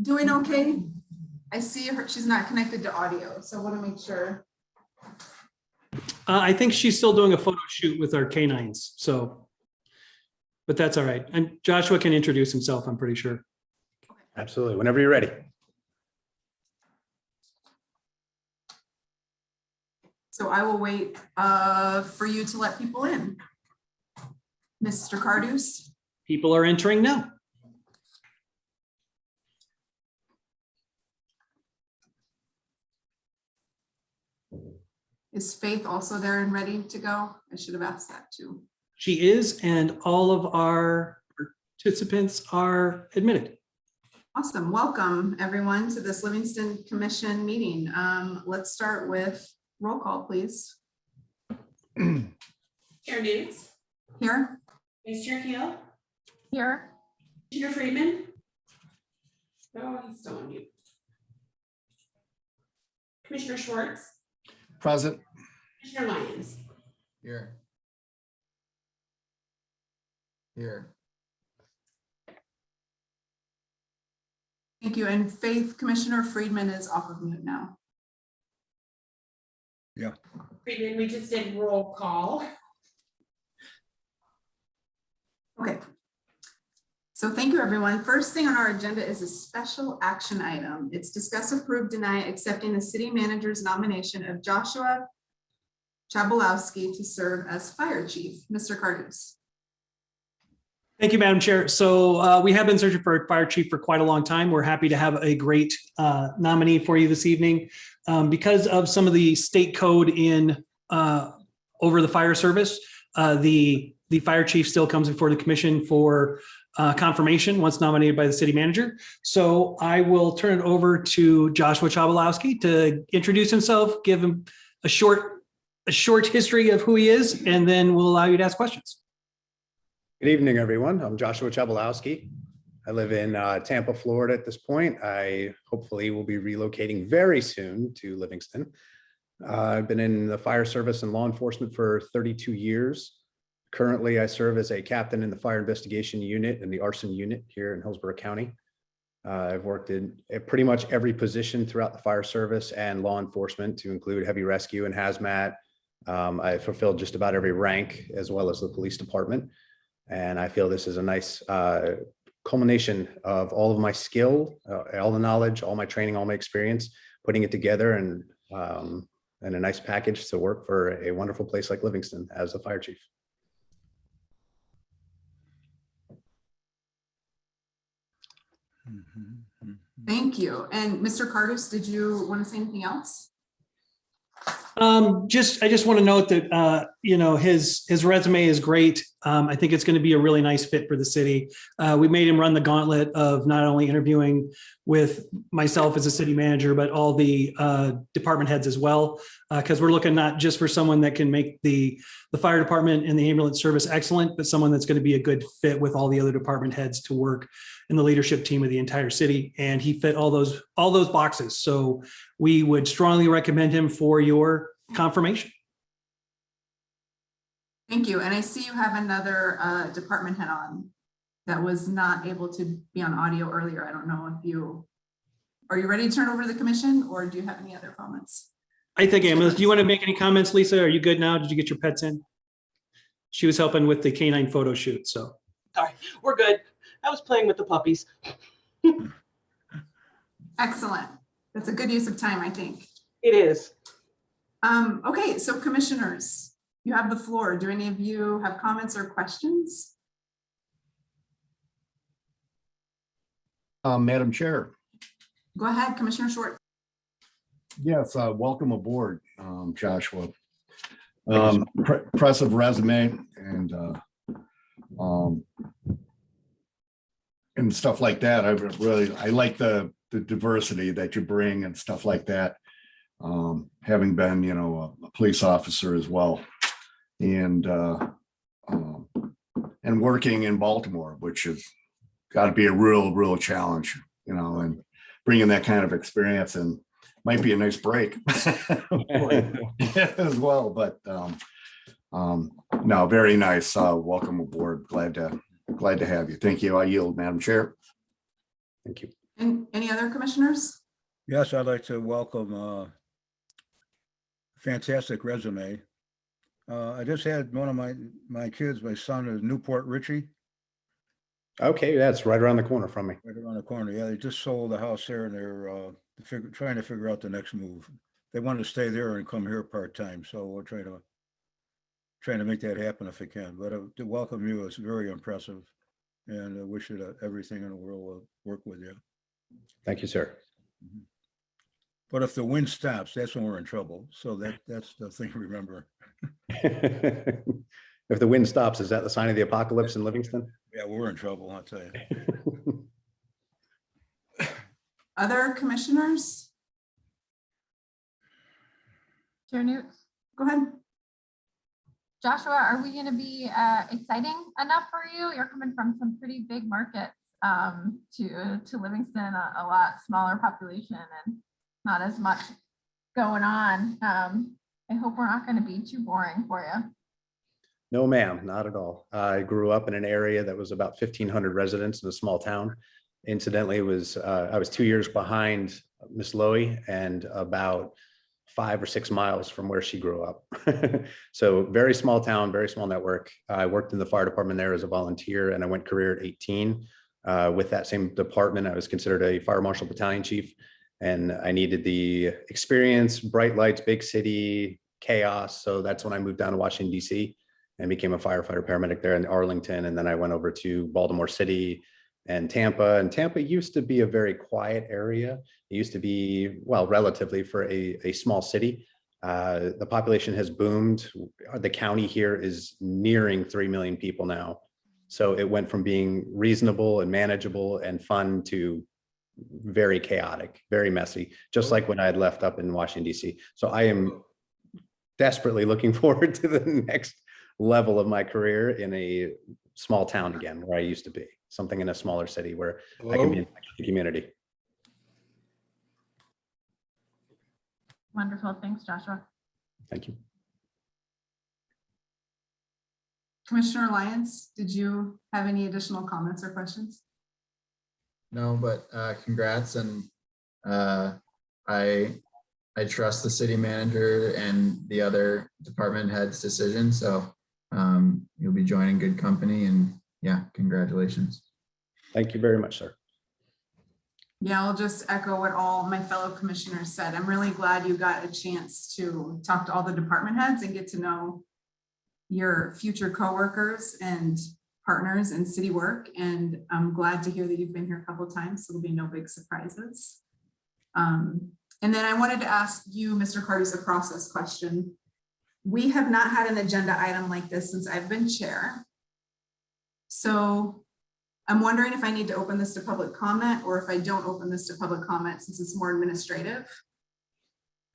doing okay? I see her, she's not connected to audio, so I want to make sure. I think she's still doing a photo shoot with our canines, so, but that's all right. And Joshua can introduce himself, I'm pretty sure. Absolutely. Whenever you're ready. So I will wait for you to let people in. Mr. Cardus? People are entering now. Is Faith also there and ready to go? I should have asked that too. She is, and all of our participants are admitted. Awesome. Welcome everyone to this Livingston Commission meeting. Let's start with roll call, please. Chair Nudes, Here? Vice Chair Keel, Here. Commissioner Friedman. Oh, he's still on mute. Commissioner Schwartz, Present. Commissioner Lyons. Here. Here. Thank you. And Faith, Commissioner Friedman is off of mute now. Friedman, we just did roll call. Okay. So thank you, everyone. First thing on our agenda is a special action item. It's discuss, approve, deny accepting the city manager's nomination of Joshua Chabalowski to serve as fire chief. Mr. Cardus. Thank you, Madam Chair. So we have been searching for a fire chief for quite a long time. We're happy to have a great nominee for you this evening. Because of some of the state code in over the fire service, the fire chief still comes before the commission for confirmation once nominated by the city manager. So I will turn it over to Joshua Chabalowski to introduce himself, give him a short history of who he is, and then we'll allow you to ask questions. Good evening, everyone. I'm Joshua Chabalowski. I live in Tampa, Florida at this point. I hopefully will be relocating very soon to Livingston. I've been in the fire service and law enforcement for 32 years. Currently, I serve as a captain in the fire investigation unit and the arson unit here in Hillsborough County. I've worked in pretty much every position throughout the fire service and law enforcement, to include heavy rescue and hazmat. I fulfilled just about every rank, as well as the police department. And I feel this is a nice culmination of all of my skill, all the knowledge, all my training, all my experience, putting it together and a nice package to work for a wonderful place like Livingston as a fire chief. Thank you. And Mr. Cardus, did you want to say anything else? I just want to note that, his resume is great. I think it's going to be a really nice fit for the city. We made him run the gauntlet of not only interviewing with myself as a city manager, but all the department heads as well. Because we're looking not just for someone that can make the fire department and the ambulance service excellent, but someone that's going to be a good fit with all the other department heads to work in the leadership team of the entire city. And he fit all those boxes. So we would strongly recommend him for your confirmation. Thank you. And I see you have another department head on that was not able to be on audio earlier. I don't know if are you ready to turn over to the commission, or do you have any other comments? I think, Emma, do you want to make any comments, Lisa? Are you good now? Did you get your pets in? She was helping with the canine photo shoot, so. Sorry, we're good. I was playing with the puppies. Excellent. That's a good use of time, I think. It is. Okay, so commissioners, you have the floor. Do any of you have comments or questions? Madam Chair. Go ahead, Commissioner Schwartz. Yes, welcome aboard, Joshua. Impressive resume and stuff like that. I like the diversity that you bring and stuff like that. Having been, a police officer as well, and working in Baltimore, which has got to be a real challenge, and bringing that kind of experience and might be a nice break as well. But no, very nice. Welcome aboard. Glad to have you. Thank you. I yield, Madam Chair. Thank you. And any other commissioners? Yes, I'd like to welcome fantastic resume. I just had one of my kids, my son is Newport Richie, Okay, that's right around the corner from me. right around the corner. Yeah, they just sold the house there and they're trying to figure out the next move. They want to stay there and come here part-time, so we're trying to make that happen if we can. But to welcome you is very impressive, and I wish you everything in the world will work with you. Thank you, sir. But if the wind stops, that's when we're in trouble. So that's the thing to remember. If the wind stops, is that the sign of the apocalypse in Livingston? Yeah, we're in trouble, I'll tell you. Other commissioners? Chair Newt, Go ahead. Joshua, are we going to be exciting enough for you? You're coming from some pretty big markets to Livingston, a lot smaller population and not as much going on. I hope we're not going to be too boring for you. No, ma'am, not at all. I grew up in an area that was about 1,500 residents in a small town. Incidentally, I was 2 years behind Miss Lowy and about 5 or 6 miles from where she grew up. So very small town, very small network. I worked in the fire department there as a volunteer, and I went career at 18. With that same department, I was considered a fire marshal battalion chief, and I needed the experience, bright lights, big city, chaos. So that's when I moved down to Washington, D.C. and became a firefighter paramedic there in Arlington. And then I went over to Baltimore City and Tampa. And Tampa used to be a very quiet area. It used to be, well, relatively for a small city. The population has boomed. The county here is nearing 3 million people now. So it went from being reasonable and manageable and fun to very chaotic, very messy, just like when I had left up in Washington, D.C. So I am desperately looking forward to the next level of my career in a small town again, where I used to be, something in a smaller city where I can be in the community. Wonderful. Thanks, Joshua. Thank you. Commissioner Lyons, did you have any additional comments or questions? No, but congrats, and I trust the city manager and the other department heads' decision. So you'll be joining good company, and yeah, congratulations. Thank you very much, sir. Yeah, I'll just echo what all my fellow commissioners said. I'm really glad you got a chance to talk to all the department heads and get to know your future coworkers and partners in city work. And I'm glad to hear that you've been here a couple of times, so there'll be no big surprises. And then I wanted to ask you, Mr. Carduce, a process question. We have not had an agenda item like this since I've been chair. So I'm wondering if I need to open this to public comment, or if I don't open this to public comment since it's more administrative.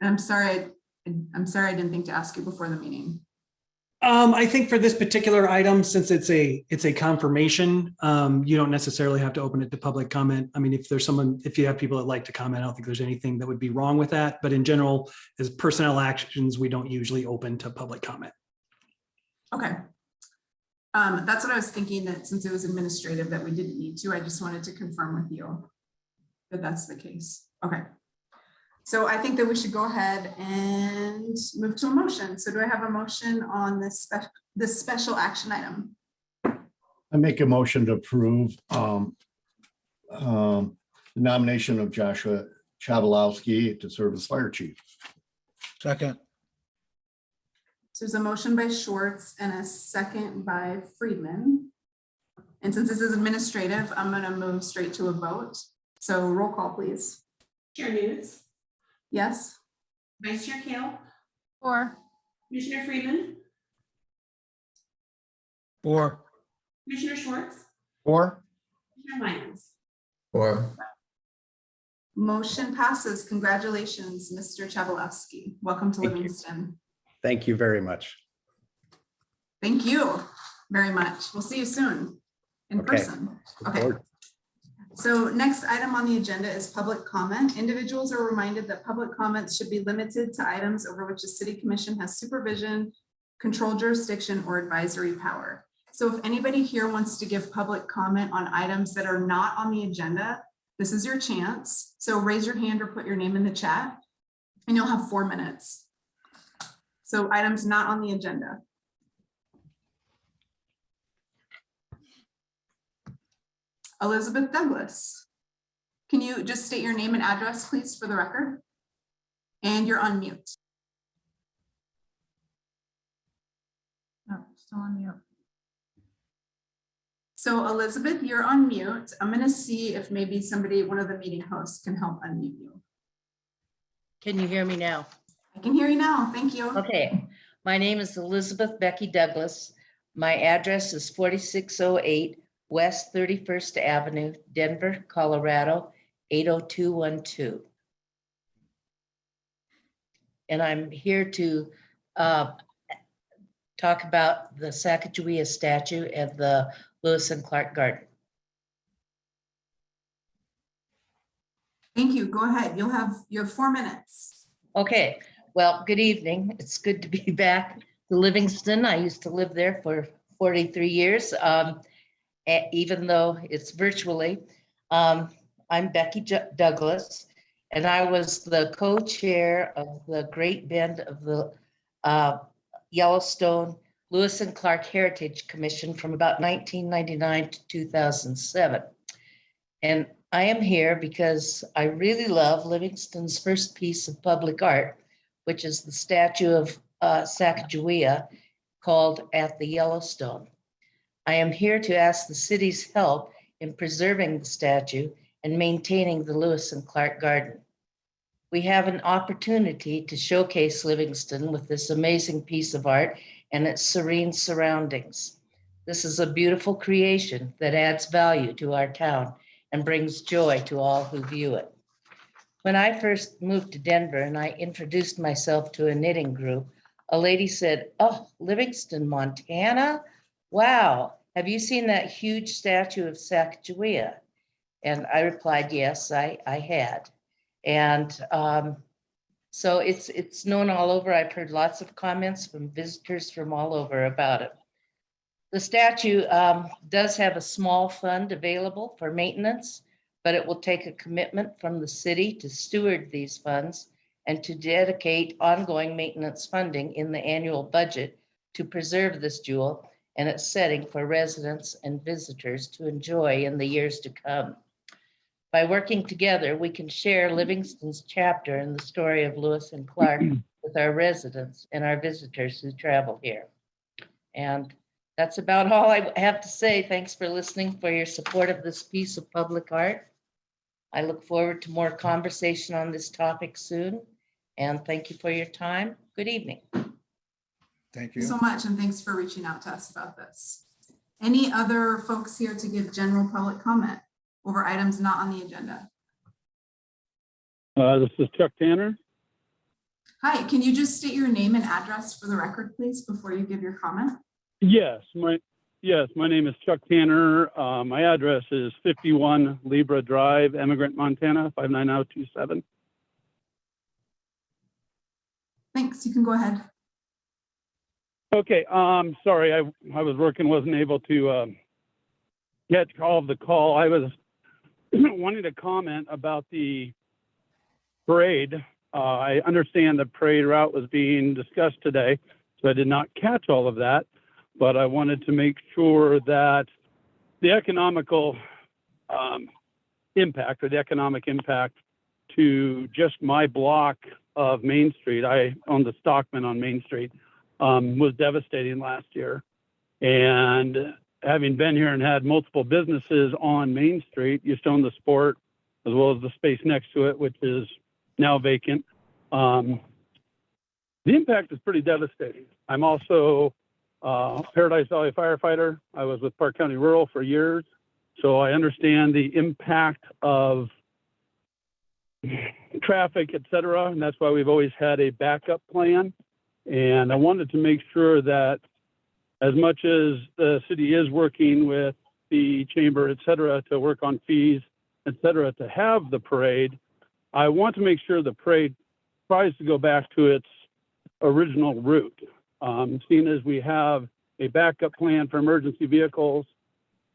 And I'm sorry I didn't think to ask you before the meeting. I think for this particular item, since it's a confirmation, you don't necessarily have to open it to public comment. I mean, if you have people that like to comment, I don't think there's anything that would be wrong with that. But in general, as personnel actions, we don't usually open to public comment. Okay. That's what I was thinking, that since it was administrative that we didn't need to. I just wanted to confirm with you that that's the case. Okay. So I think that we should go ahead and move to a motion. So do I have a motion on this special action item? I make a motion to approve the nomination of Joshua Chabalowski to serve as fire chief. Second, So there's a motion by Schwartz and a second by Friedman. And since this is administrative, I'm going to move straight to a vote. So roll call, please. Chair Newt, Yes. Vice Chair Kale, Or Commissioner Freeman, 4, Commissioner Schwartz, Or Commissioner Lyons. Or Motion passes. Congratulations, Mr. Chabalowski. Welcome to Thank you. Livingston. Thank you very much. Thank you very much. We'll see you soon in Okay. person. Look Okay. forward. So next item on the agenda is public comment. Individuals are reminded that public comments should be limited to items over which the city commission has supervision, control jurisdiction, or advisory power. So if anybody here wants to give public comment on items that are not on the agenda, This is your chance. So raise your hand or put your name in the chat and you'll have 4 minutes. So items not on the agenda. Elizabeth Douglas. Can you just state your name and address, please, for the record? And you're on mute. No, still on mute. So Elizabeth, you're on mute. I'm going to see if maybe somebody, one of the meeting hosts can help unmute you. Can you hear me now? I can hear you now. Thank you. Okay, my name is Elizabeth Becky Douglas. My address is 4608 West 31st Avenue, Denver, Colorado, 80212. And I'm here to talk about the Sacagawea statue at the Lewis and Clark Garden. Thank you. Go ahead. You have 4 minutes. Okay, well, good evening. It's good to be back to Livingston. I used to live there for 43 years, even though it's virtually. I'm Becky Douglas, and I was the co-chair of the Great Bend of the Yellowstone Lewis and Clark Heritage Commission from about 1999 to 2007. And I am here because I really love Livingston's first piece of public art, which is the statue of Sacagawea called At the Yellowstone. I am here to ask the city's help in preserving the statue and maintaining the Lewis and Clark Garden. We have an opportunity to showcase Livingston with this amazing piece of art and its serene surroundings. This is a beautiful creation that adds value to our town and brings joy to all who view it. When I first moved to Denver and I introduced myself to a knitting group, a lady said, "Oh, Livingston, Montana? Wow, have you seen that huge statue of Sacagawea?" And I replied, yes, I had. And so it's known all over. I've heard lots of comments from visitors from all over about it. The statue does have a small fund available for maintenance, but it will take a commitment from the city to steward these funds and to dedicate ongoing maintenance funding in the annual budget to preserve this jewel and its setting for residents and visitors to enjoy in the years to come. By working together, we can share Livingston's chapter in the story of Lewis and Clark with our residents and our visitors who travel here. And that's about all I have to say. Thanks for listening, for your support of this piece of public art. I look forward to more conversation on this topic soon. And thank you for your time. Good evening. Thank Thank you you. so much, and thanks for reaching out to us about this. Any other folks here to give general public comment over items not on the agenda? This is Chuck Tanner. Hi, can you just state your name and address for the record, please, before you give your comment? Yes, my name is Chuck Tanner. My address is 51 Libra Drive, Emigrant, Montana, 59027. Thanks, you can go ahead. Okay, sorry, I was working, wasn't able to get all of the call. I was wanting to comment about the parade. I understand the parade route was being discussed today, so I did not catch all of that, but I wanted to make sure that the economical impact, or the economic impact to just my block of Main Street, I own the Stockman on Main Street, was devastating last year. And having been here and had multiple businesses on Main Street, Stone the Sport, as well as the space next to it, which is now vacant, the impact is pretty devastating. I'm also a Paradise Valley firefighter. I was with Park County Rural for years, so I understand the impact of traffic, et cetera, and that's why we've always had a backup plan. And I wanted to make sure that as much as the city is working with the chamber, et cetera, to work on fees, et cetera, to have the parade, I want to make sure the parade tries to go back to its original route. Seeing as we have a backup plan for emergency vehicles,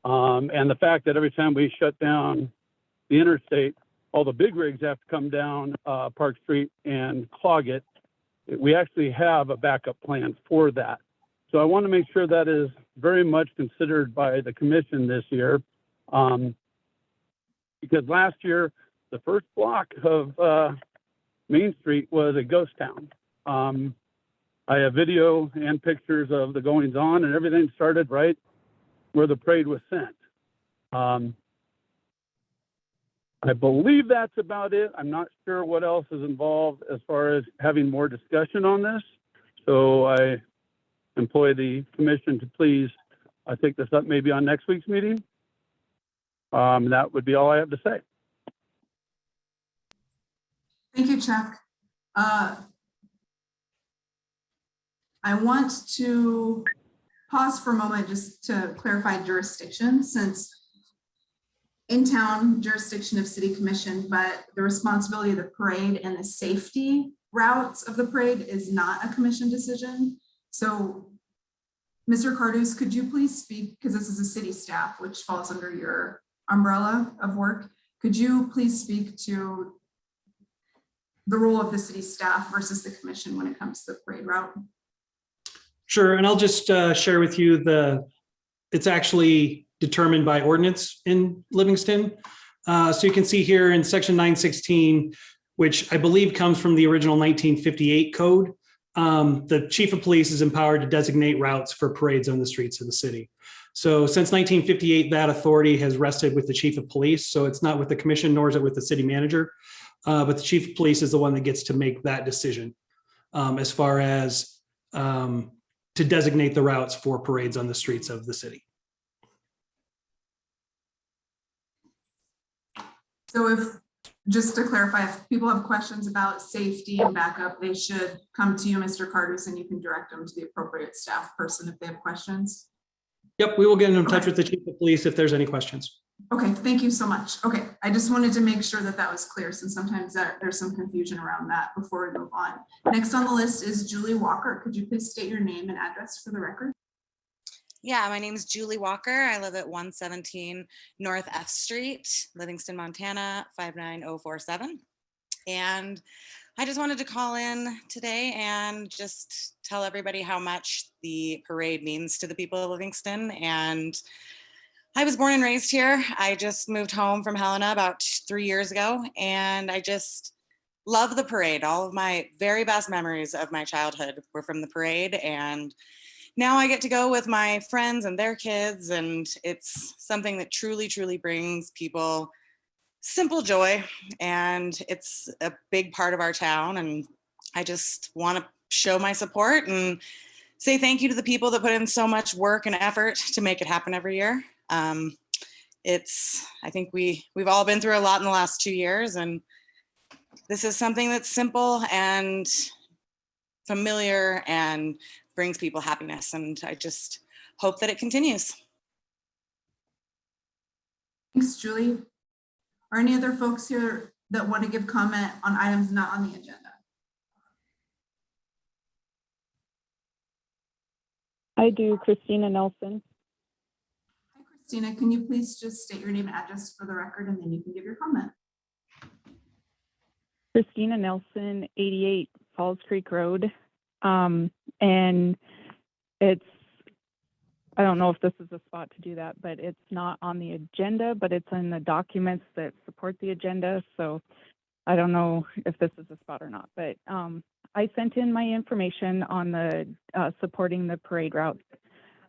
and the fact that every time we shut down the interstate, all the big rigs have to come down Park Street and clog it. We actually have a backup plan for that. So I want to make sure that is very much considered by the commission this year. Because last year, the first block of Main Street was a ghost town. I have video and pictures of the goings on, and everything started right where the parade was sent. I believe that's about it. I'm not sure what else is involved as far as having more discussion on this. So I employ the commission to please take this up maybe on next week's meeting. That would be all I have to say. Thank you, Chuck. I want to pause for a moment just to clarify jurisdiction, since in town jurisdiction of city commission, but the responsibility of the parade and the safety routes of the parade is not a commission decision. So Mr. Cardus, could you please speak, because this is a city staff, which falls under your umbrella of work. Could you please speak to the role of the city staff versus the commission when it comes to the parade route? Sure, and I'll just share with you it's actually determined by ordinance in Livingston. So you can see here in section 916, which I believe comes from the original 1958 code, the chief of police is empowered to designate routes for parades on the streets of the city. So since 1958, that authority has rested with the chief of police. So it's not with the commission, nor is it with the city manager, but the chief of police is the one that gets to make that decision as far as to designate the routes for parades on the streets of the city. So if, just to clarify, if people have questions about safety and backup, they should come to you, Mr. Cardus, and you can direct them to the appropriate staff person if they have questions. Yep, we will get in touch with the chief of police if there's any questions. Okay, thank you so much. Okay, I just wanted to make sure that that was clear, since sometimes there's some confusion around that before we move on. Next on the list is Julie Walker. Could you please state your name and address for the record? Yeah, my name is Julie Walker. I live at 117 North F Street, Livingston, Montana, 59047. And I just wanted to call in today and just tell everybody how much the parade means to the people of Livingston. And I was born and raised here. I just moved home from Helena about 3 years ago, and I just love the parade. All of my very best memories of my childhood were from the parade, and now I get to go with my friends and their kids, and it's something that truly, truly brings people simple joy, and it's a big part of our town, and I just want to show my support and say thank you to the people that put in so much work and effort to make it happen every year. I think we've all been through a lot in the last 2 years, and this is something that's simple and familiar and brings people happiness, and I just hope that it continues. Thanks, Julie. Are any other folks here that want to give comment on items not on the agenda? I do, Christina Nelson. Hi, Christina, can you please just state your name and address for the record, and then you can give your comment. Christina Nelson, 88 Falls Creek Road. And it's, I don't know if this is a spot to do that, but it's not on the agenda, but it's in the documents that support the agenda. So I don't know if this is a spot or not, but I sent in my information on the supporting the parade route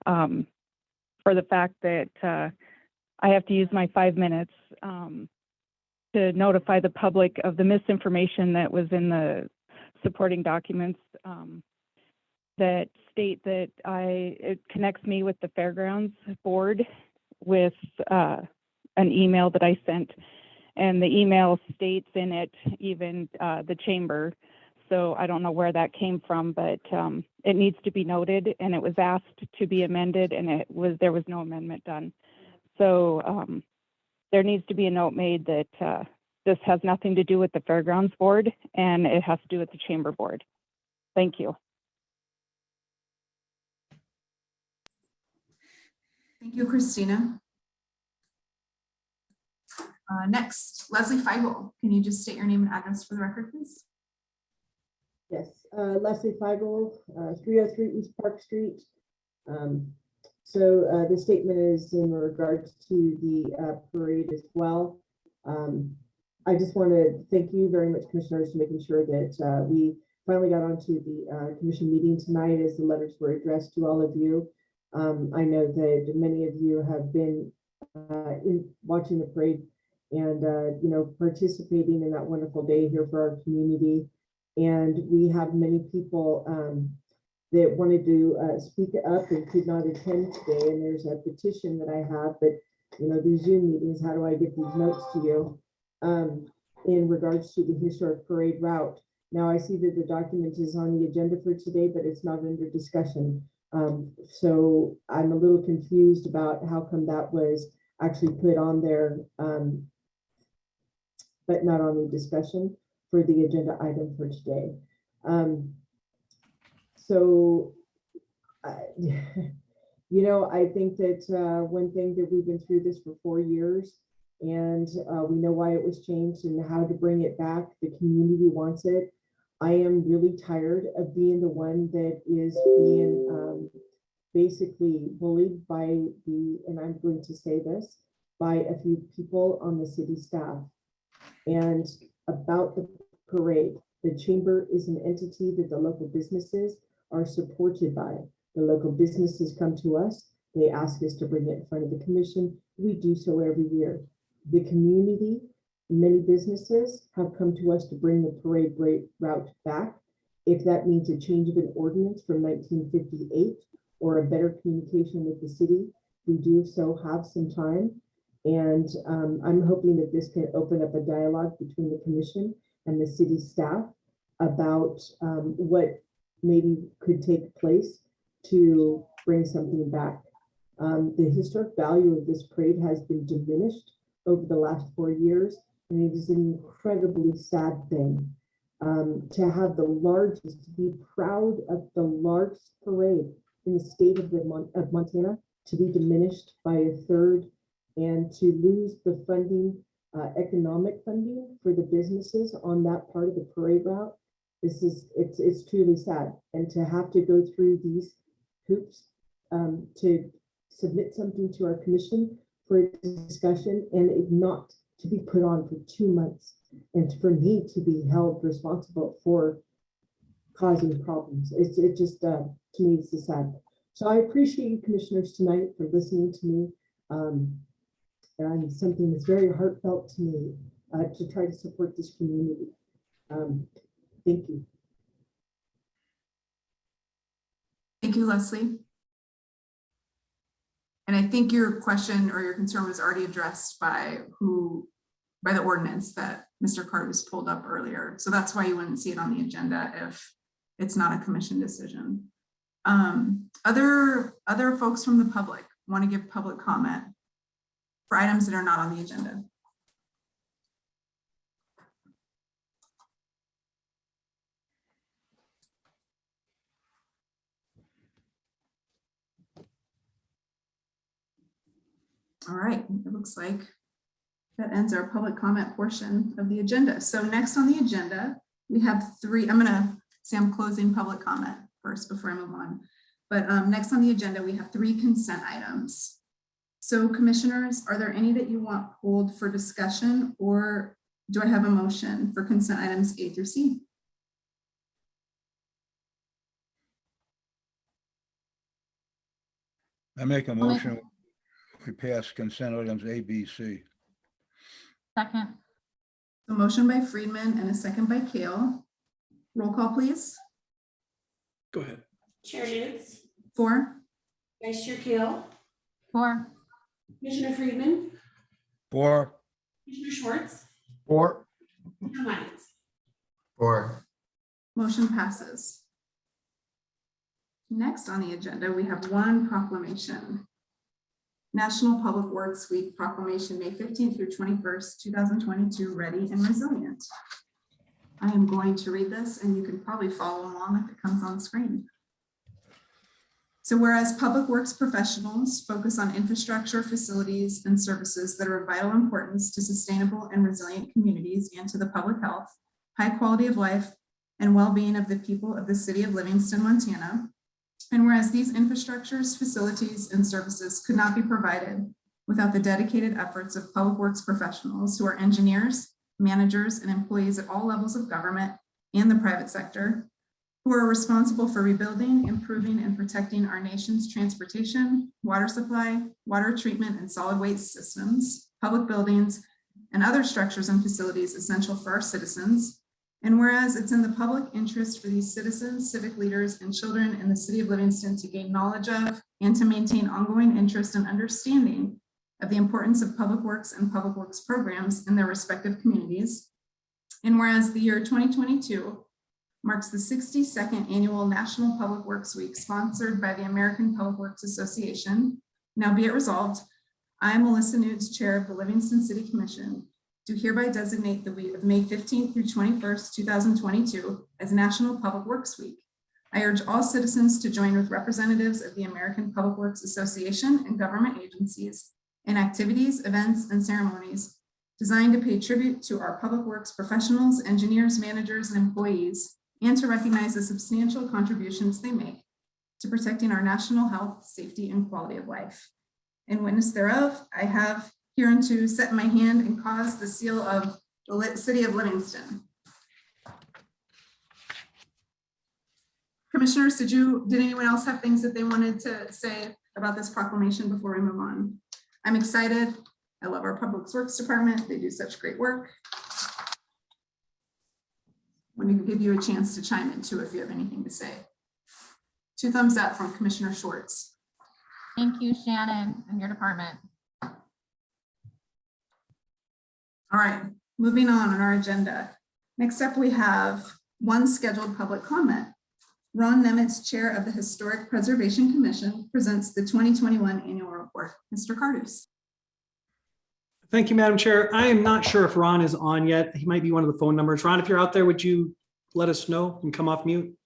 for the fact that I have to use my 5 minutes to notify the public of the misinformation that was in the supporting documents that state that it connects me with the Fairgrounds Board with an email that I sent, and the email states in it even the chamber. So I don't know where that came from, but it needs to be noted, and it was asked to be amended, and there was no amendment done. So there needs to be a note made that this has nothing to do with the Fairgrounds Board, and it has to do with the Chamber Board. Thank you. Thank you, Christina. Next, Leslie Feigl. Can you just state your name and address for the record, please? Yes, Leslie Feigl, 303 East Park Street. So the statement is in regards to the parade as well. I just want to thank you very much, commissioners, for making sure that we finally got onto the commission meeting tonight as the letters were addressed to all of you. I know that many of you have been watching the parade and participating in that wonderful day here for our community. And we have many people that wanted to speak up and could not attend today. And there's a petition that I have, but these Zoom meetings, how do I get these notes to you in regards to the historic parade route? Now I see that the document is on the agenda for today, but it's not under discussion. So I'm a little confused about how come that was actually put on there, but not on the discussion for the agenda item for today. I think that one thing that we've been through this for 4 years, and we know why it was changed and how to bring it back. The community wants it. I am really tired of being the one that is being basically bullied by and I'm going to say this, by a few people on the city staff. And about the parade, the chamber is an entity that the local businesses are supported by. The local businesses come to us, they ask us to bring it in front of the commission. We do so every year. The community, many businesses have come to us to bring the parade route back. If that means a change of an ordinance from 1958 or a better communication with the city, we do so have some time. And I'm hoping that this can open up a dialogue between the commission and the city staff about what maybe could take place to bring something back. The historic value of this parade has been diminished over the last 4 years, and it is an incredibly sad thing to have the largest, to be proud of the largest parade in the state of Montana to be diminished by a third, and to lose the funding, economic funding for the businesses on that part of the parade route. It's truly sad. And to have to go through these hoops to submit something to our commission for discussion and it not to be put on for 2 months and for me to be held responsible for causing problems. It just, to me, it's sad. So I appreciate you commissioners tonight for listening to me. And something that's very heartfelt to me to try to support this community. Thank you. Thank you, Leslie. And I think your question or your concern was already addressed by the ordinance that Mr. Curtis pulled up earlier. So that's why you wouldn't see it on the agenda if it's not a commission decision. Other folks from the public want to give public comment for items that are not on the agenda. All right, it looks like that ends our public comment portion of the agenda. So next on the agenda, we have 3, I'm gonna say I'm closing public comment first before I move on. But next on the agenda, we have 3 consent items. So commissioners, are there any that you want pulled for discussion, or do I have a motion for consent items A through C? I make a motion, we pass consent items A, B, C. Second. A motion by Friedman and a second by Kale. Roll call, please. Go ahead. Chair Nance, 4. Vice Chair Kale, 4. Commissioner Friedman, 4. Commissioner Schwartz, 4. Chair Lyons. 4. Motion passes. Next on the agenda, we have 1 proclamation. National Public Works Week proclamation, May 15th through 21st, 2022, ready and resilient. I am going to read this and you can probably follow along if it comes on screen. So whereas public works professionals focus on infrastructure, facilities, and services that are of vital importance to sustainable and resilient communities and to the public health, high quality of life, and well-being of the people of the city of Livingston, Montana. And whereas these infrastructures, facilities, and services could not be provided without the dedicated efforts of public works professionals who are engineers, managers, and employees at all levels of government and the private sector, who are responsible for rebuilding, improving, and protecting our nation's transportation, water supply, water treatment, and solid waste systems, public buildings, and other structures and facilities essential for our citizens. And whereas it's in the public interest for these citizens, civic leaders, and children in the city of Livingston to gain knowledge of and to maintain ongoing interest and understanding of the importance of public works and public works programs in their respective communities. And whereas the year 2022 marks the 62nd annual National Public Works Week sponsored by the American Public Works Association. Now be it resolved, I, Melissa Nudes, Chair of the Livingston City Commission, do hereby designate the week of May 15th through 21st, 2022 as National Public Works Week. I urge all citizens to join with representatives of the American Public Works Association and government agencies in activities, events, and ceremonies designed to pay tribute to our public works professionals, engineers, managers, and employees, and to recognize the substantial contributions they make to protecting our national health, safety, and quality of life. In witness thereof, I have hereunto set my hand and caused the seal of the city of Livingston. Commissioners, did anyone else have things that they wanted to say about this proclamation before we move on? I'm excited. I love our Public Works Department. They do such great work. Let me give you a chance to chime in too if you have anything to say. 2 thumbs up from Commissioner Schwartz. Thank you, Shannon, and your department. All right, moving on our agenda. Next up, we have one scheduled public comment. Ron Nemitz, Chair of the Historic Preservation Commission, presents the 2021 annual report. Mr. Cardus. Thank you, Madam Chair. I am not sure if Ron is on yet. He might be one of the phone numbers. Ron, if you're out there, would you let us know and come off mute?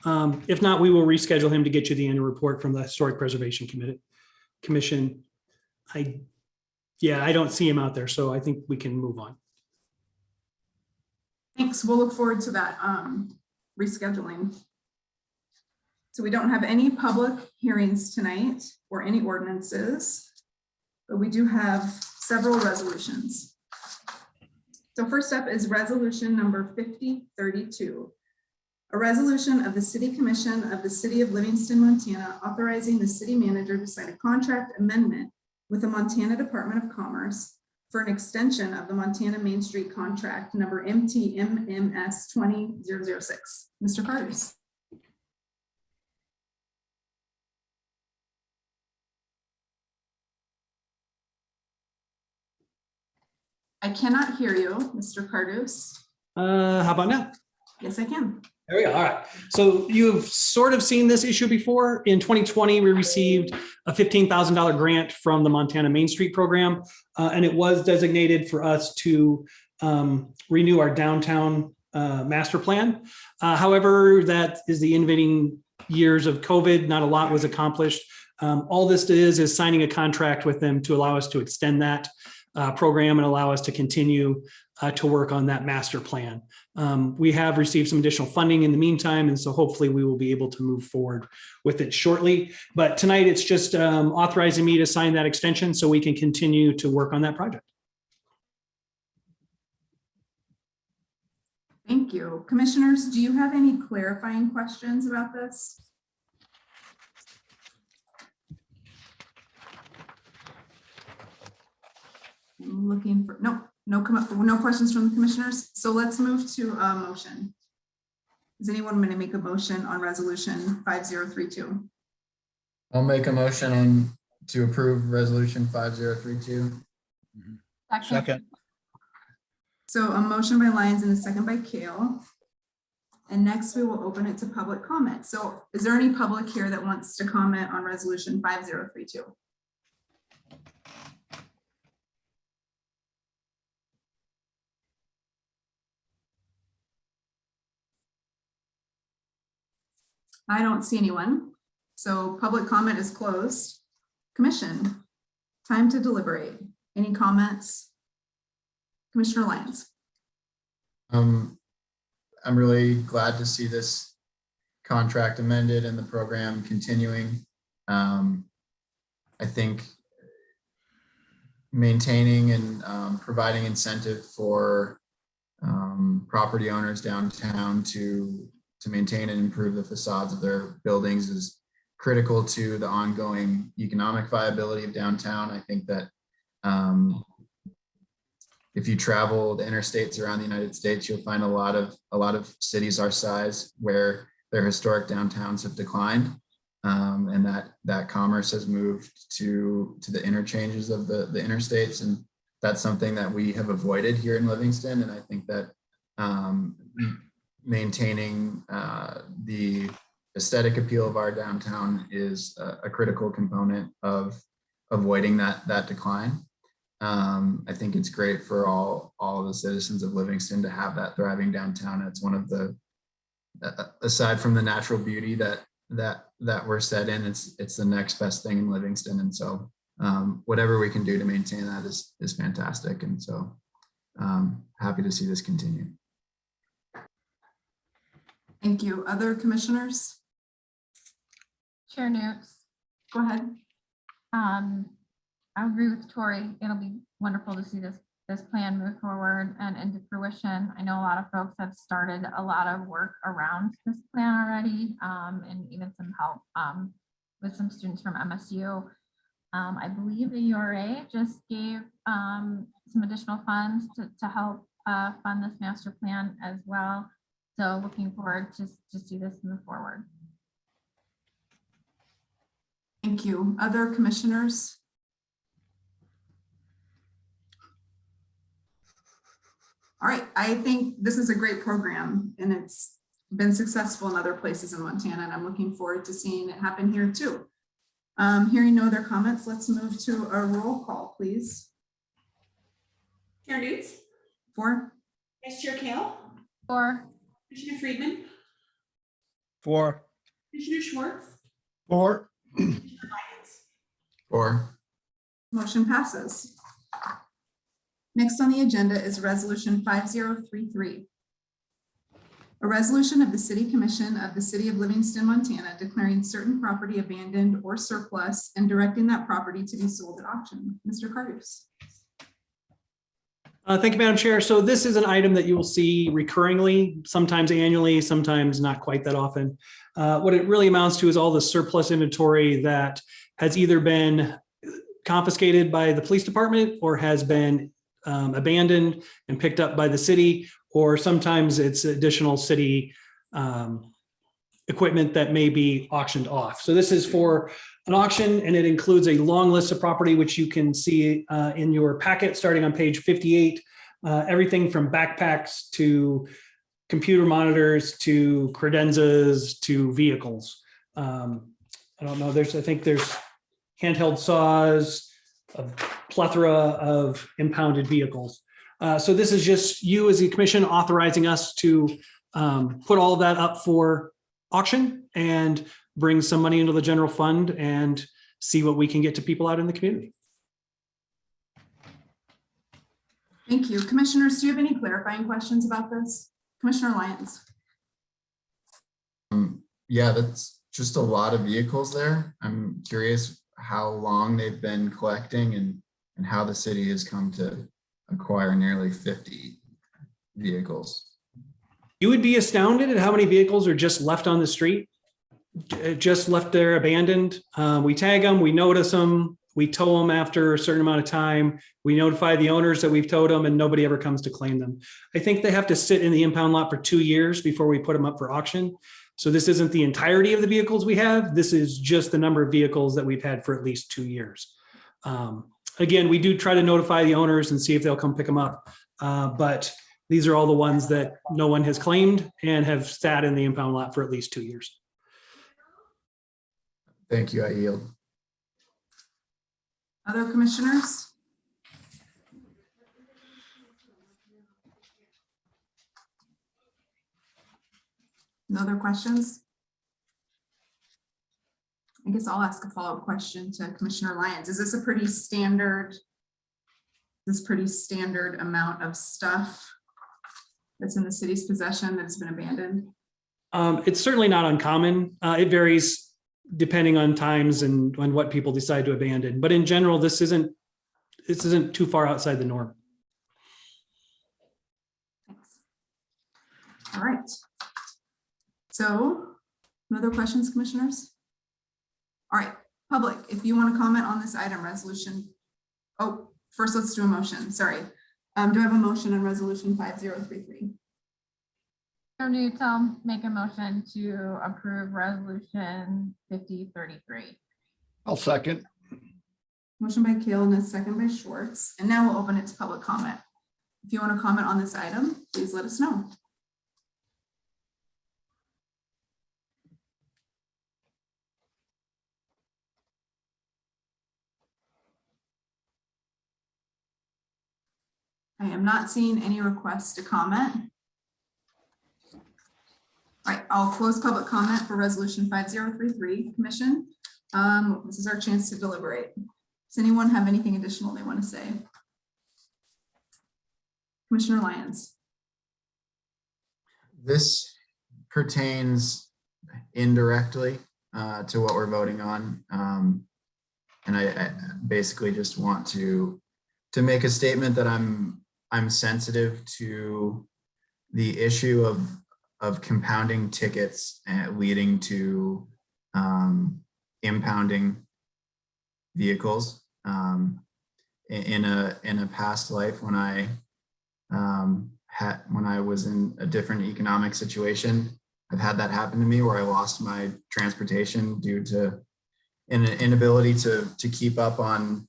If not, we will reschedule him to get you the annual report from the Historic Preservation Commission. I don't see him out there, so I think we can move on. Thanks. We'll look forward to that rescheduling. So we don't have any public hearings tonight or any ordinances, but we do have several resolutions. So first up is resolution number 5032. A resolution of the City Commission of the City of Livingston, Montana, authorizing the city manager to sign a contract amendment with the Montana Department of Commerce for an extension of the Montana Main Street contract number MTMMS 20006. Mr. Cardus. I cannot hear you, Mr. Cardus. How about now? Yes, I can. There we go. All right. So you've sort of seen this issue before. In 2020, we received a $15,000 grant from the Montana Main Street program, and it was designated for us to renew our downtown master plan. However, that is the intervening years of COVID. Not a lot was accomplished. All this is signing a contract with them to allow us to extend that program and allow us to continue to work on that master plan. We have received some additional funding in the meantime, and so hopefully we will be able to move forward with it shortly. But tonight it's just authorizing me to sign that extension so we can continue to work on that project. Thank you. Commissioners, do you have any clarifying questions about this? I'm looking for, no questions from the commissioners. So let's move to a motion. Is anyone going to make a motion on resolution 5032? I'll make a motion to approve resolution 5032. Second. So a motion by Lyons and a second by Kale. And next we will open it to public comment. So is there any public here that wants to comment on resolution 5032? I don't see anyone. So public comment is closed. Commission, time to deliberate. Any comments? Commissioner Lyons. I'm really glad to see this contract amended and the program continuing. I think maintaining and providing incentive for property owners downtown to maintain and improve the facades of their buildings is critical to the ongoing economic viability of downtown. I think that if you travel the interstates around the United States, you'll find a lot of cities our size where their historic downtowns have declined, and that commerce has moved to the interchanges of the interstates, and that's something that we have avoided here in Livingston. And I think that maintaining the aesthetic appeal of our downtown is a critical component of avoiding that decline. I think it's great for all of the citizens of Livingston to have that thriving downtown. It's one of the, aside from the natural beauty that we're set in, it's the next best thing in Livingston. And so whatever we can do to maintain that is fantastic. And so happy to see this continue. Thank you. Other commissioners? Chair Newts. Go ahead. I agree with Tori. It'll be wonderful to see this plan move forward and into fruition. I know a lot of folks have started a lot of work around this plan already, and even some help with some students from MSU. I believe the URA just gave some additional funds to help fund this master plan as well. So looking forward to see this move forward. Thank you. Other commissioners? All right, I think this is a great program and it's been successful in other places in Montana, and I'm looking forward to seeing it happen here too. Hearing no other comments, let's move to a roll call, please. Chair Newts. 4. Vice Chair Kale. 4. Commissioner Friedman. 4. Commissioner Schwartz. 4. Commissioner Lyons. 4. Motion passes. Next on the agenda is Resolution 5033. A resolution of the City Commission of the City of Livingston, Montana, declaring certain property abandoned or surplus and directing that property to be sold at auction. Mr. Cardus. Thank you, Madam Chair. So this is an item that you will see recurringly, sometimes annually, sometimes not quite that often. What it really amounts to is all the surplus inventory that has either been confiscated by the police department or has been abandoned and picked up by the city, or sometimes it's additional city equipment that may be auctioned off. So this is for an auction, and it includes a long list of property, which you can see in your packet starting on page 58. Everything from backpacks to computer monitors to credenzas to vehicles. I don't know, I think there's handheld saws, a plethora of impounded vehicles. So this is just you as a commission authorizing us to put all of that up for auction and bring some money into the general fund and see what we can get to people out in the community. Thank you. Commissioners, do you have any clarifying questions about this? Commissioner Lyons. Yeah, that's just a lot of vehicles there. I'm curious how long they've been collecting and how the city has come to acquire nearly 50 vehicles. You would be astounded at how many vehicles are just left on the street, just left there abandoned. We tag them, we notice them, we tow them after a certain amount of time. We notify the owners that we've towed them and nobody ever comes to claim them. I think they have to sit in the impound lot for 2 years before we put them up for auction. So this isn't the entirety of the vehicles we have. This is just the number of vehicles that we've had for at least 2 years. Again, we do try to notify the owners and see if they'll come pick them up. But these are all the ones that no one has claimed and have sat in the impound lot for at least 2 years. Thank you, I yield. Other commissioners? No other questions? I guess I'll ask a follow-up question to Commissioner Lyons. Is this a pretty standard amount of stuff that's in the city's possession that's been abandoned? It's certainly not uncommon. It varies depending on times and on what people decide to abandon. But in general, this isn't too far outside the norm. Thanks. All right. So, no other questions, commissioners? All right, public, if you want to comment on this item, resolution. Oh, first let's do a motion. Sorry. Do I have a motion on resolution 5033? Chair Newton, make a motion to approve resolution 5033. I'll second. Motion by Kale and a second by Schwartz. And now we'll open it to public comment. If you want to comment on this item, please let us know. I am not seeing any requests to comment. All right, I'll close public comment for resolution 5033. Commission, this is our chance to deliberate. Does anyone have anything additional they want to say? Commissioner Lyons. This pertains indirectly to what we're voting on. And I basically just want to make a statement that I'm sensitive to the issue of compounding tickets and leading to impounding vehicles. In a past life, when I was in a different economic situation, I've had that happen to me where I lost my transportation due to an inability to keep up on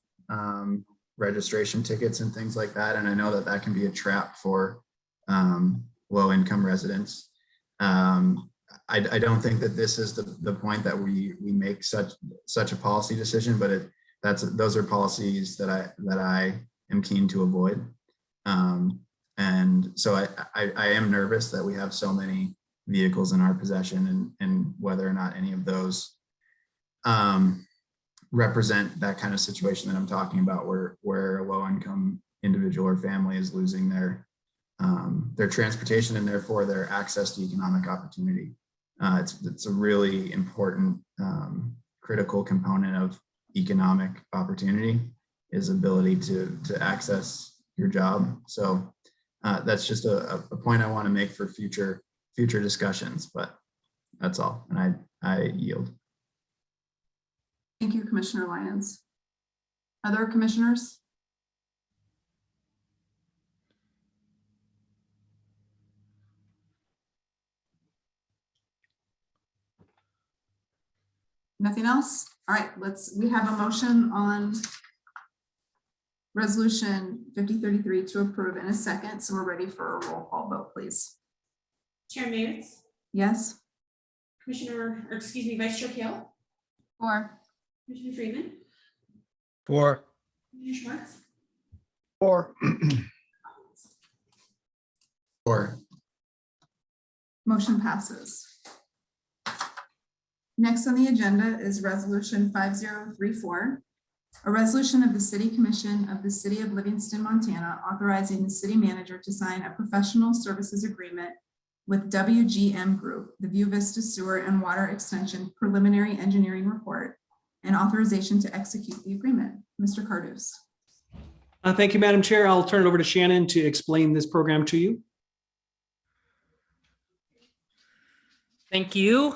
registration tickets and things like that. And I know that can be a trap for low-income residents. I don't think that this is the point that we make such a policy decision, but those are policies that I am keen to avoid. And so I am nervous that we have so many vehicles in our possession, and whether or not any of those represent that kind of situation that I'm talking about, where a low-income individual or family is losing their transportation and therefore their access to economic opportunity. It's a really important critical component of economic opportunity, is ability to access your job. So that's just a point I want to make for future discussions, but that's all, and I yield. Thank you, Commissioner Lyons. Other commissioners? Nothing else? All right, we have a motion on resolution 5033 to approve in a second. So we're ready for a roll call vote, please. Chair Nance, Yes? Vice Chair Kale, Four. Commissioner Freeman, Four. Commissioner Schwartz, Or Motion passes. Next on the agenda is resolution 5034, a resolution of the City Commission of the City of Livingston, Montana, authorizing the city manager to sign a professional services agreement with WGM Group, the View Vista Sewer and Water Extension Preliminary Engineering Report, and authorization to execute the agreement. Mr. Cardus. Thank you, Madam Chair. I'll turn it over to Shannon to explain this program to you. Thank you.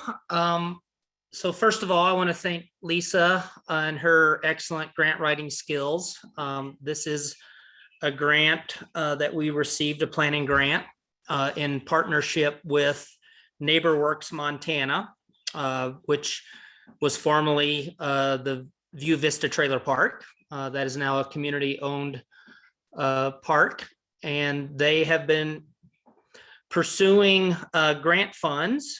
So first of all, I want to thank Lisa and her excellent grant writing skills. This is a grant that we received, a planning grant in partnership with NeighborWorks Montana, which was formerly the View Vista Trailer Park. That is now a community-owned park, and they have been pursuing grant funds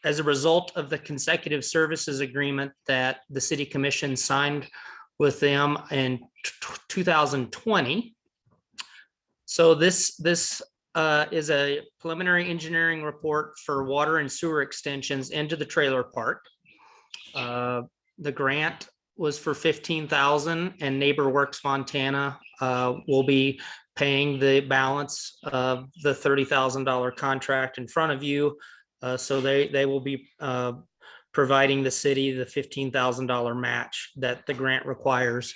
as a result of the consecutive services agreement that the City Commission signed with them in 2020. So this is a preliminary engineering report for water and sewer extensions into the trailer park. The grant was for 15,000 and NeighborWorks Montana will be paying the balance of the $30,000 contract in front of you. So they will be providing the city the $15,000 match that the grant requires.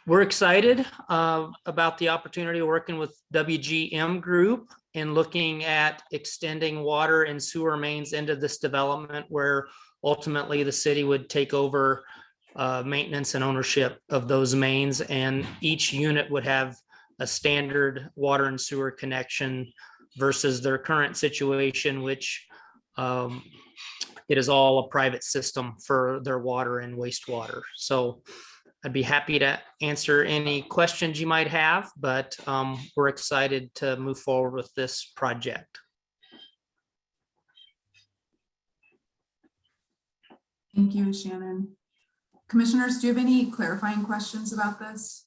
We're excited about the opportunity of working with WGM Group and looking at extending water and sewer mains into this development where ultimately the city would take over maintenance and ownership of those mains, and each unit would have a standard water and sewer connection versus their current situation, which it is all a private system for their water and wastewater. So I'd be happy to answer any questions you might have, but we're excited to move forward with this project. Thank you, Shannon. Commissioners, do you have any clarifying questions about this?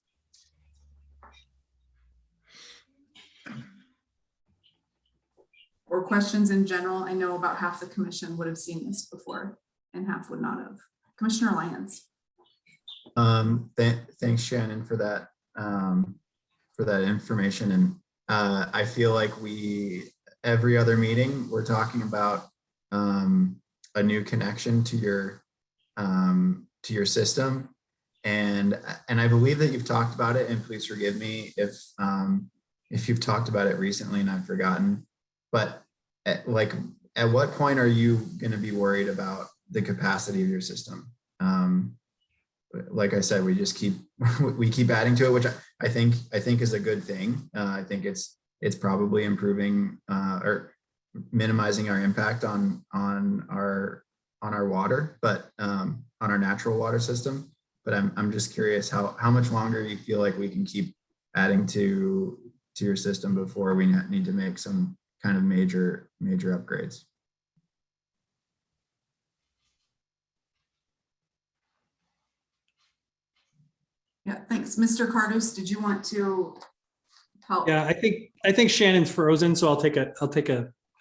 Or questions in general? I know about half the commission would have seen this before and half would not have. Commissioner Lyons. Thanks, Shannon, for that information. And I feel like every other meeting, we're talking about a new connection to your system. And I believe that you've talked about it, and please forgive me if you've talked about it recently and I've forgotten, but at what point are you going to be worried about the capacity of your system? Like I said, we keep adding to it, which I think is a good thing. I think it's probably improving or minimizing our impact on our water, but on our natural water system. But I'm just curious how much longer you feel like we can keep adding to your system before we need to make some kind of major upgrades. Yeah, thanks. Mr. Cardos, did you want to help? Yeah, I think Shannon's frozen, so I'll take a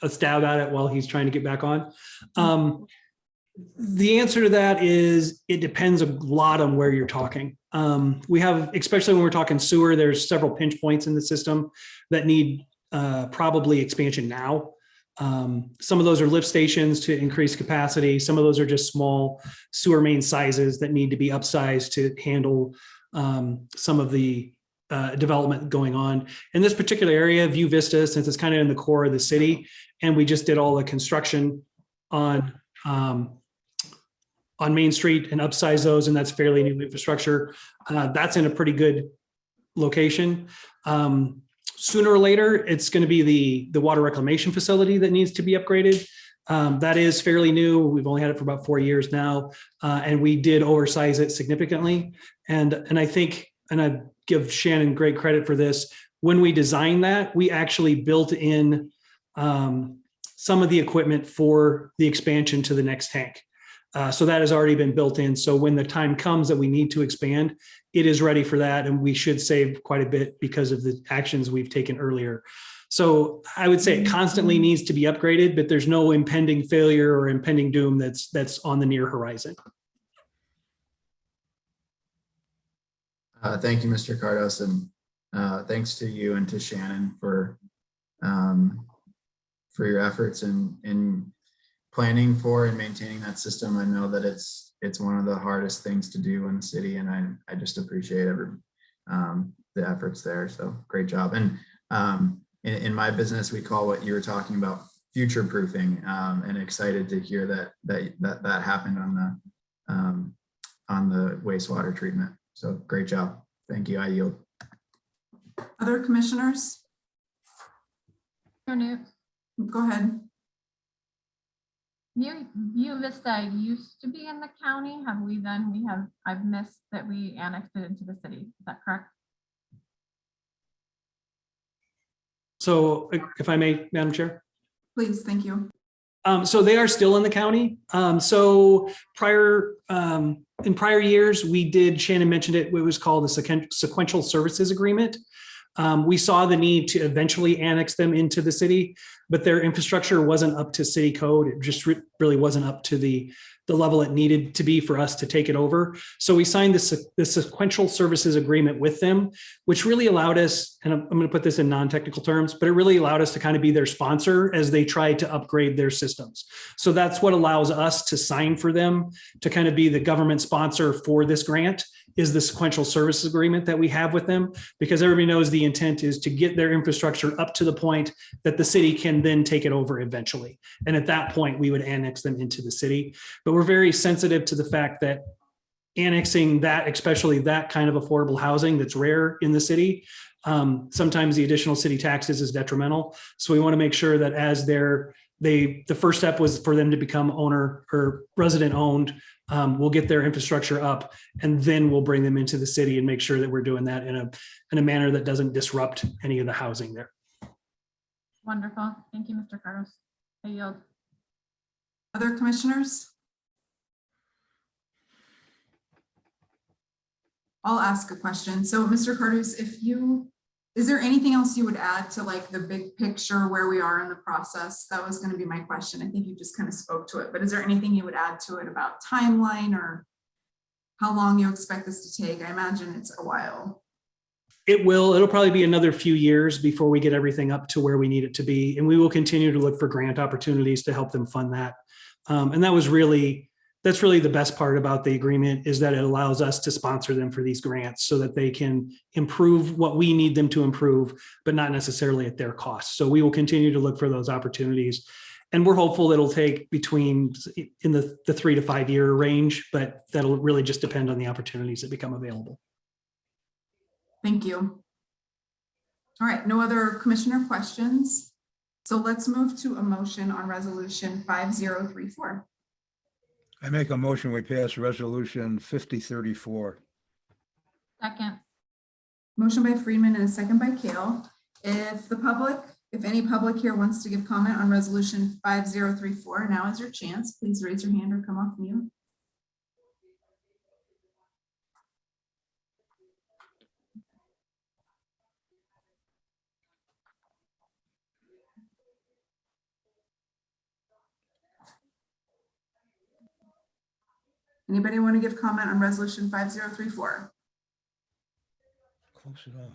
stab at it while he's trying to get back on. The answer to that is it depends a lot on where you're talking. We have, especially when we're talking sewer, there's several pinch points in the system that need probably expansion now. Some of those are lift stations to increase capacity. Some of those are just small sewer main sizes that need to be upsized to handle some of the development going on. In this particular area, View Vista, since it's kind of in the core of the city, and we just did all the construction on Main Street and upsize those, and that's fairly new infrastructure. That's in a pretty good location. Sooner or later, it's going to be the water reclamation facility that needs to be upgraded. That is fairly new. We've only had it for about 4 years now, and we did oversize it significantly. And I think, and I give Shannon great credit for this, when we designed that, we actually built in some of the equipment for the expansion to the next tank. So that has already been built in. So when the time comes that we need to expand, it is ready for that. And we should save quite a bit because of the actions we've taken earlier. So I would say it constantly needs to be upgraded, but there's no impending failure or impending doom that's on the near horizon. Thank you, Mr. Cardos, and thanks to you and to Shannon for your efforts in planning for and maintaining that system. I know that it's one of the hardest things to do in the city, and I just appreciate the efforts there. So great job. And in my business, we call what you were talking about future proofing, and excited to hear that happened on the wastewater treatment. So great job. Thank you. I yield. Other commissioners? Go ahead. View Vista used to be in the county. I've missed that we annexed it into the city. Is that correct? So if I may, Madam Chair. Please, thank you. So they are still in the county. So in prior years, we did, Shannon mentioned it, it was called the Sequential Services Agreement. We saw the need to eventually annex them into the city, but their infrastructure wasn't up to city code. It just really wasn't up to the level it needed to be for us to take it over. So we signed this sequential services agreement with them, which really allowed us, and I'm going to put this in non-technical terms, but it really allowed us to kind of be their sponsor as they tried to upgrade their systems. So that's what allows us to sign for them, to kind of be the government sponsor for this grant, is the sequential services agreement that we have with them, because everybody knows the intent is to get their infrastructure up to the point that the city can then take it over eventually. And at that point, we would annex them into the city. But we're very sensitive to the fact that annexing that, especially that kind of affordable housing that's rare in the city, sometimes the additional city taxes is detrimental. So we want to make sure that as the first step was for them to become owner or resident owned. We'll get their infrastructure up, and then we'll bring them into the city and make sure that we're doing that in a manner that doesn't disrupt any of the housing there. Wonderful. Thank you, Mr. Carlos. I yield. Other commissioners? I'll ask a question. So Mr. Cardos, is there anything else you would add to like the big picture where we are in the process? That was going to be my question. I think you just kind of spoke to it, but is there anything you would add to it about timeline or how long you expect this to take? I imagine it's a while. It'll probably be another few years before we get everything up to where we need it to be. And we will continue to look for grant opportunities to help them fund that. And that's really the best part about the agreement, is that it allows us to sponsor them for these grants so that they can improve what we need them to improve, but not necessarily at their cost. So we will continue to look for those opportunities. And we're hopeful that it'll take between in the 3 to 5 year range, but that'll really just depend on the opportunities that become available. Thank you. All right, no other commissioner questions. So let's move to a motion on resolution 5034. I make a motion, we pass resolution 5034. Second. Motion by Friedman and a second by Kale. If any public here wants to give comment on resolution 5034, now is your chance. Please raise your hand or come off mute. Anybody want to give comment on resolution 5034? Close enough.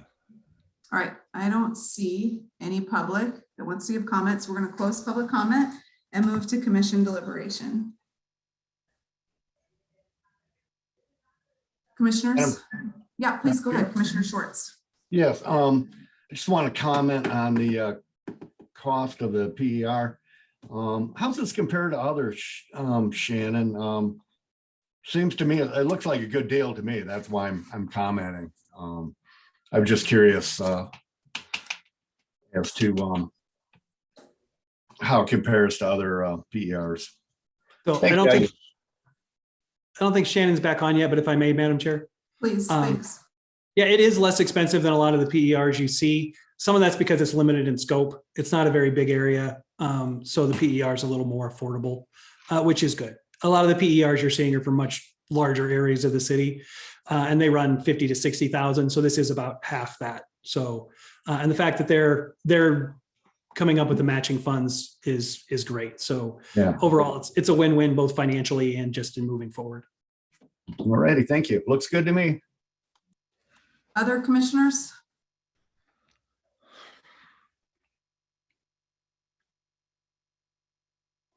All right, I don't see any public that wants to give comments. We're going to close public comment and move to commission deliberation. Commissioners? Yeah, please go ahead, Commissioner Schwartz. Yes, I just want to comment on the cost of the PER. How's this compared to others, Shannon? Seems to me, it looks like a good deal to me. That's why I'm commenting. I'm just curious as to how it compares to other PERs. So I don't think Shannon's back on yet, but if I may, Madam Chair. Please, thanks. Yeah, it is less expensive than a lot of the PERs you see. Some of that's because it's limited in scope. It's not a very big area. So the PER is a little more affordable, which is good. A lot of the PERs you're seeing are for much larger areas of the city, and they run 50 to 60,000. So this is about half that. So, and the fact that they're coming up with the matching funds is great. So yeah, overall, it's a win-win both financially and just in moving forward. All righty, thank you. Looks good to me. Other commissioners?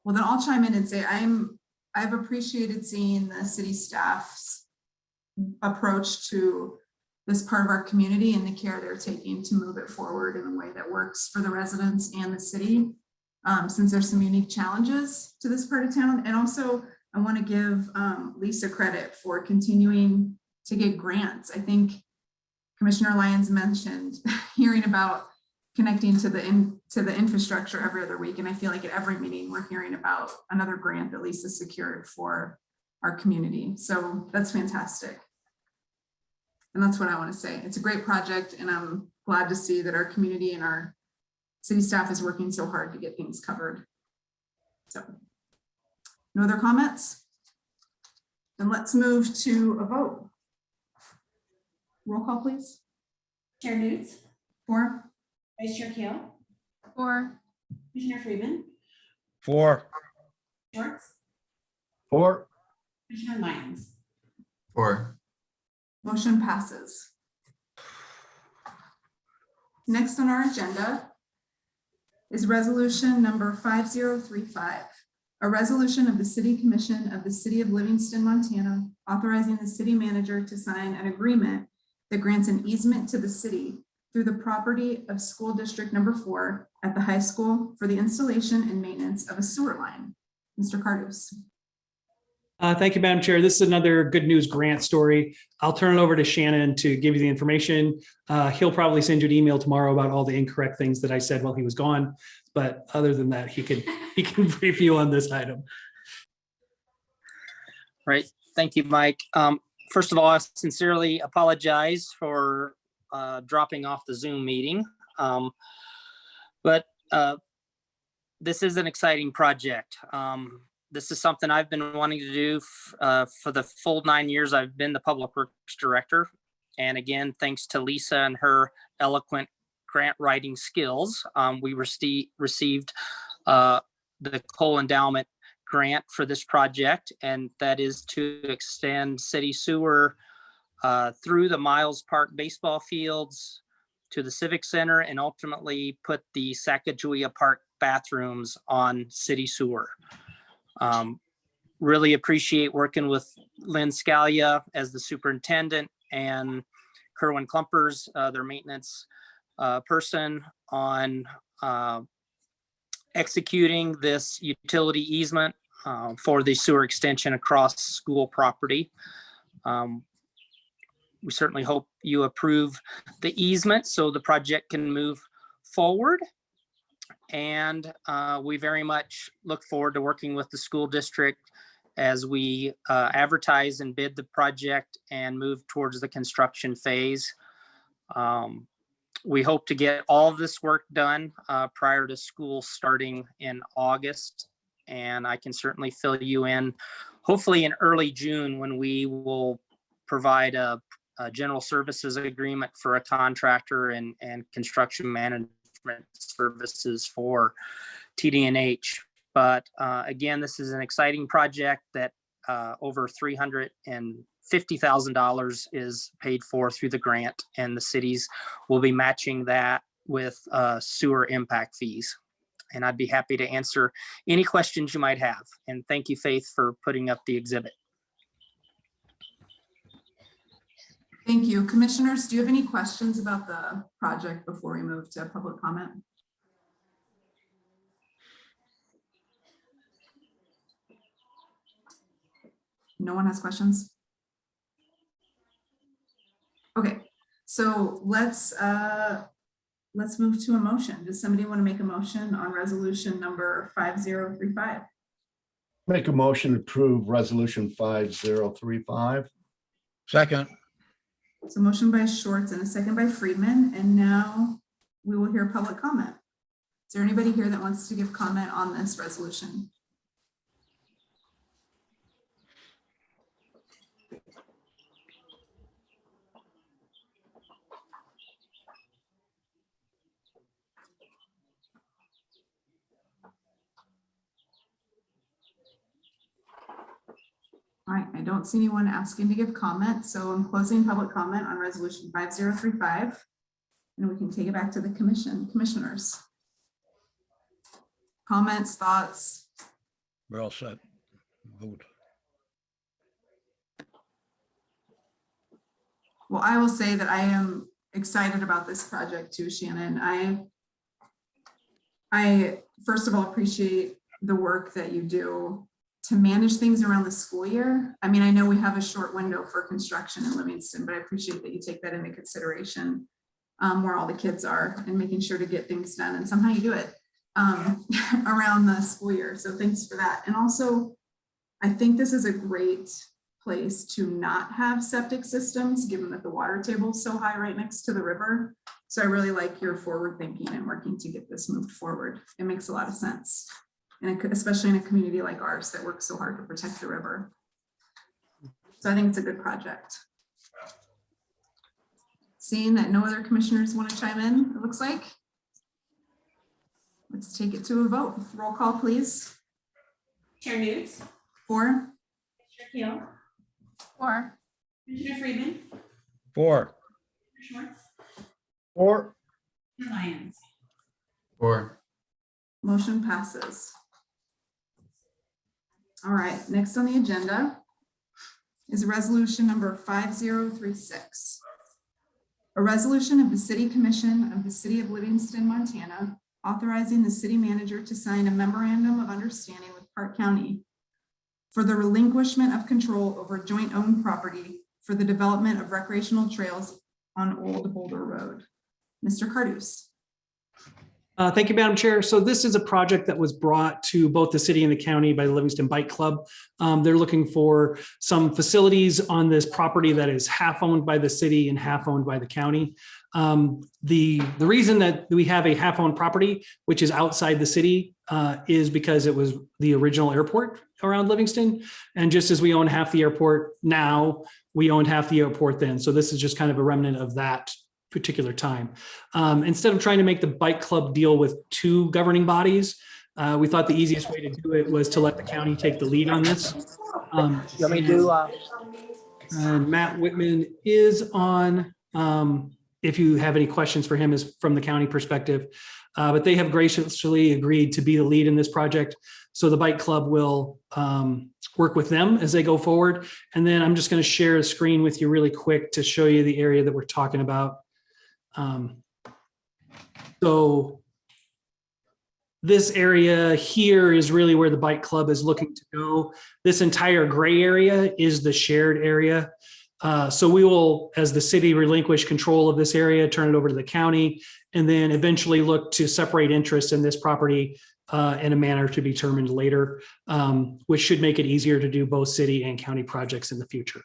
Well, then I'll chime in and say I've appreciated seeing the city staff's approach to this part of our community and the care they're taking to move it forward in a way that works for the residents and the city, since there's some unique challenges to this part of town. And also, I want to give Lisa credit for continuing to get grants. I think Commissioner Lyons mentioned hearing about connecting to the infrastructure every other week. And I feel like at every meeting, we're hearing about another grant that Lisa secured for our community. So that's fantastic. And that's what I want to say. It's a great project, and I'm glad to see that our community and our city staff is working so hard to get things covered. So no other comments? Then let's move to a vote. Roll call, please. Chair Newt, 4, Vice Chair Kale, 4, Commissioner Freeman, 4, Schwartz, Or, Commissioner Lyons. 4, motion passes. Next on our agenda is resolution number 5035, a resolution of the City Commission of the City of Livingston, Montana, authorizing the city manager to sign an agreement that grants an easement to the city through the property of School District Number 4 at the high school for the installation and maintenance of a sewer line. Mr. Cardus. Thank you, Madam Chair. This is another good news grant story. I'll turn it over to Shannon to give you the information. He'll probably send you an email tomorrow about all the incorrect things that I said while he was gone. But other than that, he can brief you on this item. Right. Thank you, Mike. First of all, I sincerely apologize for dropping off the Zoom meeting. But this is an exciting project. This is something I've been wanting to do for the full 9 years I've been the Public Works Director. And again, thanks to Lisa and her eloquent grant writing skills, we received the Cole Endowment grant for this project, and that is to extend city sewer through the Miles Park baseball fields to the Civic Center and ultimately put the Sacagawea Park bathrooms on city sewer. Really appreciate working with Lynn Scalia as the superintendent and Kerwin Klumpers, their maintenance person, on executing this utility easement for the sewer extension across school property. We certainly hope you approve the easement so the project can move forward. And we very much look forward to working with the school district as we advertise and bid the project and move towards the construction phase. We hope to get all of this work done prior to school starting in August. And I can certainly fill you in, hopefully in early June, when we will provide a general services agreement for a contractor and construction management services for TD&H. But again, this is an exciting project that over $350,000 is paid for through the grant, and the cities will be matching that with sewer impact fees. And I'd be happy to answer any questions you might have. And thank you, Faith, for putting up the exhibit. Thank you. Commissioners, do you have any questions about the project before we move to public comment? No one has questions? Okay, so let's move to a motion. Does somebody want to make a motion on resolution number 5035? make a motion to approve resolution 5035. Second. So motion by Schwartz and a second by Friedman, and now we will hear public comment. Is there anybody here that wants to give comment on this resolution? All right, I don't see anyone asking to give comment, so I'm closing public comment on resolution 5035, and we can take it back to the commissioners. Comments, thoughts? We're all set. Vote. Well, I will say that I am excited about this project too, Shannon. I first of all appreciate the work that you do to manage things around the school year. I mean, I know we have a short window for construction in Livingston, but I appreciate that you take that into consideration, where all the kids are and making sure to get things done. And somehow you do it around the school year. So thanks for that. And also, I think this is a great place to not have septic systems, given that the water table is so high right next to the river. So I really like your forward thinking and working to get this moved forward. It makes a lot of sense. And especially in a community like ours that works so hard to protect the river. So I think it's a good project. Seeing that no other commissioners want to chime in, it looks like. Let's take it to a vote. Roll call, please. Chair News, For, Commissioner Keel, Or, Commissioner Freeman, 4, Commissioner Schwartz, Or, and Lyons. Or, motion passes. All right, next on the agenda is resolution number 5036. A resolution of the City Commission of the City of Livingston, Montana, authorizing the city manager to sign a memorandum of understanding with Park County for the relinquishment of control over joint owned property for the development of recreational trails on Old Boulder Road. Mr. Cardus. Thank you, Madam Chair. So this is a project that was brought to both the city and the county by the Livingston Bike Club. They're looking for some facilities on this property that is half owned by the city and half owned by the county. The reason that we have a half owned property, which is outside the city, is because it was the original airport around Livingston. And just as we own half the airport now, we owned half the airport then. So this is just kind of a remnant of that particular time. Instead of trying to make the bike club deal with two governing bodies, we thought the easiest way to do it was to let the county take the lead on this. You want me to do, And Matt Whitman is on. If you have any questions for him, is from the county perspective, but they have graciously agreed to be the lead in this project. So the bike club will work with them as they go forward. And then I'm just going to share a screen with you really quick to show you the area that we're talking about. So this area here is really where the bike club is looking to go. This entire gray area is the shared area. So we will, as the city, relinquish control of this area, turn it over to the county, and then eventually look to separate interest in this property in a manner to be determined later, which should make it easier to do both city and county projects in the future.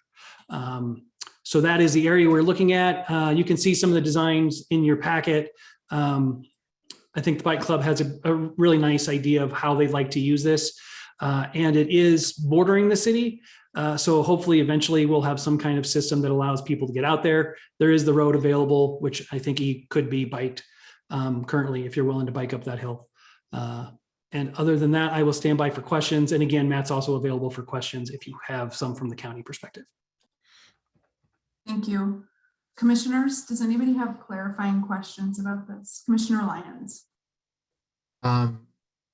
So that is the area we're looking at. You can see some of the designs in your packet. I think the bike club has a really nice idea of how they'd like to use this. And it is bordering the city. So hopefully eventually we'll have some kind of system that allows people to get out there. There is the road available, which I think he could be biked currently if you're willing to bike up that hill. And other than that, I will stand by for questions. And again, Matt's also available for questions if you have some from the county perspective. Thank you. Commissioners, does anybody have clarifying questions about this? Commissioner Lyons.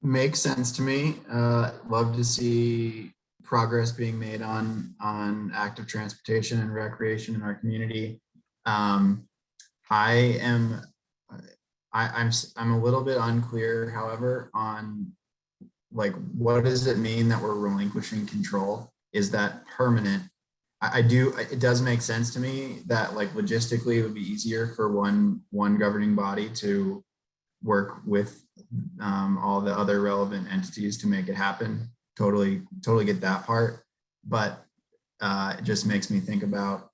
makes sense to me. Love to see progress being made on active transportation and recreation in our community. I'm a little bit unclear, however, on like, what does it mean that we're relinquishing control? Is that permanent? It does make sense to me that like logistically it would be easier for one governing body to work with all the other relevant entities to make it happen. Totally get that part. But it just makes me think about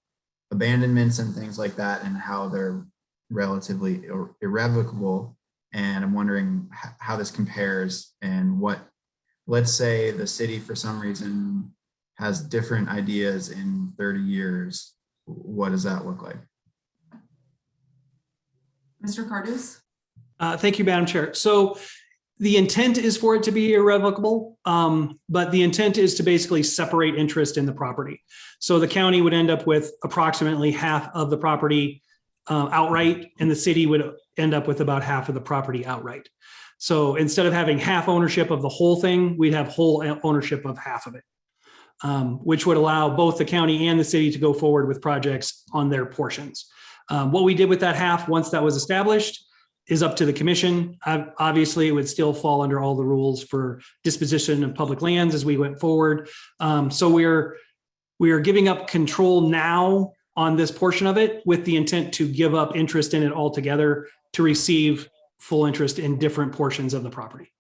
abandonments and things like that and how they're relatively irrevocable. And I'm wondering how this compares and what, let's say the city for some reason has different ideas in 30 years. What does that look like? Mr. Cardus? Thank you, Madam Chair. So the intent is for it to be irrevocable, but the intent is to basically separate interest in the property. So the county would end up with approximately half of the property outright, and the city would end up with about half of the property outright. So instead of having half ownership of the whole thing, we'd have whole ownership of half of it, which would allow both the county and the city to go forward with projects on their portions. What we did with that half, once that was established, is up to the commission. Obviously, it would still fall under all the rules for disposition of public lands as we went forward. So we are giving up control now on this portion of it with the intent to give up interest in it altogether to receive full interest in different portions of the property.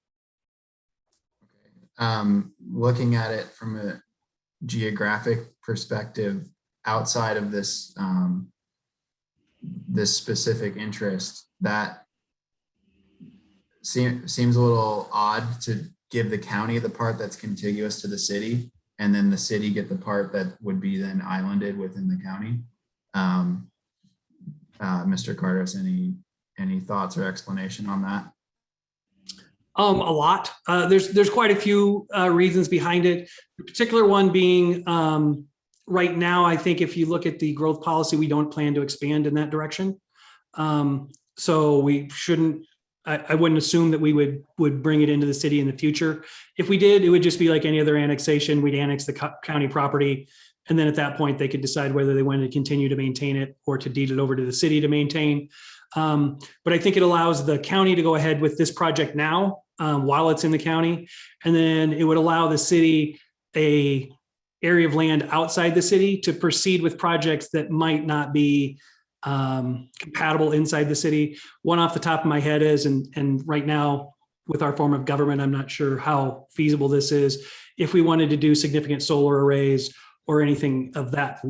Looking at it from a geographic perspective, outside of this this specific interest, that seems a little odd to give the county the part that's contiguous to the city, and then the city get the part that would be then islanded within the county. Mr. Cardos, any thoughts or explanation on that? A lot. There's quite a few reasons behind it. The particular one being right now, I think if you look at the growth policy, we don't plan to expand in that direction. So we shouldn't. I wouldn't assume that we would bring it into the city in the future. If we did, it would just be like any other annexation. We'd annex the county property, and then at that point, they could decide whether they wanted to continue to maintain it or to deed it over to the city to maintain. But I think it allows the county to go ahead with this project now while it's in the county. And then it would allow the city a area of land outside the city to proceed with projects that might not be compatible inside the city. One off the top of my head is, and right now with our form of government, I'm not sure how feasible this is. If we wanted to do significant solar arrays or anything of that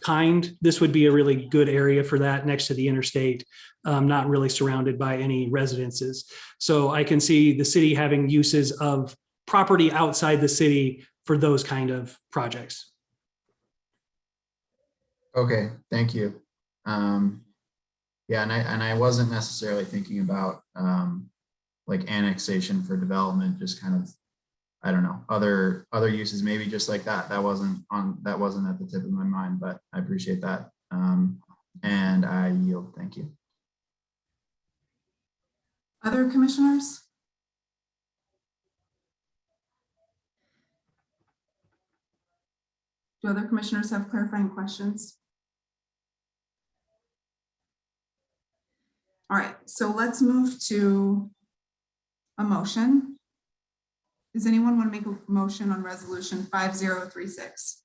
kind, this would be a really good area for that next to the interstate, not really surrounded by any residences. So I can see the city having uses of property outside the city for those kind of projects. Okay, thank you. Yeah, and I wasn't necessarily thinking about like annexation for development, just kind of, I don't know, other uses, maybe just like that. That wasn't at the tip of my mind, but I appreciate that. And I yield. Thank you. Other commissioners? Do other commissioners have clarifying questions? All right, so let's move to a motion. Does anyone want to make a motion on resolution 5036?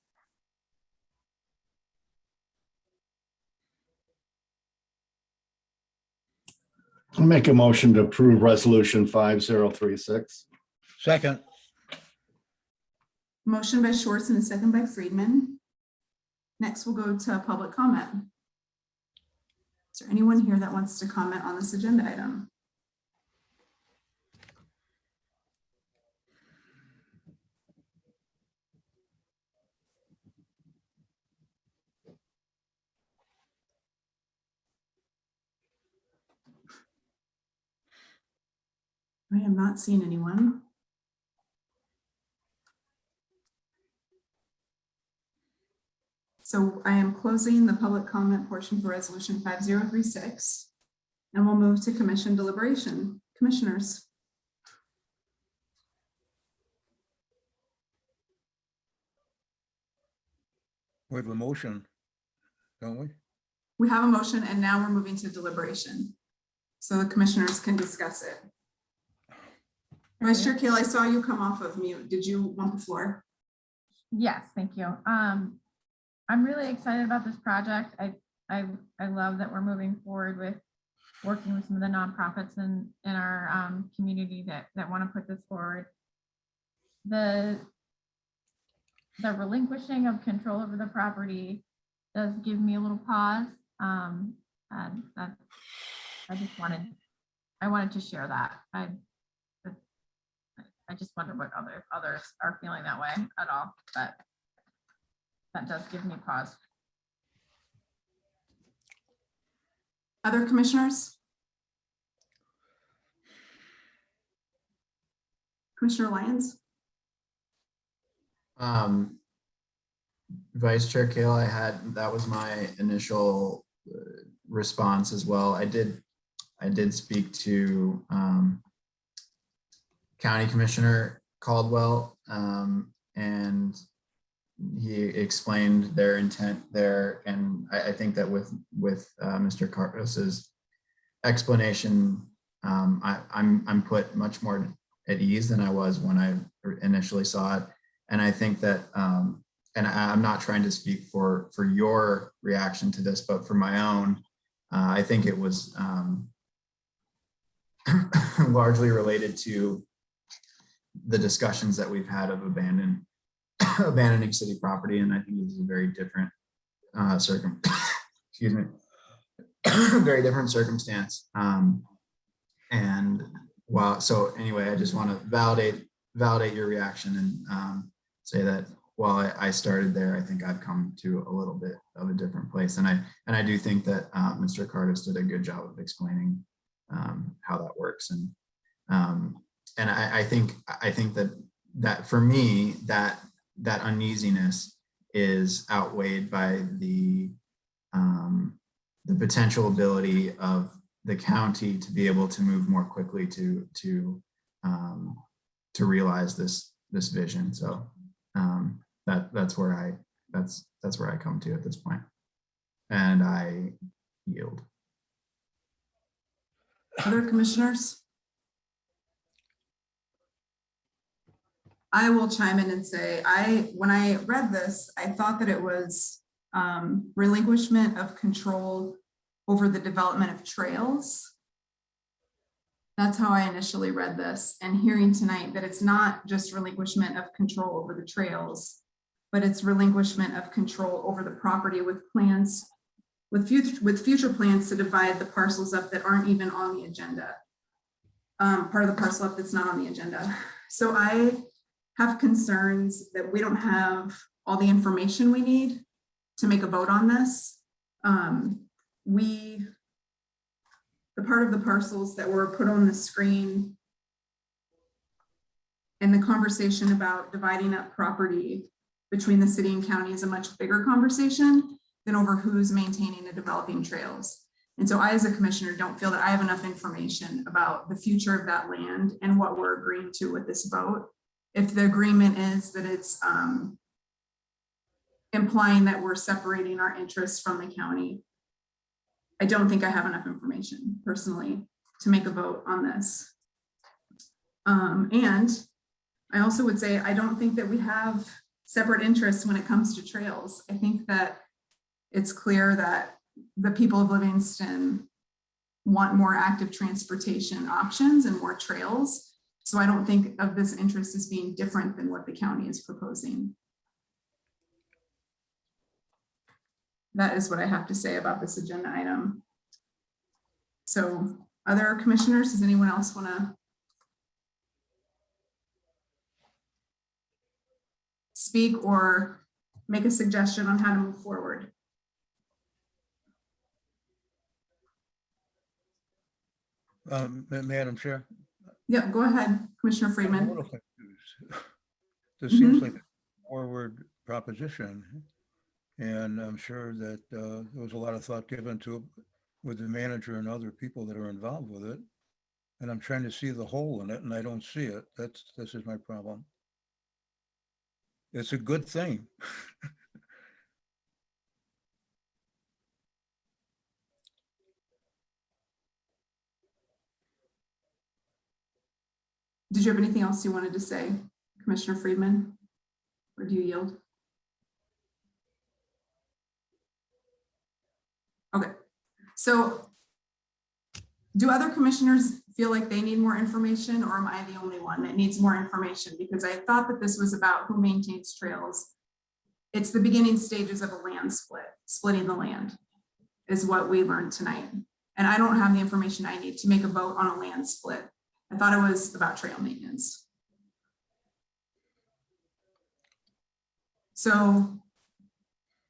I'll make a motion to approve resolution 5036. Second. Motion by Schwartz and a second by Friedman. Next, we'll go to public comment. Is there anyone here that wants to comment on this agenda item? I am not seeing anyone. So I am closing the public comment portion for resolution 5036. And we'll move to commission deliberation. Commissioners. We have a motion, don't we? We have a motion and now we're moving to deliberation. So the commissioners can discuss it. Vice Chair Kale, I saw you come off of mute. Did you want the floor? Yes, thank you. I'm really excited about this project. I love that we're moving forward with working with some of the nonprofits in our community that want to put this forward. The relinquishing of control over the property does give me a little pause. And I wanted to share that. I just wonder what others are feeling that way at all, but that does give me pause. Other commissioners? Commissioner Lyons? Vice Chair Kale, that was my initial response as well. I did speak to County Commissioner Caldwell, and he explained their intent there. And I think that with Mr. Cardos's explanation, I'm put much more at ease than I was when I initially saw it. And I think that, and I'm not trying to speak for your reaction to this, but for my own, I think it was largely related to the discussions that we've had of abandoning city property. And I think this is a very different excuse me, very different circumstance. And wow, so anyway, I just want to validate your reaction and say that while I started there, I think I've come to a little bit of a different place. And I do think that Mr. Cardis did a good job of explaining how that works. And I think that for me, that uneasiness is outweighed by the potential ability of the county to be able to move more quickly to realize this vision. So that's where I come to at this point, and I yield. Other commissioners? I will chime in and say, when I read this, I thought that it was relinquishment of control over the development of trails. That's how I initially read this, and hearing tonight that it's not just relinquishment of control over the trails, but it's relinquishment of control over the property with plans, with future plans to divide the parcels up that aren't even on the agenda. Part of the parcel up that's not on the agenda. So I have concerns that we don't have all the information we need to make a vote on this. The part of the parcels that were put on the screen and the conversation about dividing up property between the city and county is a much bigger conversation than over who's maintaining and developing trails. And so I, as a commissioner, don't feel that I have enough information about the future of that land and what we're agreeing to with this vote. If the agreement is that it's implying that we're separating our interests from the county, I don't think I have enough information personally to make a vote on this. And I also would say, I don't think that we have separate interests when it comes to trails. I think that it's clear that the people of Livingston want more active transportation options and more trails. So I don't think of this interest as being different than what the county is proposing. That is what I have to say about this agenda item. So other commissioners, does anyone else want to speak or make a suggestion on how to move forward? Madam Chair? Yeah, go ahead, Commissioner Friedman. This seems like a forward proposition. And I'm sure that there was a lot of thought given to it with the manager and other people that are involved with it. And I'm trying to see the hole in it, and I don't see it. This is my problem. It's a good thing. Did you have anything else you wanted to say, Commissioner Friedman? Or do you yield? Okay, so do other commissioners feel like they need more information, or am I the only one that needs more information? Because I thought that this was about who maintains trails. It's the beginning stages of a land split. Splitting the land is what we learned tonight. And I don't have the information I need to make a vote on a land split. I thought it was about trail maintenance. So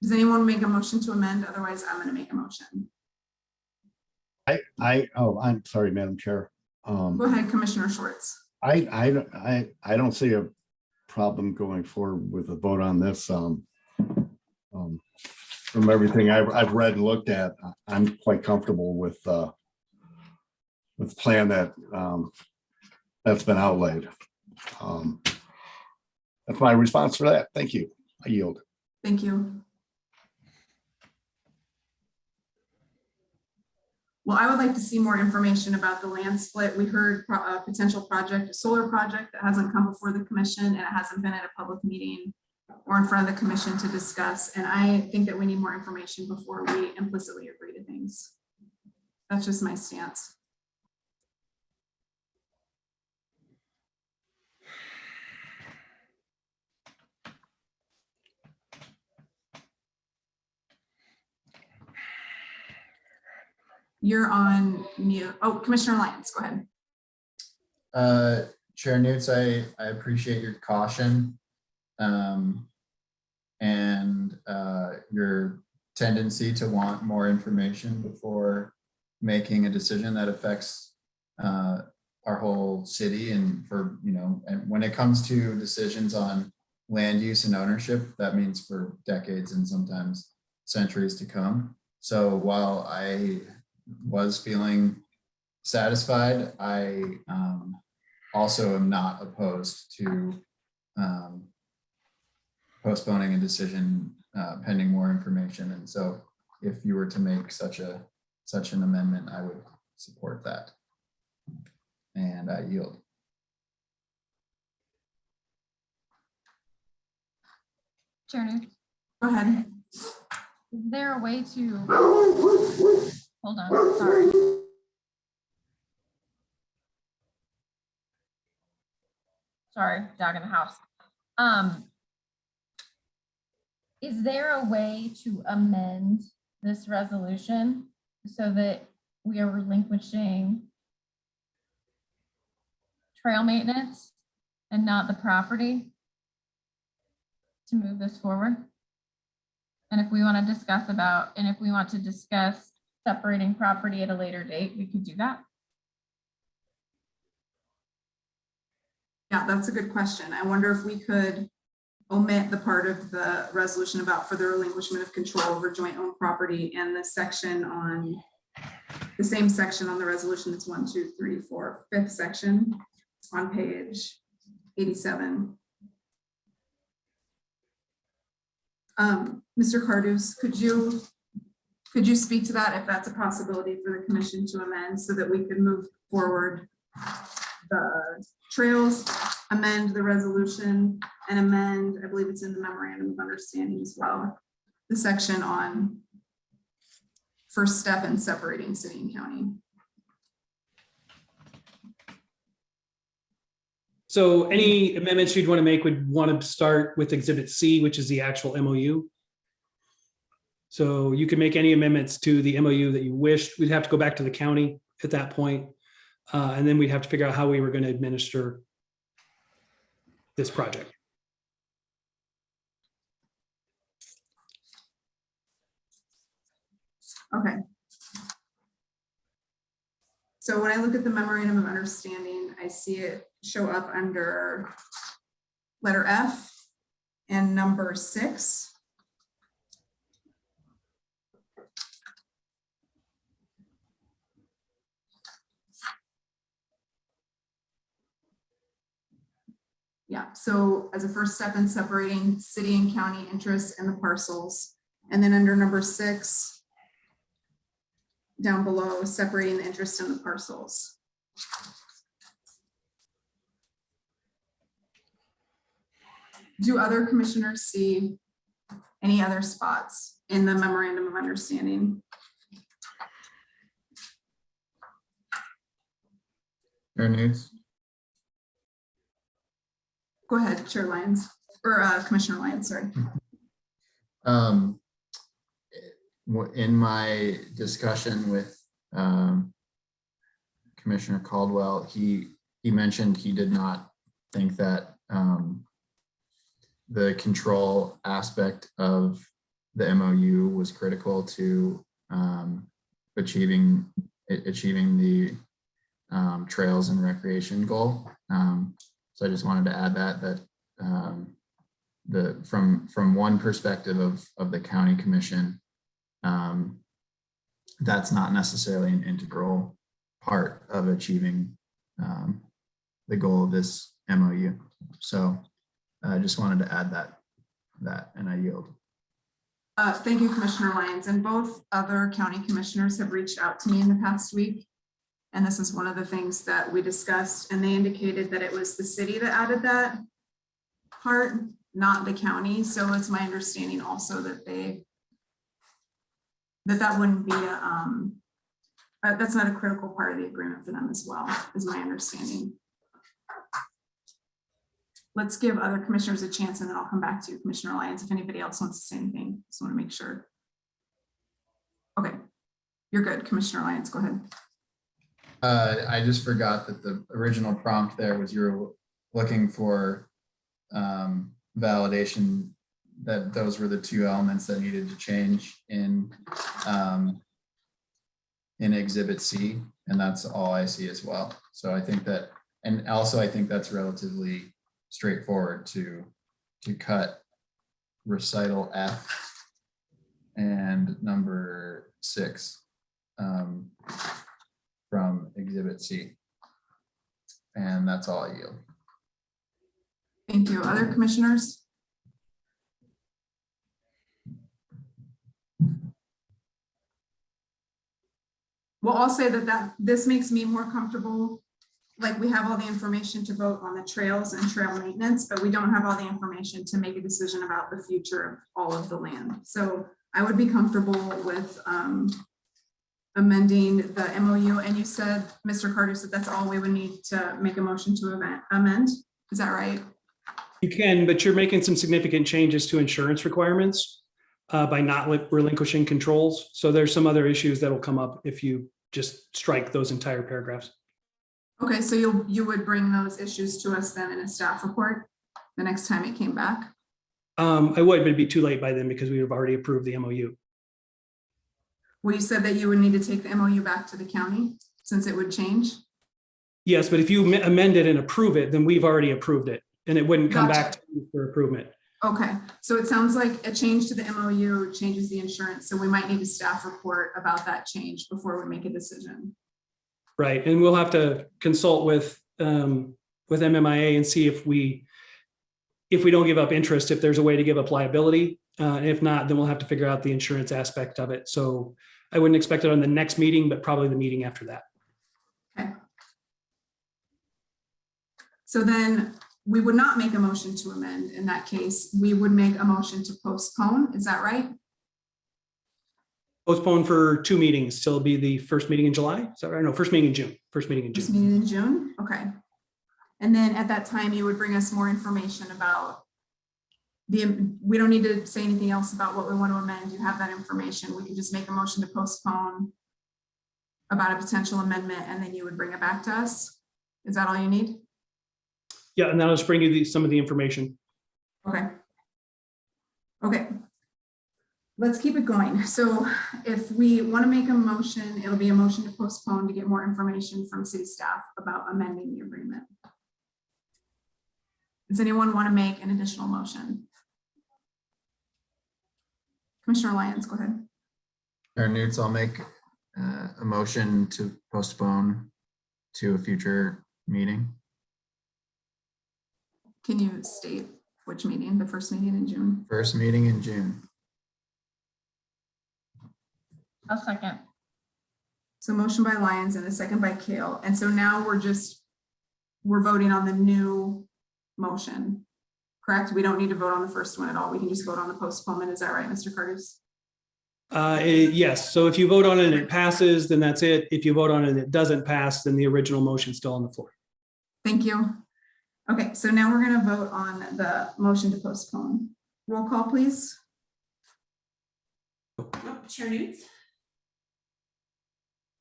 does anyone make a motion to amend? Otherwise, I'm going to make a motion. I'm sorry, Madam Chair. Go ahead, Commissioner Schwartz. I don't see a problem going forward with a vote on this. From everything I've read and looked at, I'm quite comfortable with the plan that's been outlaid. That's my response for that. Thank you. I yield. Thank you. Well, I would like to see more information about the land split. We heard a potential project, a solar project that hasn't come before the commission and it hasn't been at a public meeting or in front of the commission to discuss. And I think that we need more information before we implicitly agree to things. That's just my stance. You're on mute. Oh, Commissioner Lyons, go ahead. Chair Newts, I appreciate your caution. and your tendency to want more information before making a decision that affects our whole city. And for, and when it comes to decisions on land use and ownership, that means for decades and sometimes centuries to come. So while I was feeling satisfied, I also am not opposed to postponing a decision pending more information. And so if you were to make such an amendment, I would support that. And I yield. Chair Newt, Go ahead. is there a way to, hold on, sorry. Sorry, dog in the house. Is there a way to amend this resolution so that we are relinquishing trail maintenance and not the property to move this forward? And if we want to discuss separating property at a later date, we could do that. Yeah, that's a good question. I wonder if we could omit the part of the resolution about further relinquishment of control over joint owned property and the section on the same section on the resolution. It's 1, 2, 3, 4, 5th section on page 87. Mr. Cardus, could you speak to that if that's a possibility for the commission to amend so that we could move forward the trails, amend the resolution, and amend, I believe it's in the memorandum of understanding as well, the section on first step in separating city and county. So any amendments you'd want to make would want to start with Exhibit C, which is the actual MOU. So you can make any amendments to the MOU that you wish. We'd have to go back to the county at that point. And then we'd have to figure out how we were going to administer this project. Okay. So when I look at the memorandum of understanding, I see it show up under letter F and number 6. Yeah, so as a first step in separating city and county interests in the parcels, and then under number 6, down below, separating the interest in the parcels. Do other commissioners see any other spots in the memorandum of understanding? Chair Newt. Go ahead, Chair Lyons, or Commissioner Lyons, sorry. In my discussion with Commissioner Caldwell, he mentioned he did not think that the control aspect of the MOU was critical to achieving the trails and recreation goal. So I just wanted to add that from one perspective of the county commission, that's not necessarily an integral part of achieving the goal of this MOU. So I just wanted to add that and I yield. Thank you, Commissioner Lyons. And both other county commissioners have reached out to me in the past week. And this is one of the things that we discussed, and they indicated that it was the city that added that part, not the county. So it's my understanding also that that wouldn't be that's not a critical part of the agreement for them as well, is my understanding. Let's give other commissioners a chance and then I'll come back to you, Commissioner Lyons, if anybody else wants to say anything. Just want to make sure. Okay, you're good, Commissioner Lyons, go ahead. I just forgot that the original prompt there was you're looking for validation that those were the two elements that needed to change in Exhibit C, and that's all I see as well. So I think that, and also I think that's relatively straightforward to cut recital F and number 6 from Exhibit C. And that's all I yield. Thank you. Other commissioners? Well, I'll say that this makes me more comfortable. Like, we have all the information to vote on the trails and trail maintenance, but we don't have all the information to make a decision about the future of all of the land. So I would be comfortable with amending the MOU. And you said, Mr. Carter said that's all we would need to make a motion to amend. Is that right? You can, but you're making some significant changes to insurance requirements by not relinquishing controls. So there's some other issues that will come up if you just strike those entire paragraphs. Okay, so you would bring those issues to us then in a staff report the next time it came back? I would, but it'd be too late by then because we have already approved the MOU. Well, you said that you would need to take the MOU back to the county since it would change? Yes, but if you amend it and approve it, then we've already approved it and it wouldn't come back to you for improvement. Okay, so it sounds like a change to the MOU changes the insurance, so we might need a staff report about that change before we make a decision. Right, and we'll have to consult with MMIA and see if we don't give up interest, if there's a way to give up liability. If not, then we'll have to figure out the insurance aspect of it. So I wouldn't expect it on the next meeting, but probably the meeting after that. Okay. So then we would not make a motion to amend in that case. We would make a motion to postpone. Is that right? Postpone for 2 meetings till it'll be the first meeting in July. Is that right? No, first meeting in June. First meeting in First June. meeting in June? Okay. And then at that time, you would bring us more information about we don't need to say anything else about what we want to amend. You have that information. We can just make a motion to postpone about a potential amendment, and then you would bring it back to us. Is that all you need? Yeah, and that'll just bring you some of the information. Okay. Okay. Let's keep it going. So if we want to make a motion, it'll be a motion to postpone to get more information from city staff about amending the agreement. Does anyone want to make an additional motion? Commissioner Lyons, go ahead. Mayor Newts, I'll make a motion to postpone to a future meeting. Can you state which meeting, the first meeting in June? First meeting in June. I'll second. So motion by Lyons and a second by Kale. And so now we're voting on the new motion, correct? We don't need to vote on the first one at all. We can just vote on the postponement. Is that right, Mr. Curtis? Yes, so if you vote on it and it passes, then that's it. If you vote on it and it doesn't pass, then the original motion's still on the floor. Thank you. Okay, so now we're going to vote on the motion to postpone. Roll call, please. Chair Newts,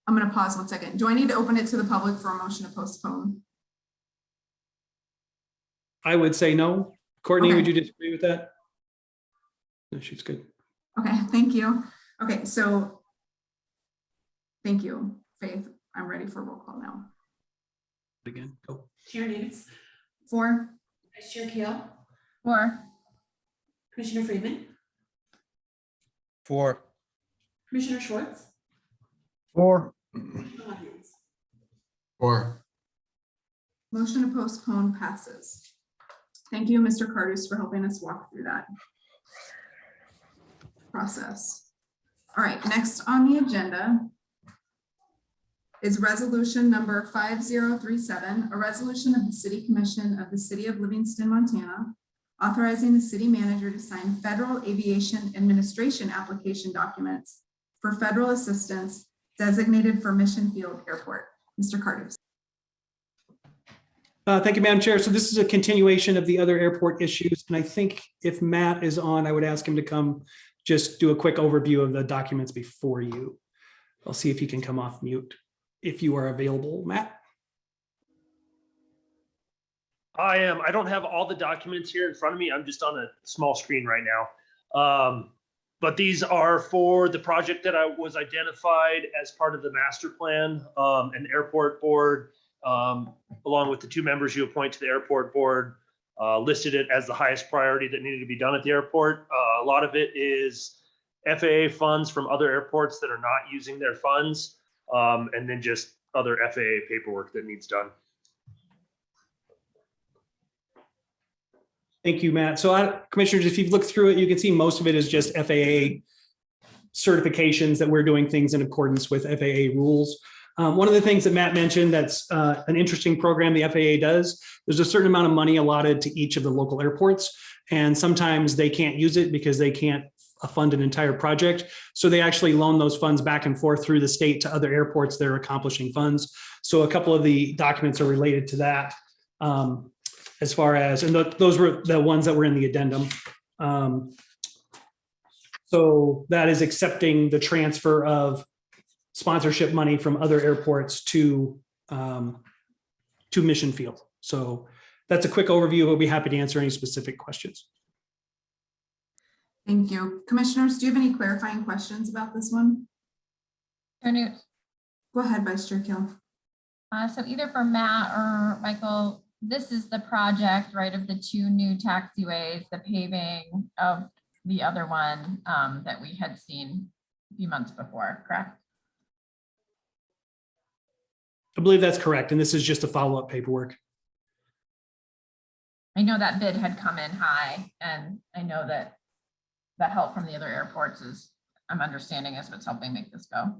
I'm going to pause 1 second. Do I need to open it to the public for a motion to postpone? I would say no. Courtney, Okay. would you disagree with that? No, she's good. Okay, thank you. Okay, so thank you, Faith. I'm ready for roll call now. Again, go. Chair Newts, 4, Vice Chair Kale, 4, Commissioner Freeman, 4, Commissioner Schwartz, 4, Commissioner Lyons. 4. motion to postpone passes. Thank you, Mr. Curtis, for helping us walk through that process. All right, next on the agenda is resolution number 5037, a resolution of the City Commission of the City of Livingston, Montana, authorizing the city manager to sign federal aviation administration application documents for federal assistance designated for Mission Field Airport. Mr. Curtis. Thank you, Madam Chair. So this is a continuation of the other airport issues. And I think if Matt is on, I would ask him to come just do a quick overview of the documents before you. I'll see if he can come off mute if you are available, Matt. I don't have all the documents here in front of me. I'm just on a small screen right now. But these are for the project that I was identified as part of the master plan, and the airport board, along with the 2 members you appoint to the airport board, listed it as the highest priority that needed to be done at the airport. A lot of it is FAA funds from other airports that are not using their funds, and then just other FAA paperwork that needs done. Thank you, Matt. So commissioners, if you've looked through it, you can see most of it is just FAA certifications that we're doing things in accordance with FAA rules. One of the things that Matt mentioned that's an interesting program the FAA does, there's a certain amount of money allotted to each of the local airports. And sometimes they can't use it because they can't fund an entire project. So they actually loan those funds back and forth through the state to other airports that are accomplishing funds. So a couple of the documents are related to that. As far as, and those were the ones that were in the addendum. So that is accepting the transfer of sponsorship money from other airports to Mission Field. So that's a quick overview. We'll be happy to answer any specific questions. Thank you. Commissioners, do you have any clarifying questions about this one? Chair Newt. Go ahead, Vice Chair Keel. So either for Matt or Michael, this is the project, right, of the 2 new taxiways, the paving of the other one that we had seen a few months before, correct? I believe that's correct. And this is just a follow-up paperwork. I know that bid had come in high, and I know that the help from the other airports is, I'm understanding, is what's helping make this go.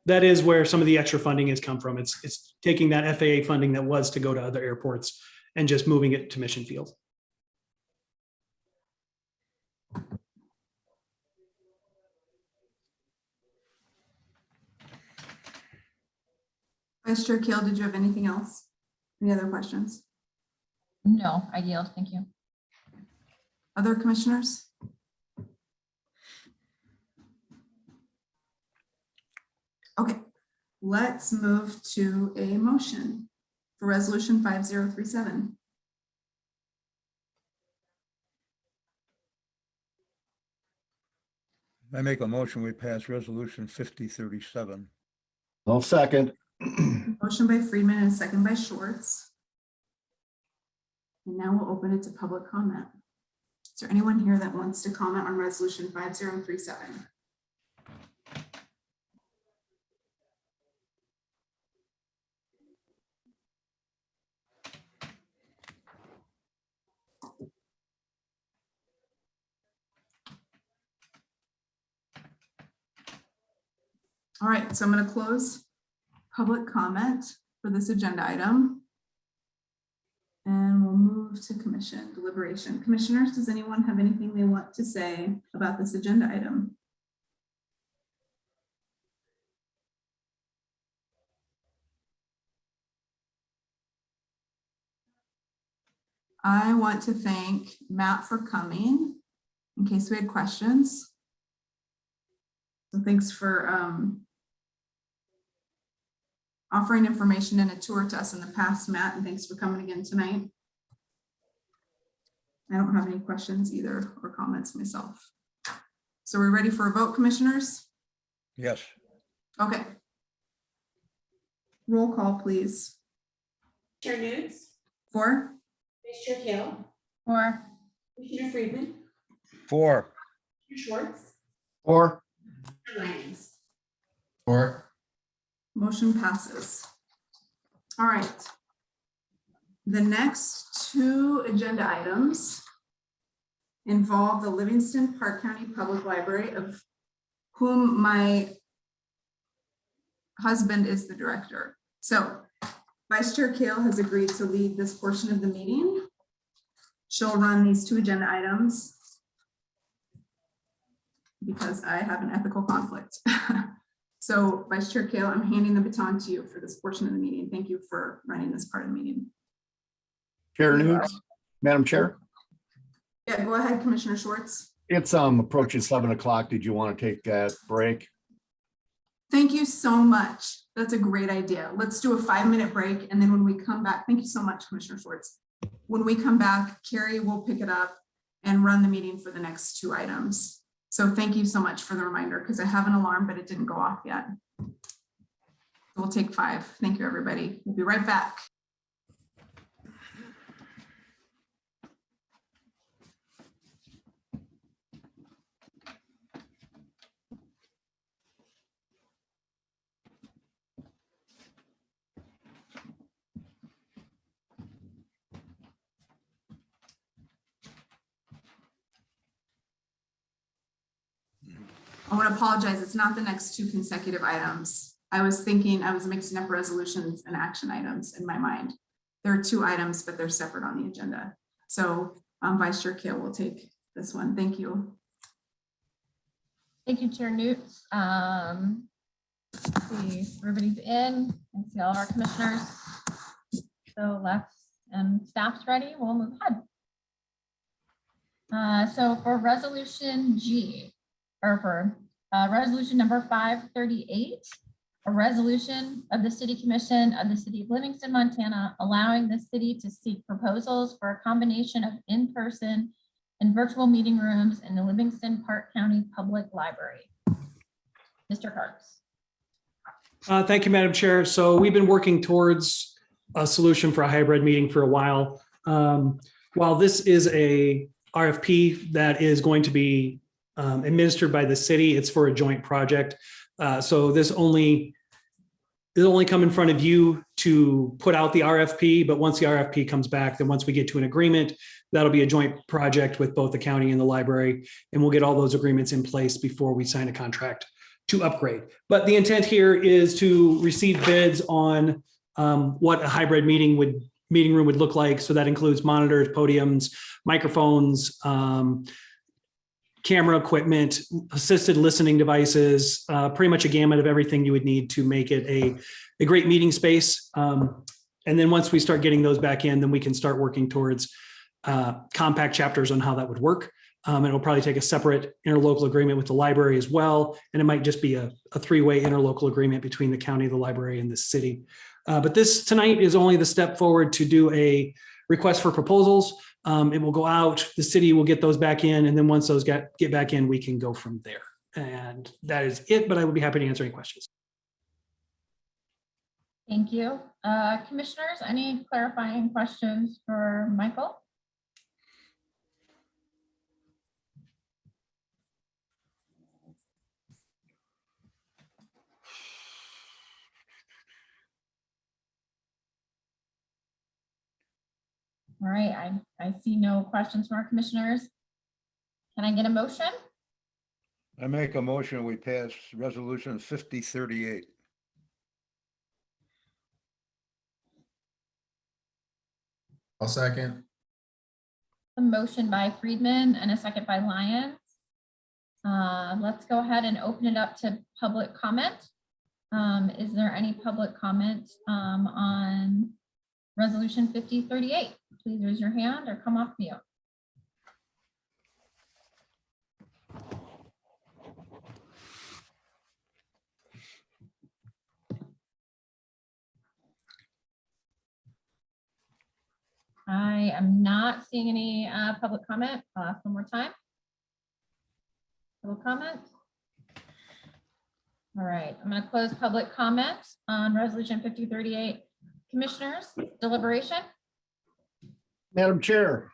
That is where some of the extra funding has come from. It's taking that FAA funding that was to go to other airports and just moving it to Mission Field. Vice Chair Keel, did you have anything else? Any other questions? No, I yield. Thank you. Other commissioners? Okay, let's move to a motion for resolution 5037. I make a motion, we pass resolution 5037. I'll second. Motion by Friedman and a second by Schwartz. And now we'll open it to public comment. Is there anyone here that wants to comment on resolution 5037? All right, so I'm going to close public comment for this agenda item. And we'll move to commission deliberation. Commissioners, does anyone have anything they want to say about this agenda item? I want to thank Matt for coming in case we had questions. So thanks for offering information and a tour to us in the past, Matt, and thanks for coming again tonight. I don't have any questions either or comments myself. So we're ready for a vote, commissioners? Yes. Okay. Roll call, please. Chair Newt. For? Vice Chair Kale. For. Commissioner Friedman. 4. Commissioner Schwartz. 4. Chair Lyons. 4. Motion passes. All right. The next 2 agenda items involve the Livingston Park County Public Library, of whom my husband is the director. So Vice Chair Kale has agreed to lead this portion of the meeting. She'll run these 2 agenda items because I have an ethical conflict. So Vice Chair Kale, I'm handing the baton to you for this portion of the meeting. Thank you for running this part of the meeting. Chair Newt, Madam Chair. Yeah, go ahead, Commissioner Schwartz. It's approaching 7 o'clock. Did you want to take that break? Thank you so much. That's a great idea. Let's do a 5-minute break. And then when we come back, thank you so much, Commissioner Schwartz. When we come back, Carrie will pick it up and run the meeting for the next 2 items. So thank you so much for the reminder, because I have an alarm, but it didn't go off yet. We'll take 5. Thank you, everybody. We'll be right back. I want to apologize. It's not the next 2 consecutive items. I was mixing up resolutions and action items in my mind. There are 2 items, but they're separate on the agenda. So Vice Chair Kale will take this one. Thank you. Thank you, Chair Newts. See, everybody's in. I see all of our commissioners. So left and staff's ready. We'll move ahead. So for resolution G, or for resolution number 538, a resolution of the City Commission of the City of Livingston, Montana, allowing the city to seek proposals for a combination of in-person and virtual meeting rooms in the Livingston Park County Public Library. Mr. Karps. Thank you, Madam Chair. So we've been working towards a solution for a hybrid meeting for a while. While this is a RFP that is going to be administered by the city, it's for a joint project. So this only come in front of you to put out the RFP, but once the RFP comes back, then once we get to an agreement, that'll be a joint project with both the county and the library, and we'll get all those agreements in place before we sign a contract to upgrade. But the intent here is to receive bids on what a hybrid meeting room would look like. So that includes monitors, podiums, microphones, camera equipment, assisted listening devices, pretty much a gamut of everything you would need to make it a great meeting space. And then once we start getting those back in, then we can start working towards compact chapters on how that would work. And it'll probably take a separate interlocal agreement with the library as well. And it might just be a 3-way interlocal agreement between the county, the library, and the city. But this tonight is only the step forward to do a request for proposals. It will go out, the city will get those back in, and then once those get back in, we can go from there. And that is it, but I would be happy to answer any questions. Thank you. Commissioners, any clarifying questions for Michael? All right, I see no questions from our commissioners. Can I get a motion? I make a motion, we pass resolution 5038. I'll second. A motion by Friedman and a second by Lyons. Let's go ahead and open it up to public comment. Is there any public comment on resolution 5038? Please raise your hand or come off mute. I am not seeing any public comment. One more time. Public comment. All right, I'm going to close public comment on resolution 5038. Commissioners, deliberation. Madam Chair.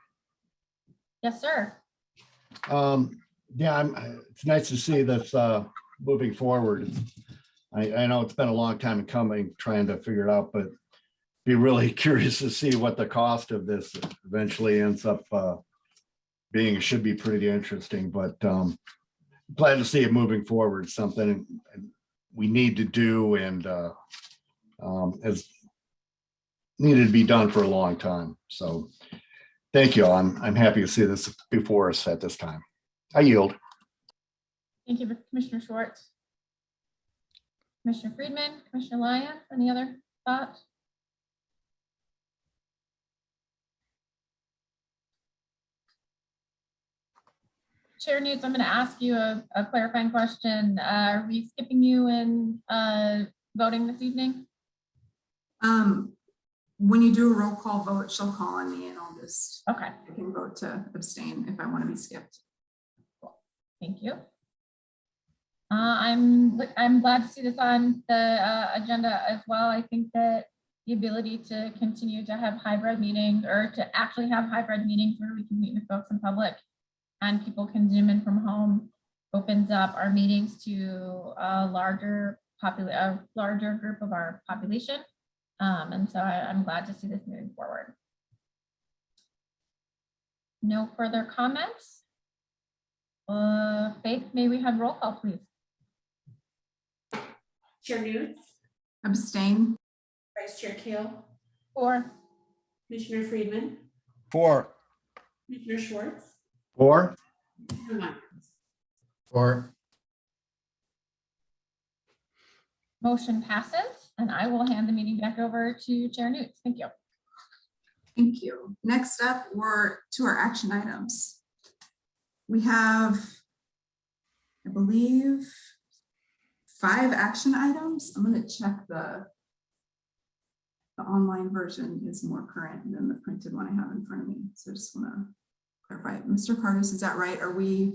Yes, sir. Yeah, it's nice to see this moving forward. I know it's been a long time coming, trying to figure it out, but be really curious to see what the cost of this eventually ends up being. It should be pretty interesting, but glad to see it moving forward, something we need to do and has needed to be done for a long time. So thank you. I'm happy to see this before us at this time. I yield. Thank you, Commissioner Schwartz. Commissioner Friedman, Commissioner Lyons, any other thoughts? Chair Newt, I'm going to ask you a clarifying question. Are we skipping you in voting this evening? When you do a roll call vote, she'll call on me and I'll just, Okay, I can vote to abstain if I want to be skipped. thank you. I'm glad to see this on the agenda as well. I think that the ability to continue to have hybrid meetings, or to actually have hybrid meetings where we can meet with folks in public and people can zoom in from home, opens up our meetings to a larger group of our population. And so I'm glad to see this moving forward. No further comments. Faith, may we have roll call, please? Chair Newt, Abstain. Vice Chair Kale, Or Commissioner Friedman, 4. Commissioner Schwartz, Or, Commissioner Lyons. Or motion passes, and I will hand the meeting back over to Chair Newt. Thank you. Thank you. Next up, we're to our action items. We have, I believe, 5 action items. I'm going to check the online version is more current than the printed one I have in front of me. So I just want to clarify. Mr. Cardis, is that right? Do we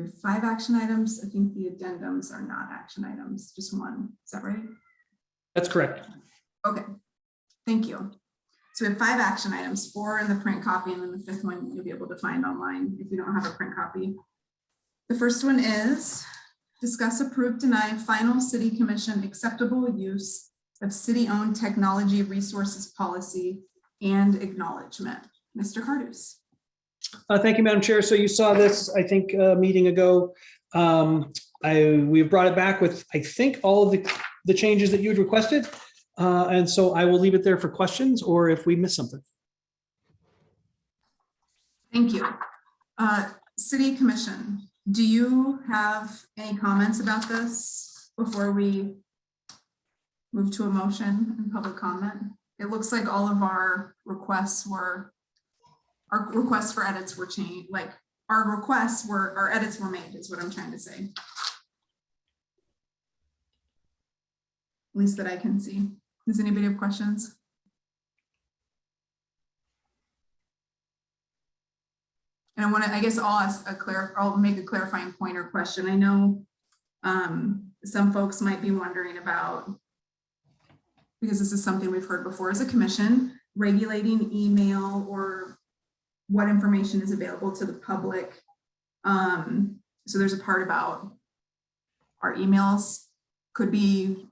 have 5 action items? I think the addendums are not action items, just one. Is that right? That's correct. Okay, thank you. So we have 5 action items, 4 in the print copy, and then the 5th one you'll be able to find online if you don't have a print copy. The first one is discuss, approve, deny final city commission acceptable use of city-owned technology resources policy and acknowledgement. Mr. Cardus. Thank you, Madam Chair. So you saw this, I think, a meeting ago. We've brought it back with, I think, all of the changes that you had requested. And so I will leave it there for questions or if we miss something. Thank you. City Commission, do you have any comments about this before we move to a motion and public comment? It looks like all of our requests for edits were changed, like our edits were made is what I'm trying to say. At least that I can see. Does anybody have questions? And I guess I'll make a clarifying point or question. I know some folks might be wondering about, because this is something we've heard before as a commission, regulating email or what information is available to the public. So there's a part about our emails could be,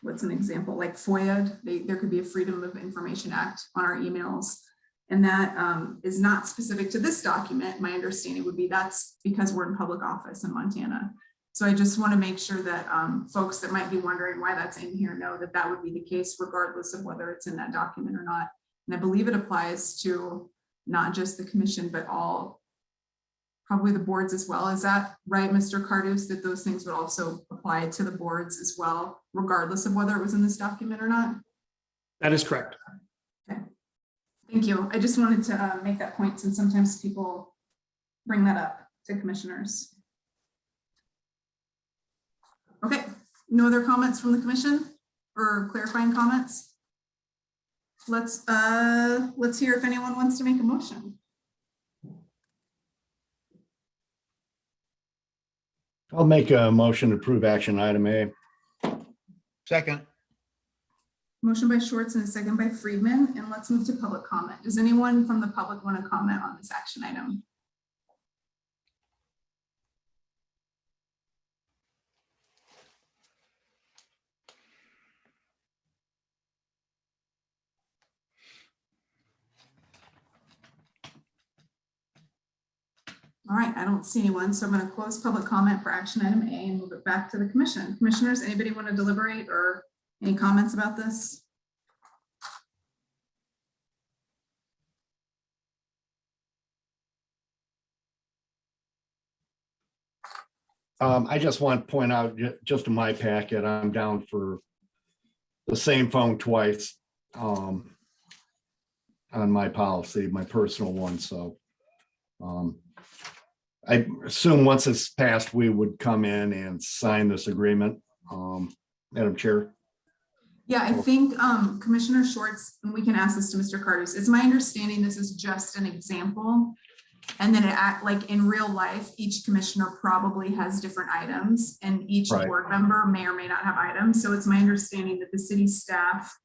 what's an example, like FOIA, there could be a Freedom of Information Act on our emails. And that is not specific to this document. My understanding would be that's because we're in public office in Montana. So I just want to make sure that folks that might be wondering why that's in here know that that would be the case regardless of whether it's in that document or not. And I believe it applies to not just the commission, but probably the boards as well. Is that right, Mr. Cardus, that those things would also apply to the boards as well, regardless of whether it was in this document or not? That is correct. Okay. Thank you. I just wanted to make that point since sometimes people bring that up to commissioners. Okay, no other comments from the commission or clarifying comments? Let's hear if anyone wants to make a motion. I'll make a motion to approve action item A. Second. Motion by Schwartz and a second by Friedman, and let's move to public comment. Does anyone from the public want to comment on this action item? All right, I don't see anyone, so I'm going to close public comment for action item A and move it back to the commission. Commissioners, anybody want to deliberate or any comments about this? I just want to point out, just in my packet, I'm down for the same phone twice on my policy, my personal one. So I assume once it's passed, we would come in and sign this agreement, Madam Chair. Yeah, I think Commissioner Schwartz, and we can ask this to Mr. Cardus, it's my understanding this is just an example. And then like in real life, each commissioner probably has different items and each Right. board member may or may not have items. So it's my understanding that the city staff,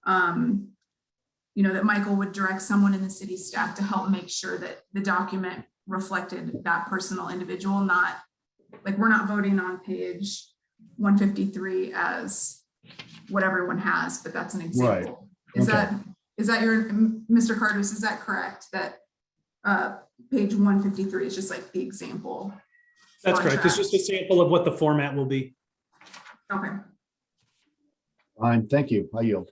that Michael would direct someone in the city staff to help make sure that the document reflected that personal individual, not like we're not voting on page 153 as what everyone has, but that's an example. Right. Is that your, Mr. Cardus, is that correct? That page 153 is just like the example? That's correct. It's just a sample of what the format will be. Okay, Fine, thank you. I yield.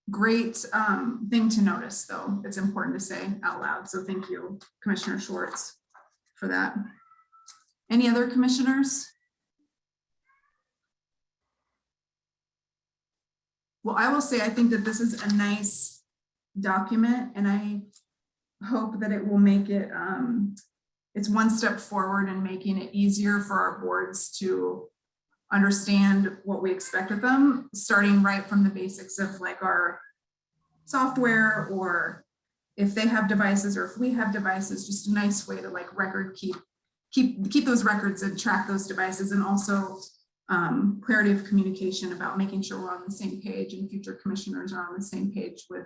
great thing to notice though. It's important to say out loud. So thank you, Commissioner Schwartz, for that. Any other commissioners? Well, I will say, I think that this is a nice document and I hope that it will make it, it's one step forward in making it easier for our boards to understand what we expect of them, starting right from the basics of like our software, or if they have devices or if we have devices, just a nice way to like keep those records and track those devices, and also clarity of communication about making sure we're on the same page and future commissioners are on the same page with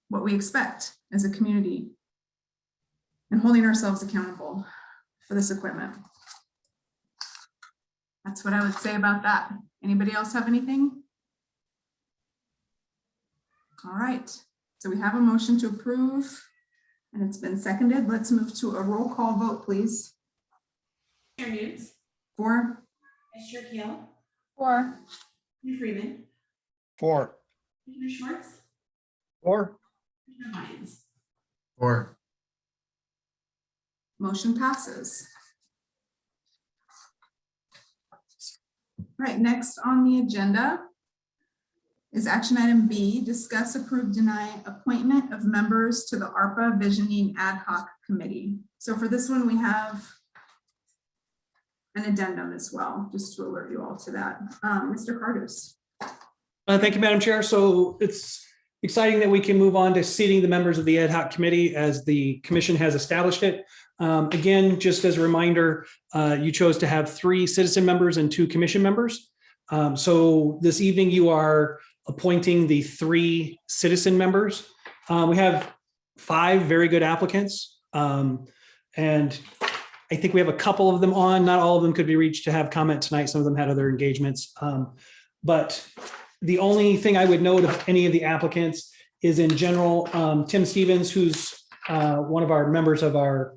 what we expect as a community and holding ourselves accountable for this equipment. That's what I would say about that. Anybody else have anything? All right, so we have a motion to approve and it's been seconded. Let's move to a roll call vote, please. Commissioner Nudes, For, Vice Chair Keel, Or Commissioner Freeman, 4. Commissioner Schwartz, Or Commissioner Hines. Or motion passes. All right, next on the agenda is action item B, discuss, approve, deny appointment of members to the ARPA Visioning Ad Hoc Committee. So for this one, we have an addendum as well, just to alert you all to that. Mr. Cardus. Thank you, Madam Chair. So it's exciting that we can move on to seating the members of the ad hoc committee as the commission has established it. Again, just as a reminder, you chose to have 3 citizen members and 2 commission members. So this evening you are appointing the 3 citizen members. We have 5 very good applicants. And I think we have a couple of them on, not all of them could be reached to have comment tonight. Some of them had other engagements. But the only thing I would note of any of the applicants is in general, Tim Stevens, who's one of our members of our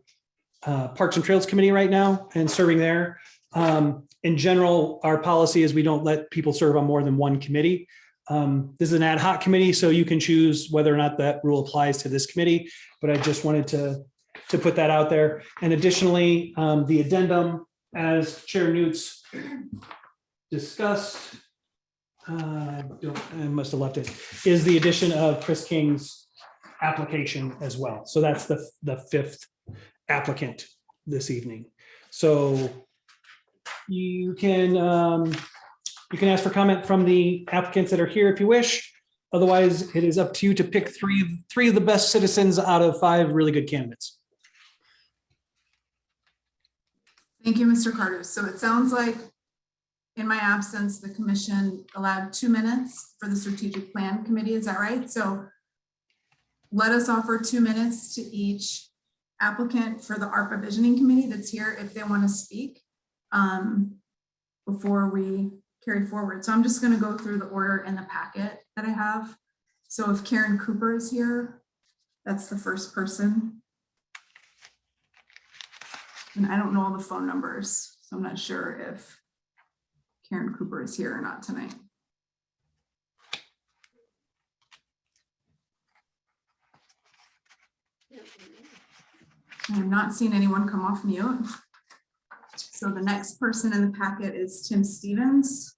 Parks and Trails Committee right now and serving there. In general, our policy is we don't let people serve on more than 1 committee. This is an ad hoc committee, so you can choose whether or not that rule applies to this committee, but I just wanted to put that out there. And additionally, the addendum, as Chair Newts discussed, I must have left it, is the addition of Chris King's application as well. So that's the 5th applicant this evening. So you can ask for comment from the applicants that are here if you wish. Otherwise, it is up to you to pick three of the best citizens out of 5 really good candidates. Thank you, Mr. Carter. So it sounds like in my absence, the commission allowed 2 minutes for the strategic plan committee. Is that right? So let us offer 2 minutes to each applicant for the ARPA Visioning Committee that's here if they want to speak before we carry forward. So I'm just going to go through the order in the packet that I have. So if Karen Cooper is here, that's the first person. And I don't know all the phone numbers, so I'm not sure if Karen Cooper is here or not tonight. I'm not seeing anyone come off mute. So the next person in the packet is Tim Stevens.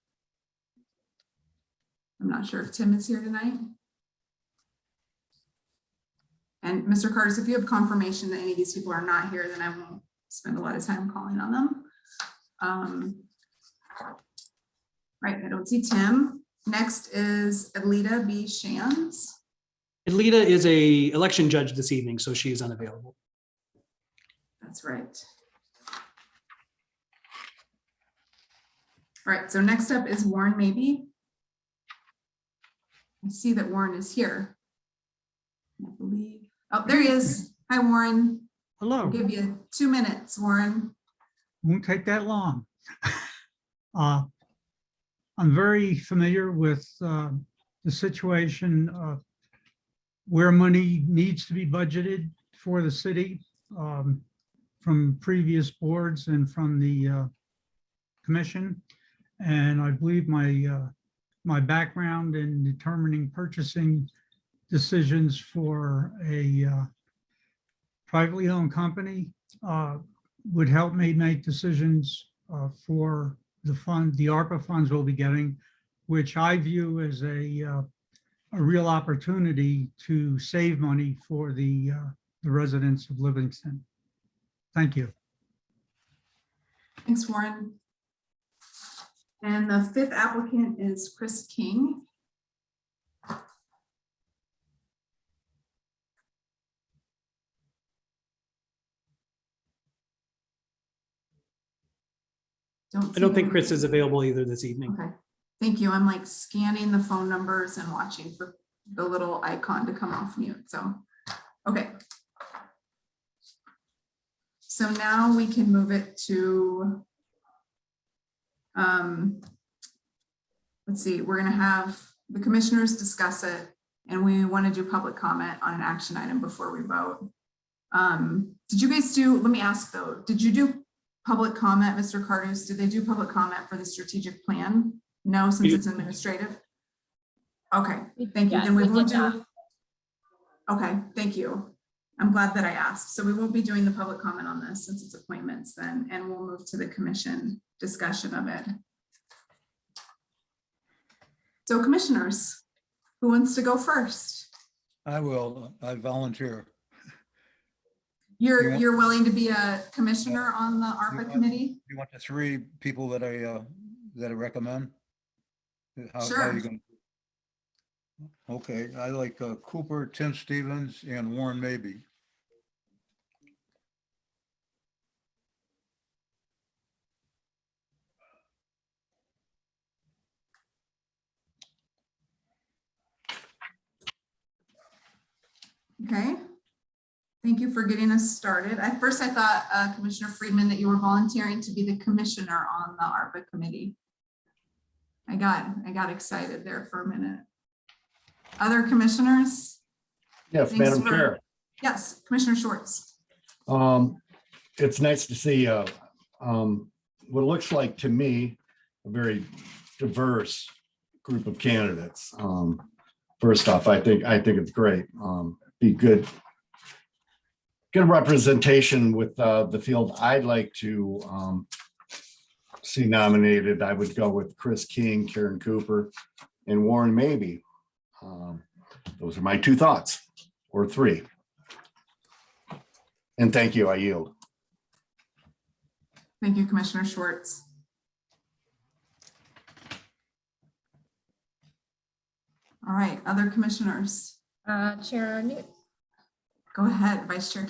I'm not sure if Tim is here tonight. And Mr. Curtis, if you have confirmation that any of these people are not here, then I won't spend a lot of time calling on them. Right, I don't see Tim. Next is Alita B. Shands. Alita is a election judge this evening, so she is unavailable. That's right. All right, so next up is Warren Maybe. I see that Warren is here. I believe, oh, there he is. Hi, Warren. Hello. I'll give you 2 minutes, Warren. Won't take that long. I'm very familiar with the situation where money needs to be budgeted for the city from previous boards and from the commission. And I believe my background in determining purchasing decisions for a privately owned company would help me make decisions for the fund, the ARPA funds we'll be getting, which I view as a real opportunity to save money for the residents of Livingston. Thank you. Thanks, Warren. And the fifth applicant is Chris King. I don't think Chris is available either this evening. Okay, thank you. I'm like scanning the phone numbers and watching for the little icon to come off mute. So, okay. So now we can move it to, let's see, we're gonna have the commissioners discuss it and we want to do public comment on an action item before we vote. Did you guys do, let me ask though, did you do public comment, Mr. Cardus? Did they do public comment for the strategic plan? No, since it's administrative. Okay, thank you. Then we will do. Okay, thank you. I'm glad that I asked. So we won't be doing the public comment on this since it's appointments then, and we'll move to the commission discussion of it. So commissioners, who wants to go first? I will. I volunteer. You're willing to be a commissioner on the ARPA committee? You want the three people that I recommend? How Sure. are you gonna? Okay, I like Cooper, Tim Stevens, and Warren Maybe. Okay. Thank you for getting us started. At first I thought, Commissioner Friedman, that you were volunteering to be the commissioner on the ARPA committee. I got excited there for a minute. Other commissioners? Yes, Thanks Madam for- Chair. Yes, Commissioner Schwartz. It's nice to see what looks like to me a very diverse group of candidates. First off, I think it's great. Be good representation with the field I'd like to see nominated. I would go with Chris King, Karen Cooper, and Warren Maybe. Those are my two thoughts, or three. And thank you, I yield. Thank you, Commissioner Schwartz. All right, other commissioners. Chair Newt. Go ahead, Vice Chair.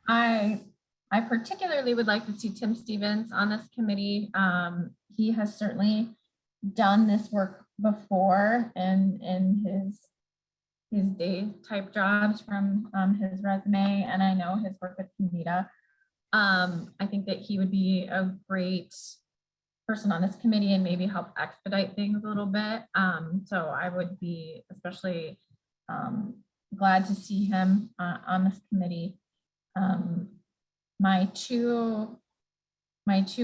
I particularly would like to see Tim Stevens on this committee. He has certainly done this work before and in his day type jobs from his resume, and I know his work with Comida. I think that he would be a great person on this committee and maybe help expedite things a little bit. So I would be especially glad to see him on this committee. My two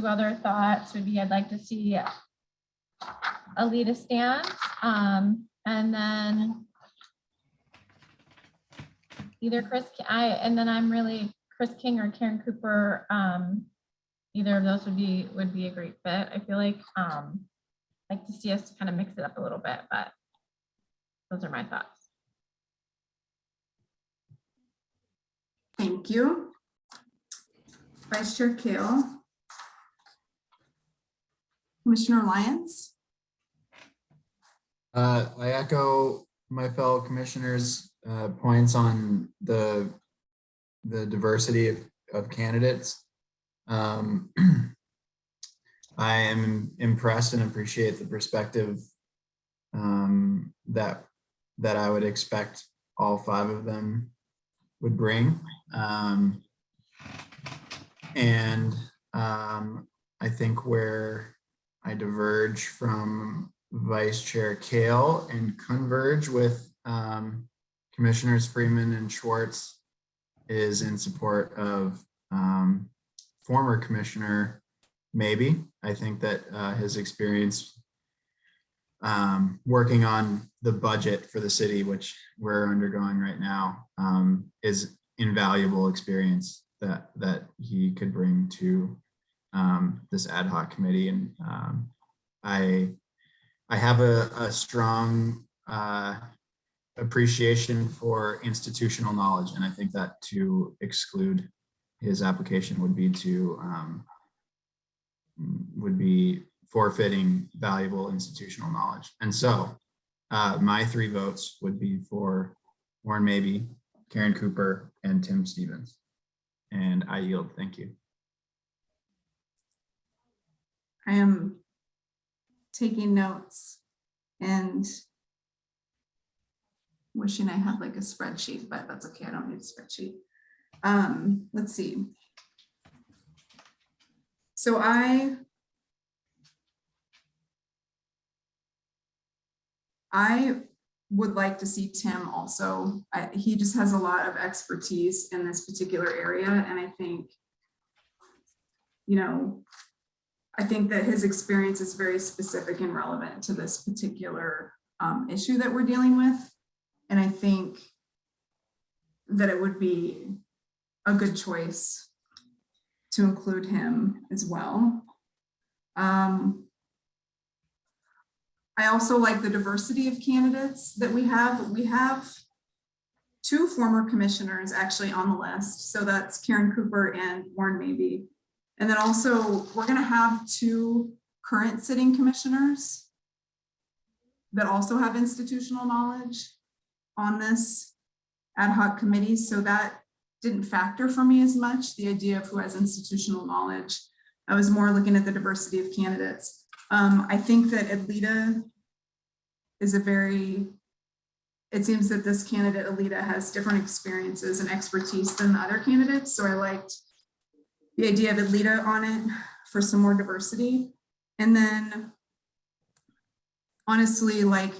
other thoughts would be I'd like to see Alita Stans, and then either Chris King or Karen Cooper. Either of those would be a great fit. I feel like to see us kind of mix it up a little bit, but Those are my thoughts. Thank you. Vice Chair Kale. Commissioner Lyons. I echo my fellow commissioners' points on the diversity of candidates. I am impressed and appreciate the perspective that I would expect all 5 of them would bring. I think where I diverge from Vice Chair Kale and converge with Commissioners Freeman and Schwartz is in support of former Commissioner Maybe. I think that his experience working on the budget for the city, which we're undergoing right now, is invaluable experience that he could bring to this ad hoc committee. And I have a strong appreciation for institutional knowledge, and I think that to exclude his application would be forfeiting valuable institutional knowledge. And so my 3 votes would be for Warren Maybe, Karen Cooper, and Tim Stevens. And I yield. Thank you. I am taking notes and wishing I had like a spreadsheet, but that's okay. I don't need a spreadsheet. Let's see. So I would like to see Tim also. He just has a lot of expertise in this particular area. And I think, I think that his experience is very specific and relevant to this particular issue that we're dealing with. And I think that it would be a good choice to include him as well. I also like the diversity of candidates that we have. We have 2 former commissioners actually on the list. So that's Karen Cooper and Warren Maybe. And then also we're going to have 2 current sitting commissioners that also have institutional knowledge on this ad hoc committee. So that didn't factor for me as much, the idea of who has institutional knowledge. I was more looking at the diversity of candidates. I think that Alita is it seems that this candidate, Alita, has different experiences and expertise than the other candidates. So I liked the idea of Alita on it for some more diversity. And then honestly, like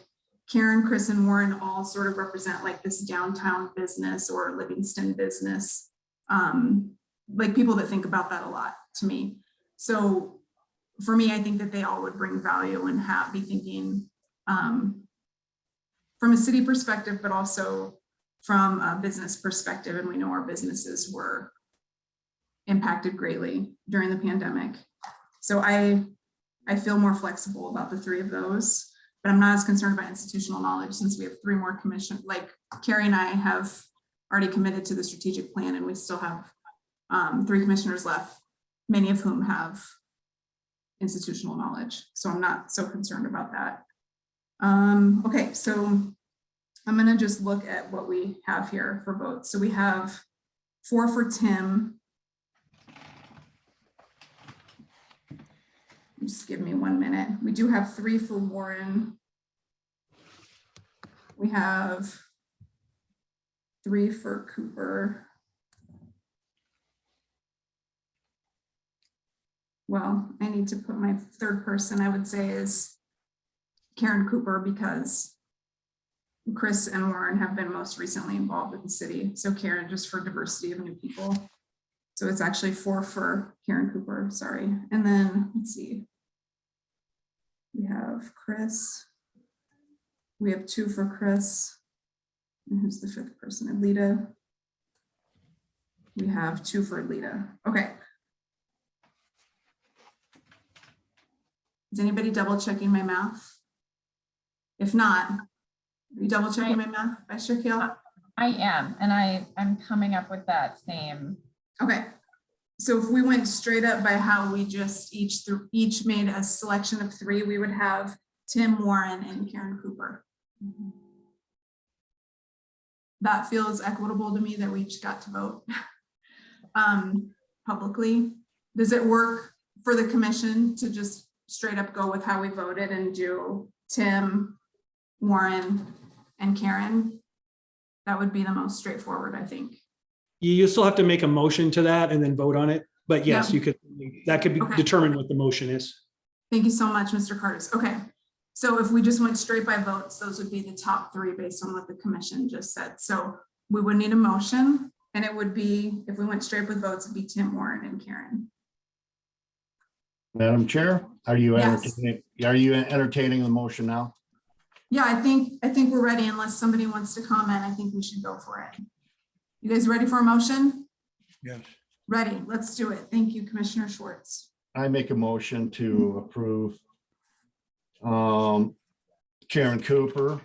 Karen, Chris, and Warren all sort of represent like this downtown business or Livingston business, like people that think about that a lot to me. So for me, I think that they all would bring value and be thinking from a city perspective, but also from a business perspective. And we know our businesses were impacted greatly during the pandemic. So I feel more flexible about the 3 of those, but I'm not as concerned about institutional knowledge since we have 3 more commission, like Carrie and I have already committed to the strategic plan, and we still have 3 commissioners left, many of whom have institutional knowledge. So I'm not so concerned about that. Okay, so I'm gonna just look at what we have here for votes. So we have 4 for Tim. Just give me 1 minute. We do have 3 for Warren. We have 3 for Cooper. Well, I need to put my 3rd person, I would say, is Karen Cooper, because Chris and Warren have been most recently involved with the city. So Karen, just for diversity of new people. So it's actually 4 for Karen Cooper, sorry. And then let's see. We have Chris. We have 2 for Chris. And who's the 5th person? Alita. We have 2 for Alita. Okay. Is anybody double checking my math? If not, Are you double checking my math, Vice Chair Kale? I am, and I'm coming up with that same. Okay. So if we went straight up by how we just each made a selection of 3, we would have Tim Warren and Karen Cooper. That feels equitable to me that we each got to vote publicly. Does it work for the commission to just straight up go with how we voted and do Tim, Warren, and Karen? That would be the most straightforward, I think. You still have to make a motion to that and then vote on it. But yes, Yeah. you could, that could be Okay. determined what the motion is. Thank you so much, Mr. Curtis. Okay. So if we just went straight by votes, those would be the top 3 based on what the commission just said. So we would need a motion, and it would be, if we went straight with votes, it'd be Tim, Warren, and Karen. Madam Chair, are you Yes. entertaining the motion now? Yeah, I think we're ready unless somebody wants to comment. I think we should go for it. You guys ready for a motion? Yes. Ready, let's do it. Thank you, Commissioner Schwartz. I make a motion to approve Karen Cooper,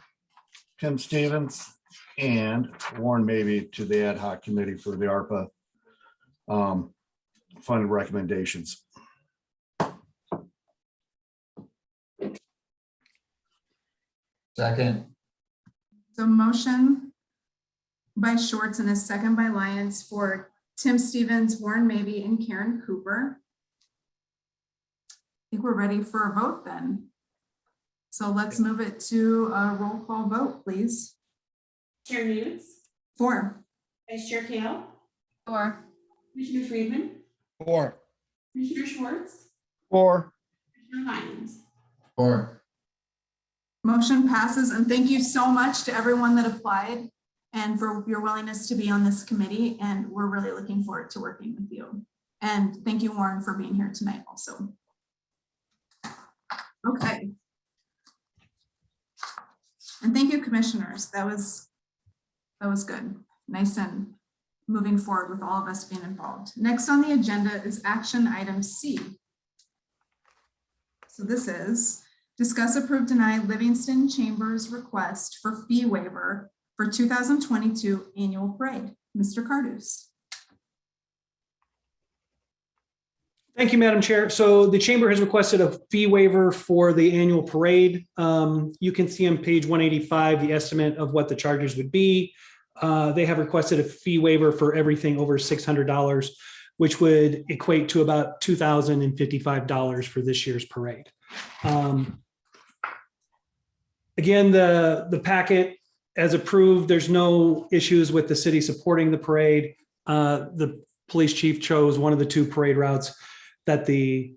Tim Stevens, and Warren Maybe to the ad hoc committee for the ARPA fund recommendations. Second. So motion by Schwartz and a second by Lyons for Tim Stevens, Warren Maybe, and Karen Cooper. I think we're ready for a vote then. So let's move it to a roll call vote, please. Chair News, 4. Vice Chair Kale, 4. Commissioner Friedman, 4. Commissioner Schwartz, 4. Commissioner Lyons. 4. Motion passes, and thank you so much to everyone that applied and for your willingness to be on this committee. And we're really looking forward to working with you. And thank you, Warren, for being here tonight also. Okay. And thank you, commissioners. That was good. Nice and moving forward with all of us being involved. Next on the agenda is action item C. So this is discuss, approve, deny Livingston Chamber's request for fee waiver for 2022 annual parade. Mr. Cardus. Thank you, Madam Chair. So the chamber has requested a fee waiver for the annual parade. You can see on page 185, the estimate of what the charges would be. They have requested a fee waiver for everything over $600, which would equate to about $2,055 for this year's parade. Again, the packet as approved, there's no issues with the city supporting the parade. The police chief chose one of the 2 parade routes that the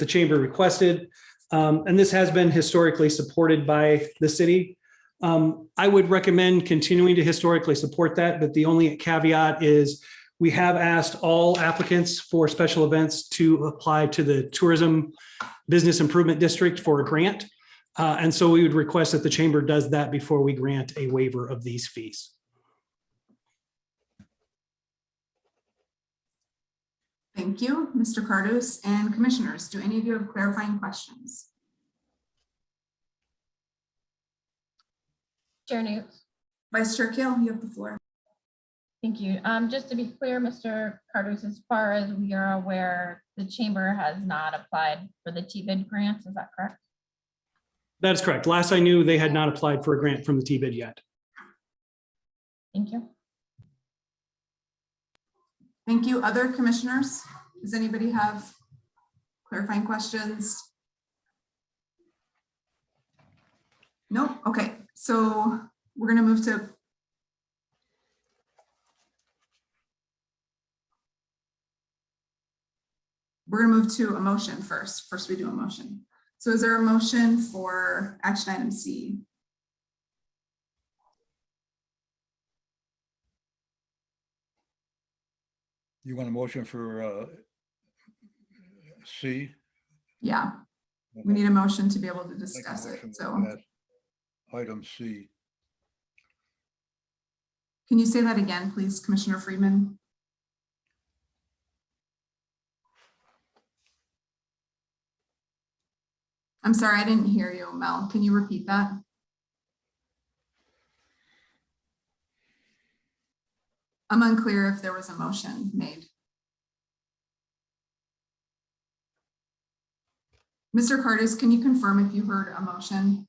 chamber requested. And this has been historically supported by the city. I would recommend continuing to historically support that, but the only caveat is we have asked all applicants for special events to apply to the Tourism Business Improvement District for a grant. And so we would request that the chamber does that before we grant a waiver of these fees. Thank you, Mr. Cardus, and commissioners. Do any of you have clarifying questions? Chair News. Vice Chair Kale, you have the floor. Thank you. Just to be clear, Mr. Cardus, as far as we are aware, the chamber has not applied for the TBID grants. Is that correct? That is correct. Last I knew, they had not applied for a grant from the TBID yet. Thank you. Thank you. Other commissioners? Does anybody have clarifying questions? No? Okay, so we're going to move to a motion first. First, we do a motion. So is there a motion for action item C? You want a motion for C? Yeah, we need a motion to be able to discuss it. Motion So that Item C. can you say that again, please, Commissioner Friedman? I'm sorry, I didn't hear you, Mel. Can you repeat that? I'm unclear if there was a motion made. Mr. Curtis, can you confirm if you heard a motion?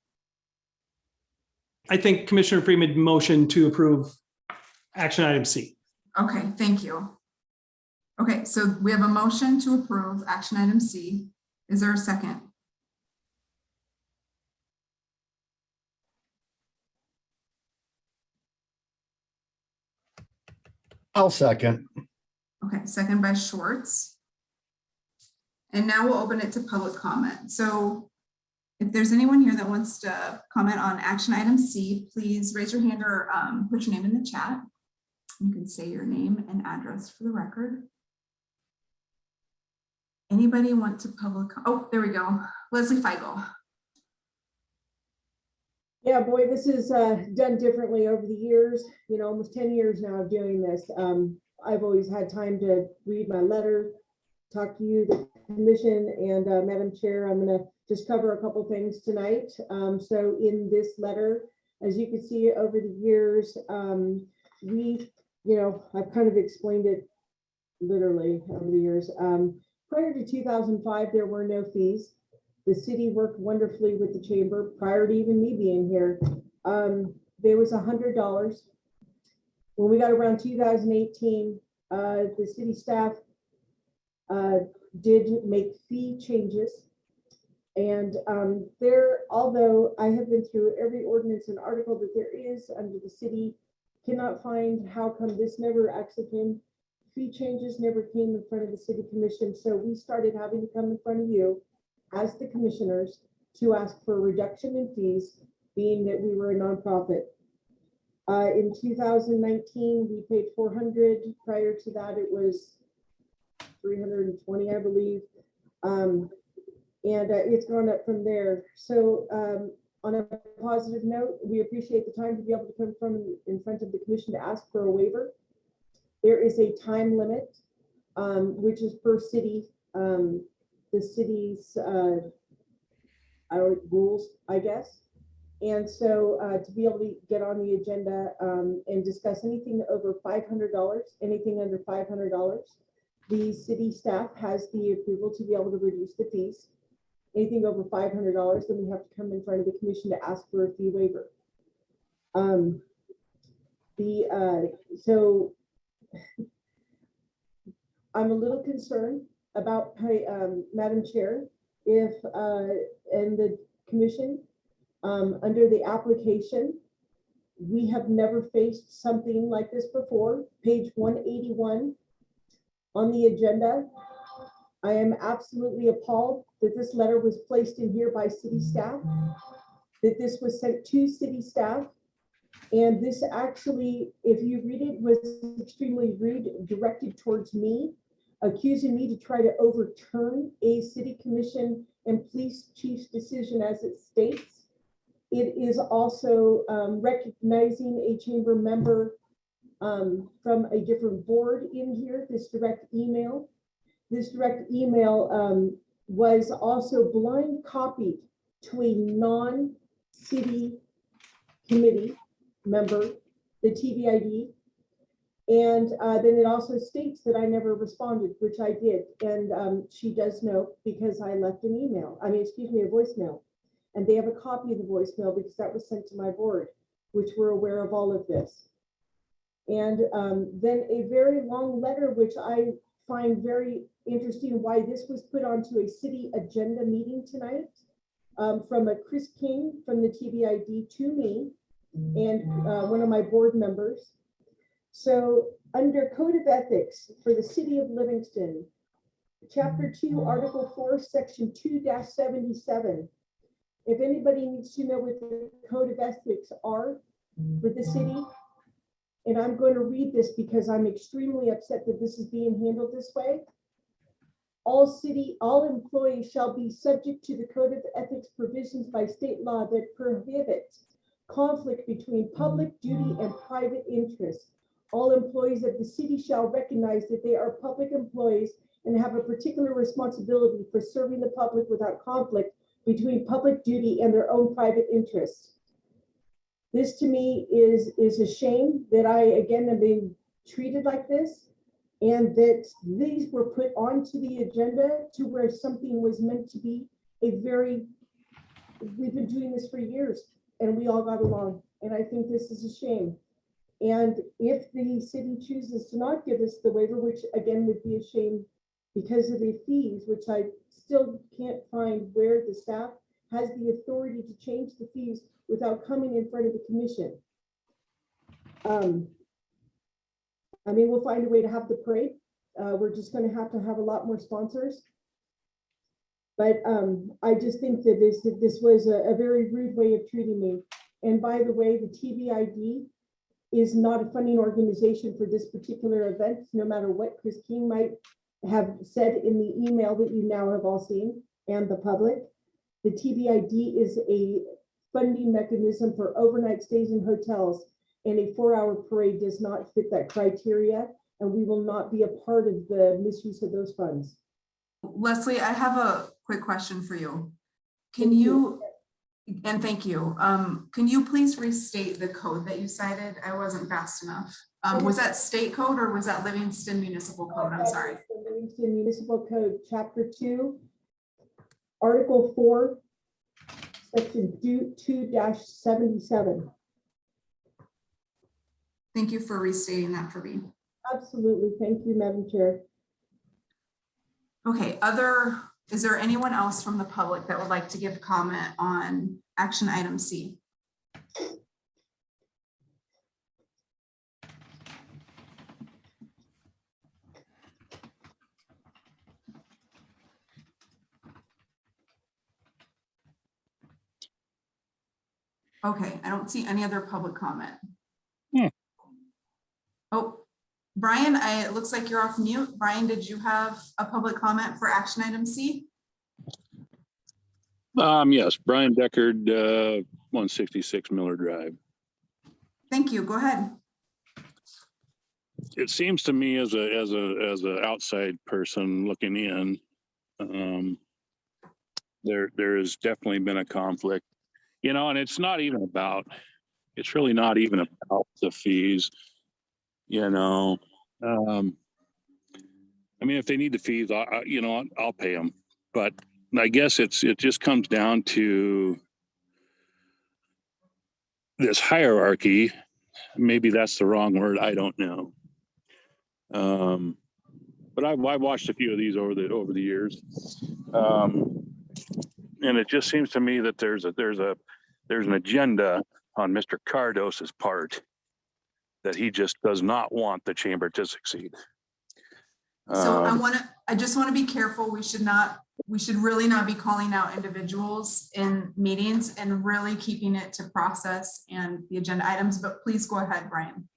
I think Commissioner Freeman motioned to approve action item C. Okay, thank you. Okay, so we have a motion to approve action item C. Is there a second? I'll second. Okay, second by Schwartz. And now we'll open it to public comment. So if there's anyone here that wants to comment on action item C, please raise your hand or put your name in the chat. You can say your name and address for the record. Anybody want to oh, there we go. Leslie Feigl. Yeah, boy, this is done differently over the years, you know, almost 10 years now of doing this. I've always had time to read my letter, talk to you, the commission, and Madam Chair, I'm gonna just cover a couple things tonight. So in this letter, as you can see over the years, I've kind of explained it literally over the years. Prior to 2005, there were no fees. The city worked wonderfully with the chamber prior to even me being here. There was $100. When we got around 2018, the city staff did make fee changes. And although I have been through every ordinance and article that there is under the city, cannot find how come this never actually came. Fee changes never came in front of the city commission. So we started having to come in front of you as the commissioners to ask for a reduction in fees, being that we were a nonprofit. In 2019, we paid $400. Prior to that, it was $320, I believe. And it's gone up from there. So on a positive note, we appreciate the time to be able to come in front of the commission to ask for a waiver. There is a time limit, which is per city, the city's rules, I guess. And so to be able to get on the agenda and discuss anything over $500, anything under $500, the city staff has the approval to be able to reduce the fees. Anything over $500, then we have to come in front of the commission to ask for a fee waiver. So I'm a little concerned about, Madam Chair, if and the commission, under the application, we have never faced something like this before. Page 181 on the agenda. I am absolutely appalled that this letter was placed in here by city staff, that this was sent to city staff. And this actually, if you read it, was extremely rude, directed towards me, accusing me to try to overturn a city commission and police chief's decision as it states. It is also recognizing a chamber member from a different board in here, this direct email. This direct email was also blind copied to a non-city committee member, the TBID. And then it also states that I never responded, which I did. And she does know because I left an email, a voicemail. And they have a copy of the voicemail because that was sent to my board, which were aware of all of this. And then a very long letter, which I find very interesting why this was put onto a city agenda meeting tonight, from a Chris King from the TBID to me and one of my board members. So under Code of Ethics for the City of Livingston, Chapter 2, Article 4, Section 2-77. If anybody needs to know what the Code of Ethics are for the city, and I'm going to read this because I'm extremely upset that this is being handled this way. All employees shall be subject to the Code of Ethics provisions by state law that prohibit conflict between public duty and private interest. All employees of the city shall recognize that they are public employees and have a particular responsibility for serving the public without conflict between public duty and their own private interests. This to me is a shame that I, again, have been treated like this, and that these were put onto the agenda to where something was meant to be we've been doing this for years and we all got along. And I think this is a shame. And if the city chooses to not give us the waiver, which again would be a shame because of the fees, which I still can't find where the staff has the authority to change the fees without coming in front of the commission. I mean, we'll find a way to have the parade. We're just going to have a lot more sponsors. But I just think that this was a very rude way of treating me. And by the way, the TBID is not a funding organization for this particular event, no matter what Chris King might have said in the email that you now have all seen and the public. The TBID is a funding mechanism for overnight stays in hotels, and a 4-hour parade does not fit that criteria, and we will not be a part of the misuse of those funds. Leslie, I have a quick question for you. Can you, and thank you, can you please restate the code that you cited? I wasn't fast enough. Was that state code or was that Livingston Municipal Code? I'm sorry. The Livingston Municipal Code, Chapter 2, Article 4, Section 2-77. Thank you for restating that for me. Absolutely. Thank you, Madam Chair. Okay, is there anyone else from the public that would like to give comment on action item C? Okay, I don't see any other public comment. Oh, Brian, it looks like you're off mute. Brian, did you have a public comment for action item C? Yes, Brian Deckard, 166 Miller Drive. Thank you. Go ahead. It seems to me as a outside person looking in, there has definitely been a conflict, you know, and it's really not even about the fees, you know. I mean, if they need the fees, I'll pay them, but I guess it just comes down to this hierarchy. Maybe that's the wrong word. I don't know. But I've watched a few of these over the years. And it just seems to me that there's an agenda on Mr. Cardos's part that he just does not want the chamber to succeed. So I just want to be careful. We should really not be calling out individuals in meetings and really keeping it to process and the agenda items, but please go ahead, Brian.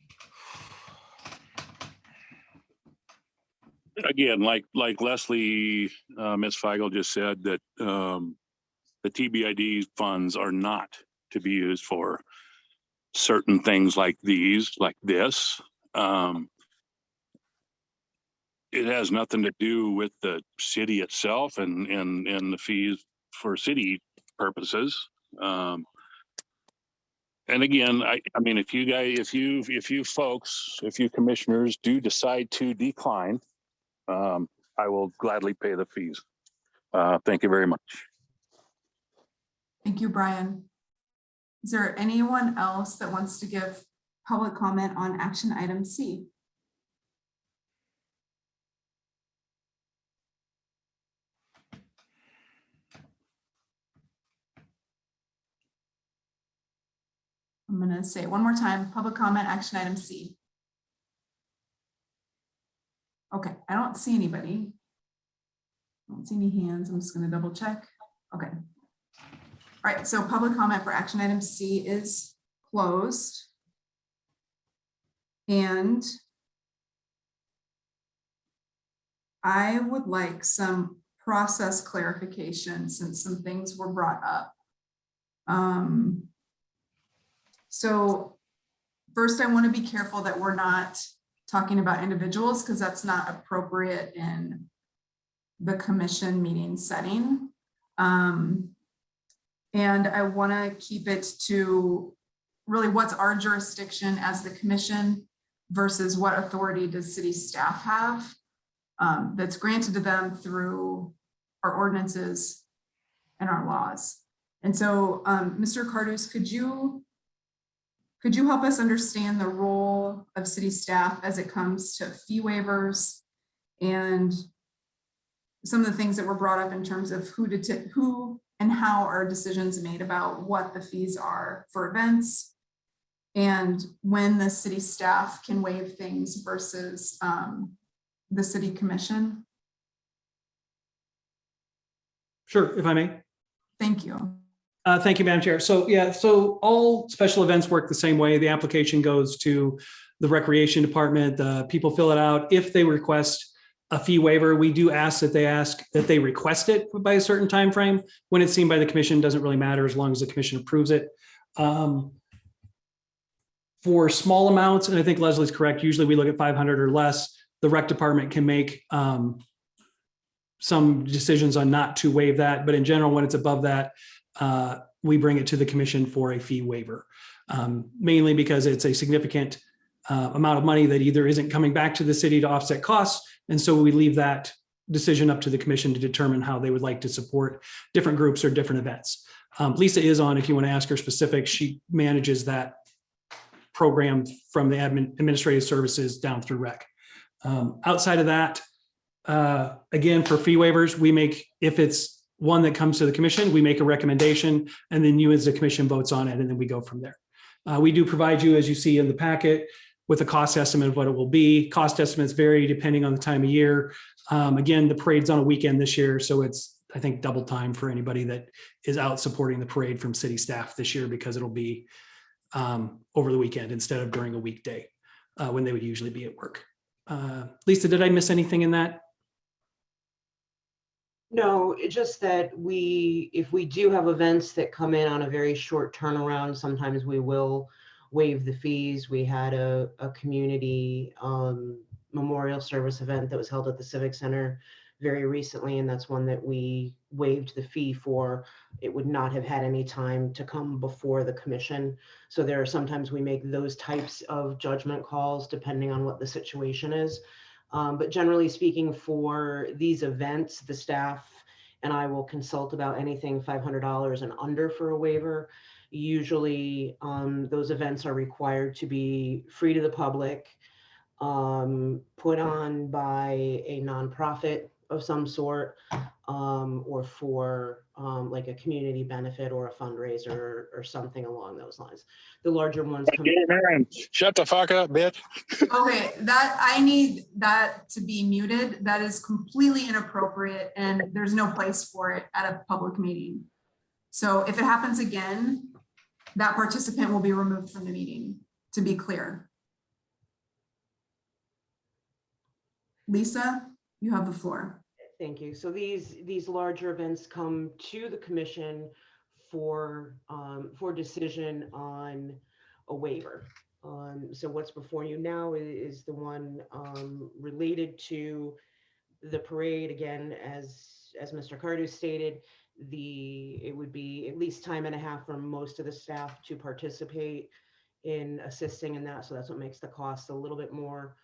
Again, like Leslie, Ms. Feigl just said that the TBID funds are not to be used for certain things like this. It has nothing to do with the city itself and the fees for city purposes. And again, I mean, if you commissioners do decide to decline, I will gladly pay the fees. Thank you very much. Thank you, Brian. Is there anyone else that wants to give public comment on action item C? I'm going to say it one more time, public comment, action item C. Okay, I don't see anybody. I don't see any hands. I'm just going to double check. Okay. All right, so public comment for action item C is closed. And I would like some process clarification since some things were brought up. So first, I want to be careful that we're not talking about individuals because that's not appropriate in the commission meeting setting. And I want to keep it to really what's our jurisdiction as the commission. versus what authority does city staff have that's granted to them through our ordinances and our laws. And so, Mr. Cardus, could you help us understand the role of city staff as it comes to fee waivers and some of the things that were brought up in terms of who and how are decisions made about what the fees are for events and when the city staff can waive things versus the city commission? Sure, if I may. Thank you. Thank you, Madam Chair. So yeah, so all special events work the same way. The application goes to the Recreation Department. People fill it out. If they request a fee waiver, we do ask that they request it by a certain time frame. When it's seen by the commission, doesn't really matter as long as the commission approves it. For small amounts, and I think Leslie's correct, usually we look at 500 or less, the rec department can make some decisions on not to waive that. But in general, when it's above that, we bring it to the commission for a fee waiver, mainly because it's a significant amount of money that either isn't coming back to the city to offset costs. And so we leave that decision up to the commission to determine how they would like to support different groups or different events. Lisa is on, if you want to ask her specifics, she manages that program from the administrative services down through rec. Outside of that, again, for fee waivers, we make, if it's one that comes to the commission, we make a recommendation and then you as the commission votes on it and then we go from there. We do provide you, as you see in the packet, with a cost estimate of what it will be. Cost estimates vary depending on the time of year. Again, the parade's on a weekend this year, so it's, I think, double time for anybody that is out supporting the parade from city staff this year because it'll be over the weekend instead of during a weekday when they would usually be at work. Lisa, did I miss anything in that? No, it's just that if we do have events that come in on a very short turnaround, sometimes we will waive the fees. We had a community memorial service event that was held at the Civic Center very recently, and that's one that we waived the fee for. It would not have had any time to come before the commission. So there are sometimes we make those types of judgment calls depending on what the situation is. But generally speaking, for these events, the staff and I will consult about anything $500 and under for a waiver. Usually those events are required to be free to the public, put on by a nonprofit of some sort, or for like a community benefit or a fundraiser or something along those lines. The larger ones come. Amen. Shut the fuck up, bitch. Okay, that I need that to be muted. That is completely inappropriate and there's no place for it at a public meeting. So if it happens again, that participant will be removed from the meeting, to be clear. Lisa, you have the floor. Thank you. So these larger events come to the commission for decision on a waiver. So what's before you now is the one related to the parade. Again, as Mr. Cardus stated, it would be at least time and a half for most of the staff to participate in assisting in that. So that's what makes the cost a little bit more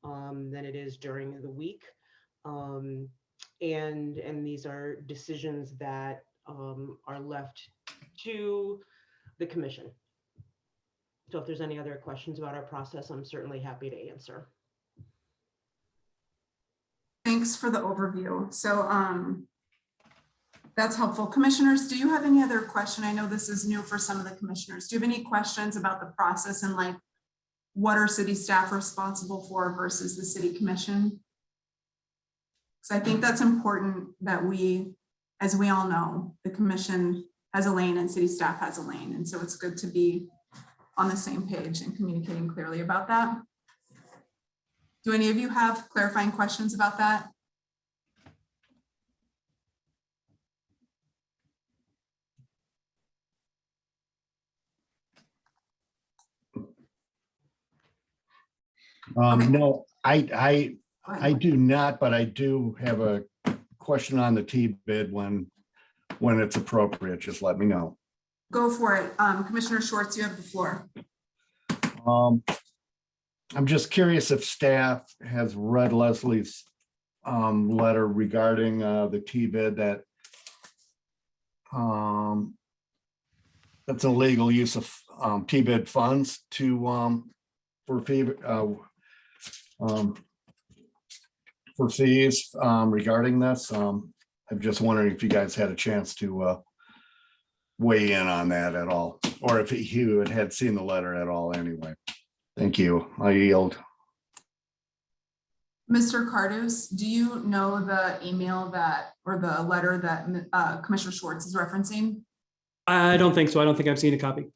than it is during the week. And these are decisions that are left to the commission. So if there's any other questions about our process, I'm certainly happy to answer. Thanks for the overview. So that's helpful. Commissioners, do you have any other question? I know this is new for some of the commissioners. Do you have any questions about the process and like what are city staff responsible for versus the city commission? Because I think that's important that we, as we all know, the commission has a lane and city staff has a lane. And so it's good to be on the same page and communicating clearly about that. Do any of you have clarifying questions about that? No, I do not, but I do have a question on the T-bid when it's appropriate. Just let me know. Go for it. Commissioner Schwartz, you have the floor. I'm just curious if staff has read Leslie's letter regarding the T-bid that that's illegal use of T-bid funds to for fees regarding this. I'm just wondering if you guys had a chance to weigh in on that at all, or if he had seen the letter at all anyway. Thank you. I yield. Mr. Cardus, do you know the email that, or the letter that Commissioner Schwartz is referencing? I don't think so. I don't think I've seen a copy.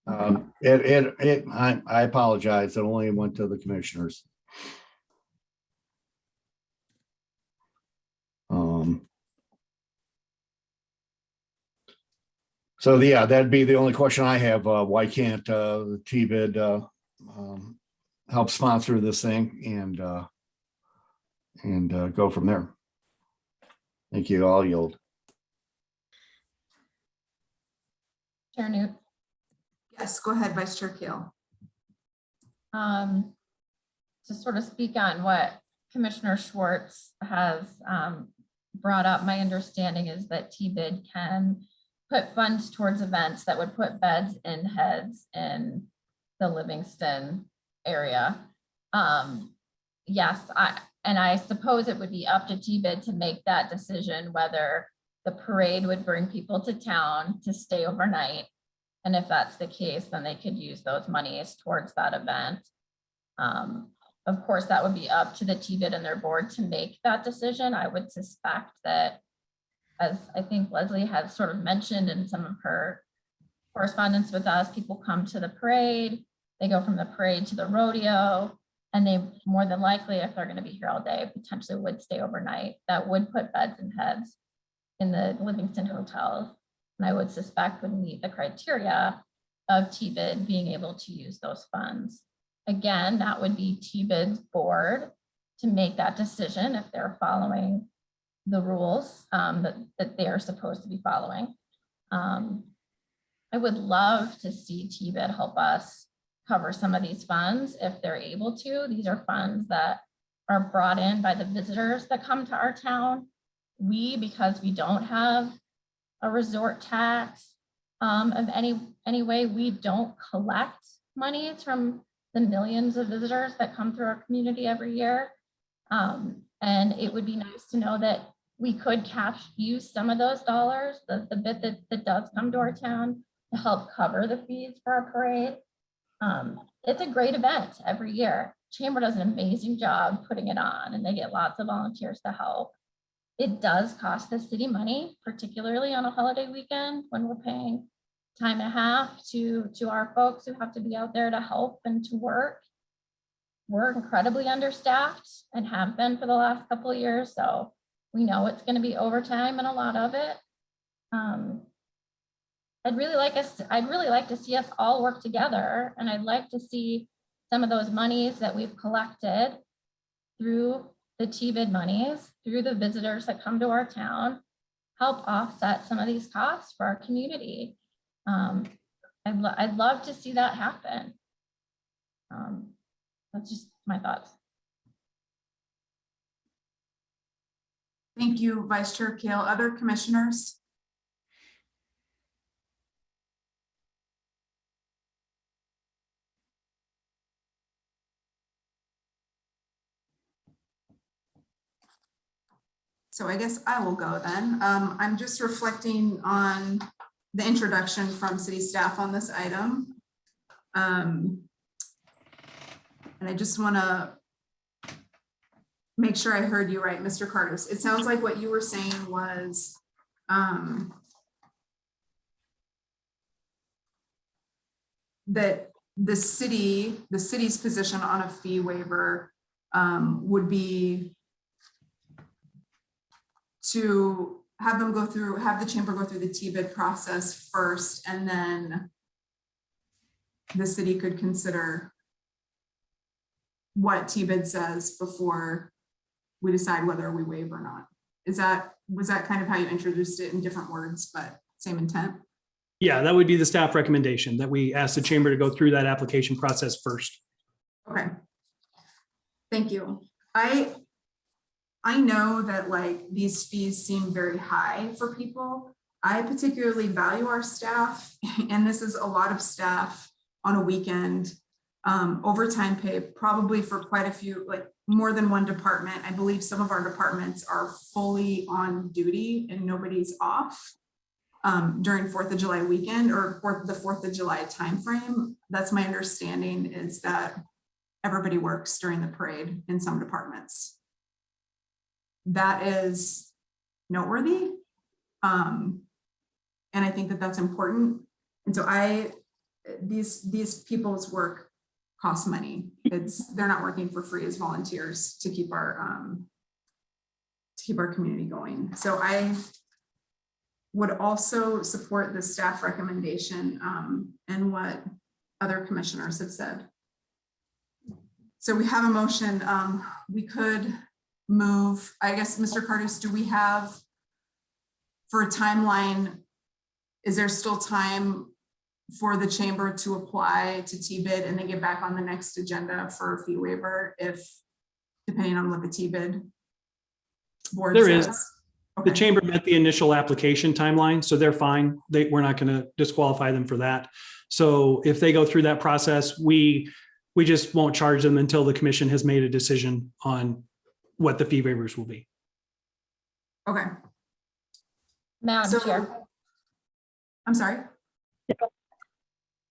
I apologize. It only went to the commissioners. So yeah, that'd be the only question I have. Why can't the T-bid help sponsor this thing and go from there? Thank you. I'll yield. Chair Newt. Yes, go ahead, Vice Chair Kale. To sort of speak on what Commissioner Schwartz has brought up, my understanding is that T-bid can put funds towards events that would put beds in heads in the Livingston area. Yes, I suppose it would be up to T-bid to make that decision whether the parade would bring people to town to stay overnight. And if that's the case, then they could use those monies towards that event. Of course, that would be up to the T-bid and their board to make that decision. I would suspect that, as I think Leslie has sort of mentioned in some of her correspondence with us, people come to the parade, they go from the parade to the rodeo, and they more than likely, if they're going to be here all day, potentially would stay overnight. That would put beds and heads in the Livingston hotels, and I would suspect would meet the criteria of T-bid being able to use those funds. Again, that would be T-bid's board to make that decision if they're following the rules that they are supposed to be following. I would love to see T-bid help us cover some of these funds if they're able to. These are funds that are brought in by the visitors that come to our town. Because we don't have a resort tax of any way, we don't collect monies from the millions of visitors that come through our community every year. And it would be nice to know that we could use some of those dollars, the bit that does come to our town, to help cover the fees for our parade. It's a great event every year. Chamber does an amazing job putting it on, and they get lots of volunteers to help. It does cost the city money, particularly on a holiday weekend when we're paying time and a half to our folks who have to be out there to help and to work. We're incredibly understaffed and have been for the last couple of years, so we know it's going to be overtime and a lot of it. I'd really like to see us all work together, and I'd like to see some of those monies that we've collected through the T-bid monies, through the visitors that come to our town, help offset some of these costs for our community. I'd love to see that happen. That's just my thoughts. Thank you, Vice Chair Kale. Other commissioners? So I guess I will go then. I'm just reflecting on the introduction from city staff on this item. And I just want to make sure I heard you right, Mr. Cardus. It sounds like what you were saying was that the city's position on a fee waiver would be to have the chamber go through the T-bid process first, and then the city could consider what T-bid says before we decide whether we waive or not. Was that kind of how you introduced it in different words, but same intent? Yeah, that would be the staff recommendation, that we ask the chamber to go through that application process first. Okay. Thank you. I know that like these fees seem very high for people. I particularly value our staff, and this is a lot of staff on a weekend. Overtime pay probably for quite a few, like more than one department. I believe some of our departments are fully on duty and nobody's off during 4th of July weekend or the 4th of July timeframe. That's my understanding, is that everybody works during the parade in some departments. That is noteworthy. And I think that that's important. And so these people's work costs money. They're not working for free as volunteers to keep our community going. So I would also support the staff recommendation and what other commissioners have said. So we have a motion. We could move, I guess, Mr. Curtis, do we have for a timeline? Is there still time for the chamber to apply to TBID and then get back on the next agenda for a fee waiver, if depending on what the TBID board There says? is. The chamber met the initial application timeline, so they're fine. We're not going to disqualify them for that. So if they go through that process, we just won't charge them until the commission has made a decision on what the fee waivers will be. Okay. Madam Chair. I'm sorry.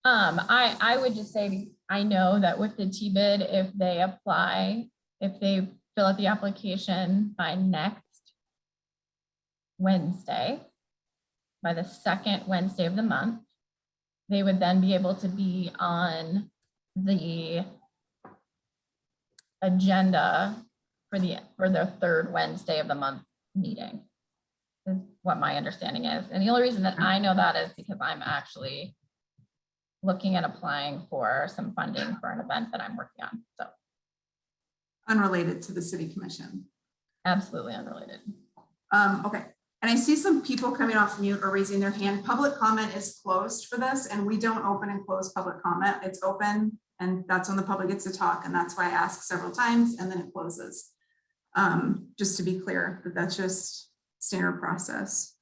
I would just say, I know that with the TBID, if they apply, if they fill out the application by next Wednesday, by the second Wednesday of the month, they would then be able to be on the agenda for the third Wednesday of the month meeting, is what my understanding is. And the only reason that I know that is because I'm actually looking at applying for some funding for an event that I'm working on. So Unrelated to the city commission. absolutely unrelated. Okay. And I see some people coming off mute or raising their hand. Public comment is closed for this, and we don't open and close public comment. It's open, and that's when the public gets to talk. And that's why I ask several times and then it closes. Just to be clear, that that's just standard process.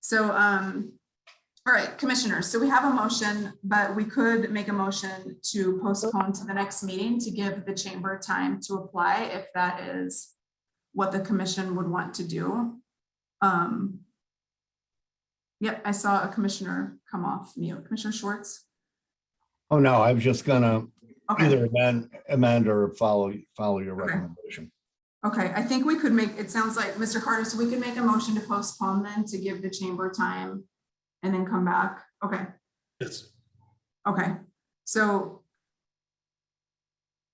So, all right, commissioners, so we have a motion, but we could make a motion to postpone to the next meeting to give the chamber time to apply if that is what the commission would want to do. Yep, I saw a commissioner come off mute. Commissioner Schwartz. Oh, no, I was just gonna Okay. either amend or follow your recommendation. Okay, I think we could make, it sounds like, Mr. Carter, so we can make a motion to postpone then to give the chamber time and then come back. Okay, Yes. okay. So,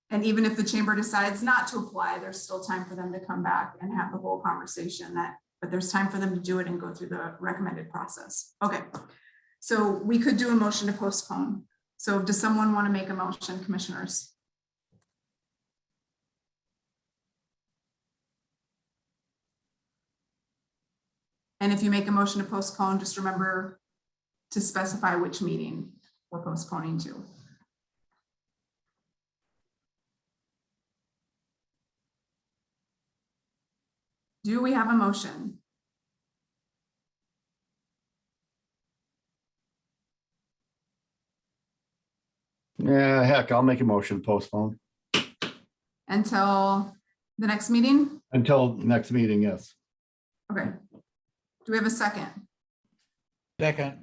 and even if the chamber decides not to apply, there's still time for them to come back and have the whole conversation but there's time for them to do it and go through the recommended process. Okay, so we could do a motion to postpone. So does someone want to make a motion, commissioners? And if you make a motion to postpone, just remember to specify which meeting we're postponing to. Do we have a motion? Yeah, heck, I'll make a motion to postpone Until the next meeting? until next meeting, yes. Okay. Do we have a second? Second.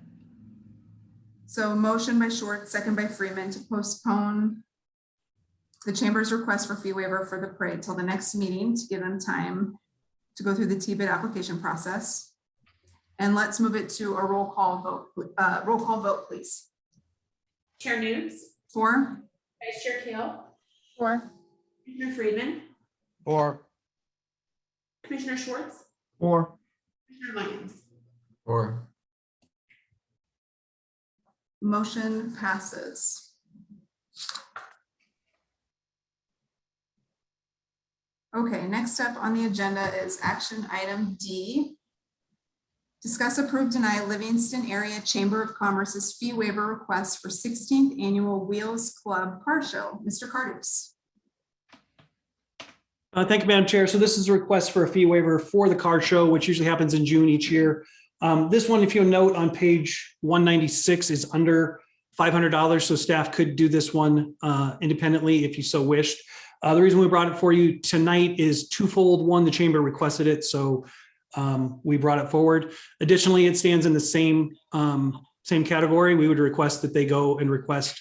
So motion by Short, second by Freeman to postpone the chamber's request for fee waiver for the parade till the next meeting to give them time to go through the TBID application process. And let's move it to a roll call vote, please. Chair News, For, Vice Chair Kale, For, Commissioner Friedman, Or. Commissioner Schwartz, Or. Commissioner Lyons. Or motion passes. Okay, next up on the agenda is action item D. Discuss, approve, deny Livingston Area Chamber of Commerce's fee waiver request for 16th Annual Wheels Club Car Show. Mr. Cardus. Thank you, Madam Chair. So this is a request for a fee waiver for the car show, which usually happens in June each year. This one, if you'll note on page 196, is under $500. So staff could do this one independently if you so wished. The reason we brought it for you tonight is twofold. One, the chamber requested it, so we brought it forward. Additionally, it stands in the same category. We would request that they go and request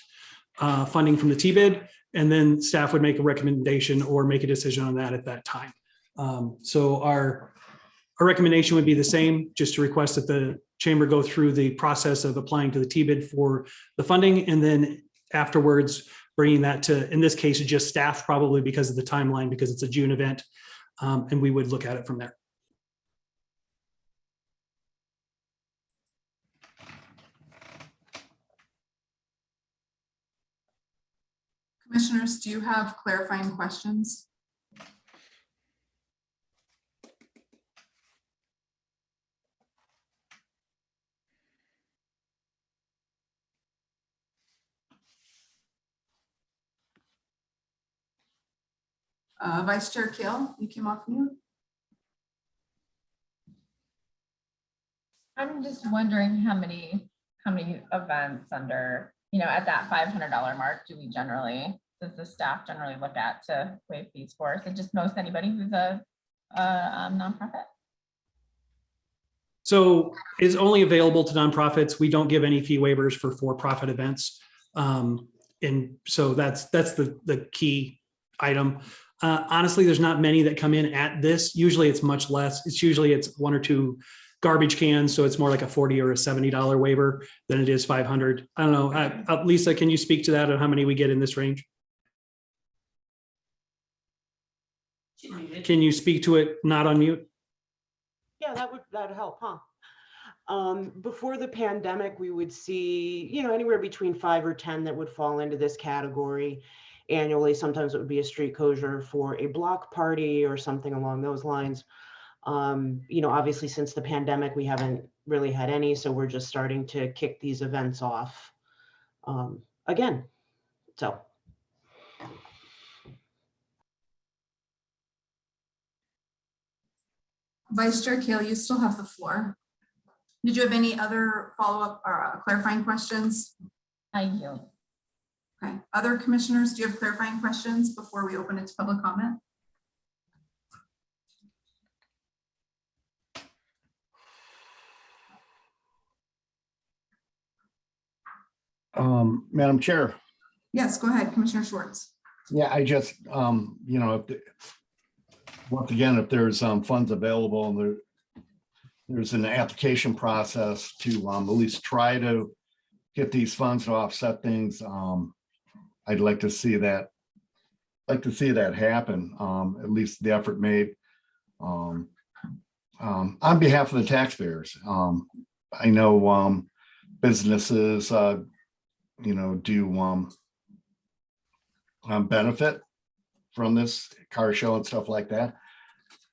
funding from the TBID, and then staff would make a recommendation or make a decision on that at that time. So our recommendation would be the same, just to request that the chamber go through the process of applying to the TBID for the funding, and then afterwards bringing that to, in this case, just staff, probably because of the timeline, because it's a June event, and we would look at it from there. Commissioners, do you have clarifying questions? Vice Chair Kale, you came off mute. I'm just wondering how many events under, at that $500 mark does the staff generally look at to waive fees for? Is it just most anybody who's a nonprofit? So it's only available to nonprofits. We don't give any fee waivers for for-profit events. And so that's the key item. Honestly, there's not many that come in at this. Usually it's much less. It's one or two garbage cans. So it's more like a $40 or a $70 waiver than it is 500. I don't know. Lisa, can you speak to that, or how many we get in this range? Can you speak to it not on mute? Yeah, that'd help, huh? Before the pandemic, we would see, anywhere between 5 or 10 that would fall into this category annually. Sometimes it would be a street closure for a block party or something along those lines. Obviously since the pandemic, we haven't really had any, so we're just starting to kick these events off again. So. Vice Chair Kale, you still have the floor. Did you have any other follow-up or clarifying questions? I do. Okay. Other commissioners, do you have clarifying questions before we open it to public comment? Madam Chair. Yes, go ahead, Commissioner Schwartz. Yeah, I just, once again, if there's funds available and there's an application process to at least try to get these funds to offset things, I'd like to see that. Happen. At least the effort made on behalf of the taxpayers. I know businesses, do benefit from this car show and stuff like that.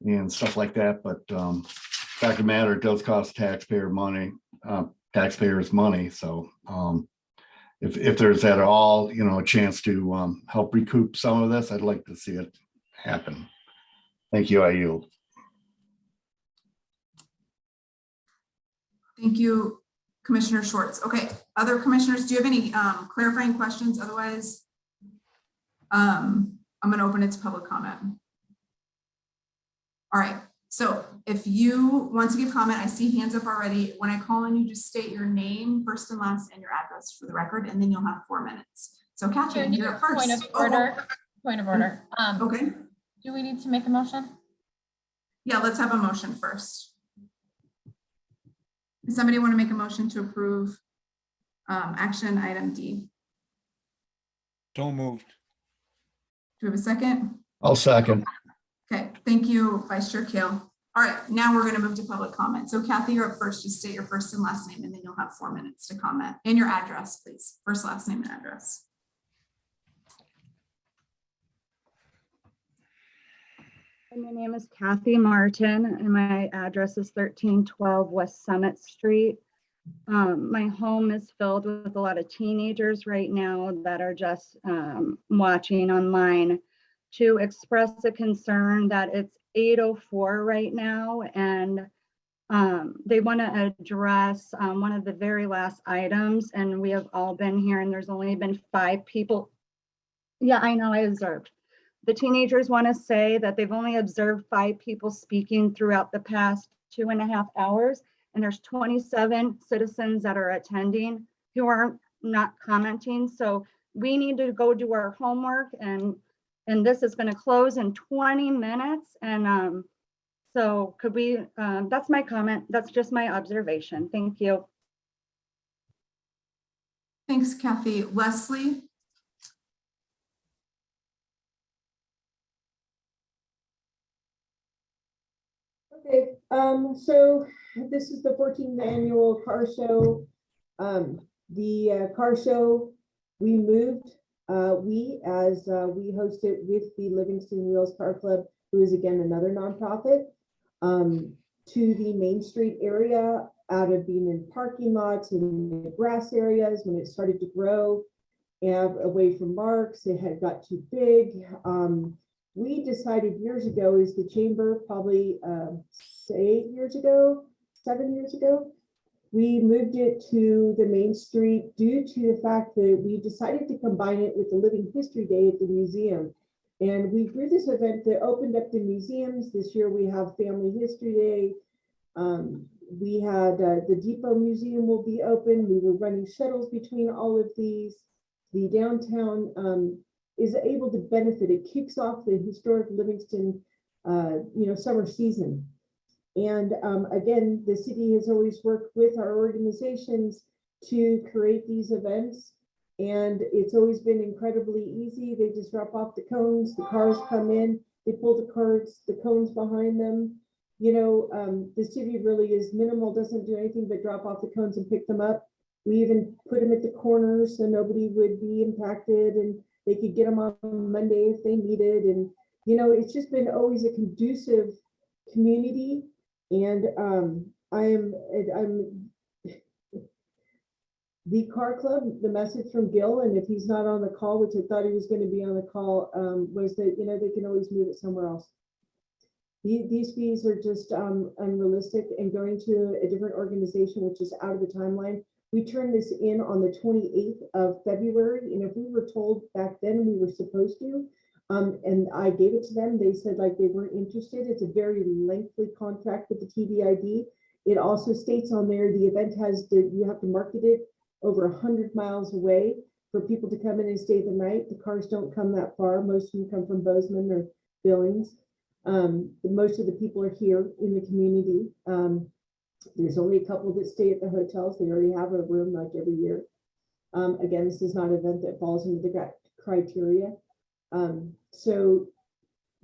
But fact of the matter, it does cost taxpayers money. So if there's at all, a chance to help recoup some of this, I'd like to see it happen. Thank you. I yield. Thank you, Commissioner Schwartz. Okay, other commissioners, do you have any clarifying questions? Otherwise, I'm going to open it to public comment. All right, so if you want to give comment, I see hands up already. When I call on you, just state your name, first and last, and your address for the record, and then you'll have 4 minutes. So Catherine, you're up first. Point of order. Point of order. Okay. Do we need to make a motion? Yeah, let's have a motion first. Does somebody want to make a motion to approve action item D? So moved. Do we have a second? I'll second. Okay, thank you, Vice Chair Kale. All right, now we're going to move to public comment. So Kathy, you're up first. Just state your first and last name, and then you'll have 4 minutes to comment. And your address, please. First, last name, and address. My name is Kathy Martin and my address is 1312 West Summit Street. My home is filled with a lot of teenagers right now that are just watching online to express a concern that it's 8:04 right now, and they want to address one of the very last items, and we have all been here and there's only been 5 people. Yeah, I know, I observed. The teenagers want to say that they've only observed 5 people speaking throughout the past 2.5 hours. And there's 27 citizens that are attending who are not commenting. So we need to go do our homework, and this is going to close in 20 minutes. And so could we, that's my comment. That's just my observation. Thank you. Thanks, Kathy. Leslie? Okay, so this is the 14th annual car show. The car show, we moved, we host it with the Livingston Wheels Car Club, who is again another nonprofit, to the Main Street area, out of being in parking lots and the grass areas when it started to grow, and away from Marks, it had got too big. We decided years ago, as the chamber, probably 8 years ago, 7 years ago, we moved it to the Main Street due to the fact that we decided to combine it with the Living History Day at the museum. And we grew this event that opened up the museums. This year we have Family History Day. We had the Depot Museum will be open. We were running shuttles between all of these. The downtown is able to benefit. It kicks off the historic Livingston, summer season. And again, the city has always worked with our organizations to create these events. And it's always been incredibly easy. They just drop off the cones, the cars come in, they pull the carts, the cones behind them. The city really is minimal, doesn't do anything but drop off the cones and pick them up. We even put them at the corners so nobody would be impacted, and they could get them on Monday if they needed. And, it's just been always a conducive community. And I'm the car club, the message from Gil, and if he's not on the call, which I thought he was going to be on the call, was that, they can always move it somewhere else. These fees are just unrealistic, and going to a different organization, which is out of the timeline. We turned this in on the 28th of February, and if we were told back then we were supposed to, and I gave it to them, they said like they weren't interested. It's a very lengthy contract with the TBID. It also states on there the event you have to market it over 100 miles away for people to come in and stay the night. The cars don't come that far. Most of them come from Bozeman or Billings. Most of the people are here in the community. There's only a couple that stay at the hotels. They already have a room like every year. Again, this is not an event that falls into the criteria. So,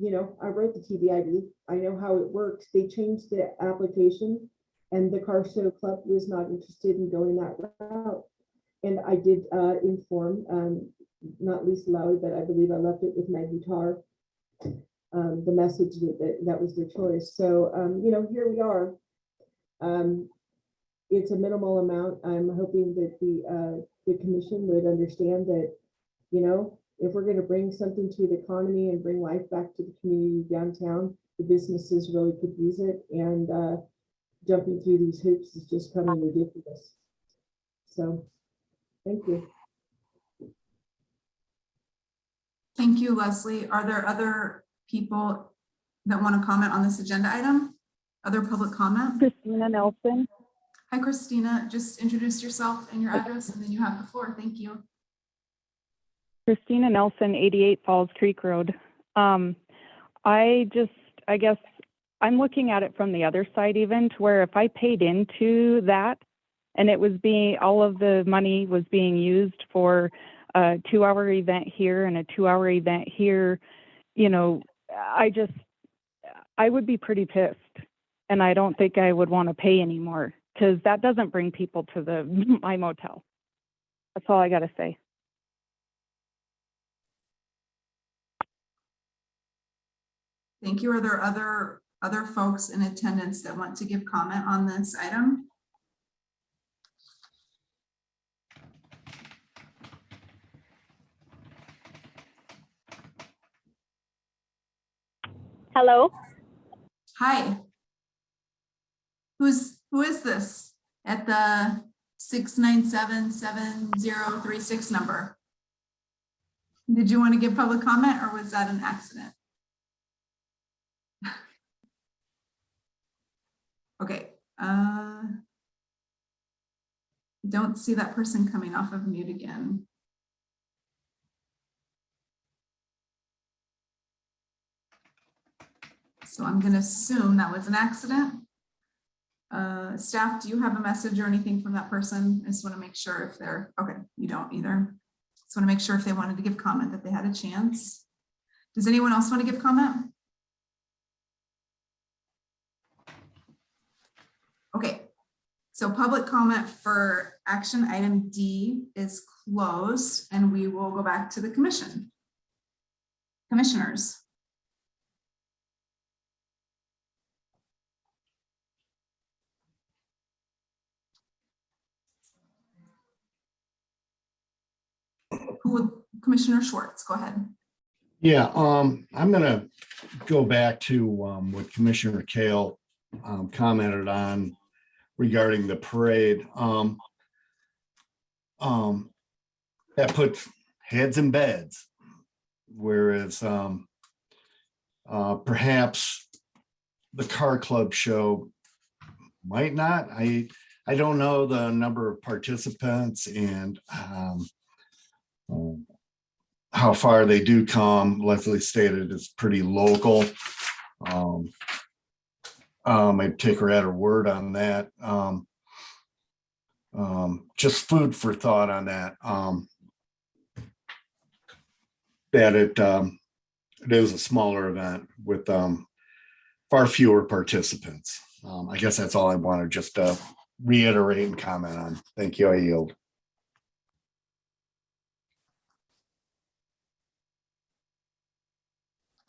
I wrote the TBID. I know how it works. They changed the application, and the Car Show Club was not interested in going that route. And I did inform, not Lisa Lowry, but I believe I left it with Maggie Tarr, the message that was their choice. So, here we are. It's a minimal amount. I'm hoping that the commission would understand that, if we're going to bring something to the economy and bring life back to the community downtown, the businesses really could use it. And jumping through these hoops is just coming ridiculous. So, thank you. Thank you, Leslie. Are there other people that want to comment on this agenda item? Other public comment? Christina Nelson. Hi, Christina. Just introduce yourself and your address, and then you have the floor. Thank you. Christina Nelson, 88 Falls Creek Road. I guess I'm looking at it from the other side, even to where if I paid into that and it was all of the money was being used for a 2-hour event here and a 2-hour event here, I would be pretty pissed, and I don't think I would want to pay anymore, because that doesn't bring people to my motel. That's all I got to say. Thank you. Are there other folks in attendance that want to give comment on this item? Hello. Hi. Who is this at the 697-7036 number? Did you want to give public comment or was that an accident? Okay. Don't see that person coming off of mute again. So I'm going to assume that was an accident. Staff, do you have a message or anything from that person? I just want to make sure if they're, okay, you don't either. Just want to make sure if they wanted to give comment that they had a chance. Does anyone else want to give comment? Okay, so public comment for action item D is closed and we will go back to the commission. Commissioners. Commissioner Schwartz, go ahead. Yeah, I'm gonna go back to what Commissioner Kale commented on regarding the parade. That puts heads in beds, whereas perhaps the car club show might not. I don't know the number of participants and how far they do come. Leslie stated it's pretty local. I'd take her at her word on that. Just food for thought on that. That it is a smaller event with far fewer participants. I guess that's all I wanted just to reiterate and comment on. Thank you. I yield.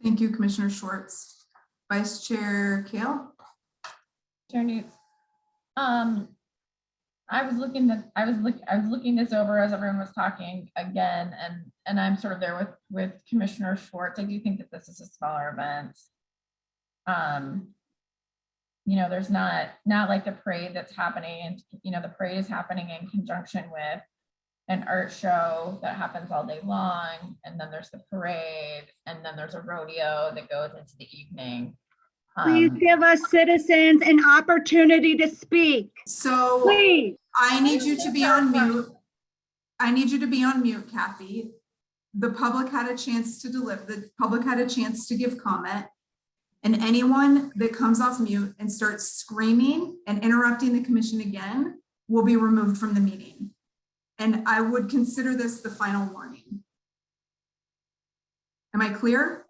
Thank you, Commissioner Schwartz. Vice Chair Kale. Chair Newt. I was looking this over as everyone was talking again, and I'm sort of there with Commissioner Schwartz. I do think that this is a smaller event. You know, there's not like the parade that's happening, and you know, the parade is happening in conjunction with an art show that happens all day long, and then there's the parade, and then there's a rodeo that goes into the evening. Please give us citizens an opportunity to speak. So please. I need you to be on mute. I need you to be on mute, Kathy. The public had a chance to deliver, the public had a chance to give comment. And anyone that comes off mute and starts screaming and interrupting the commission again will be removed from the meeting. And I would consider this the final warning. Am I clear?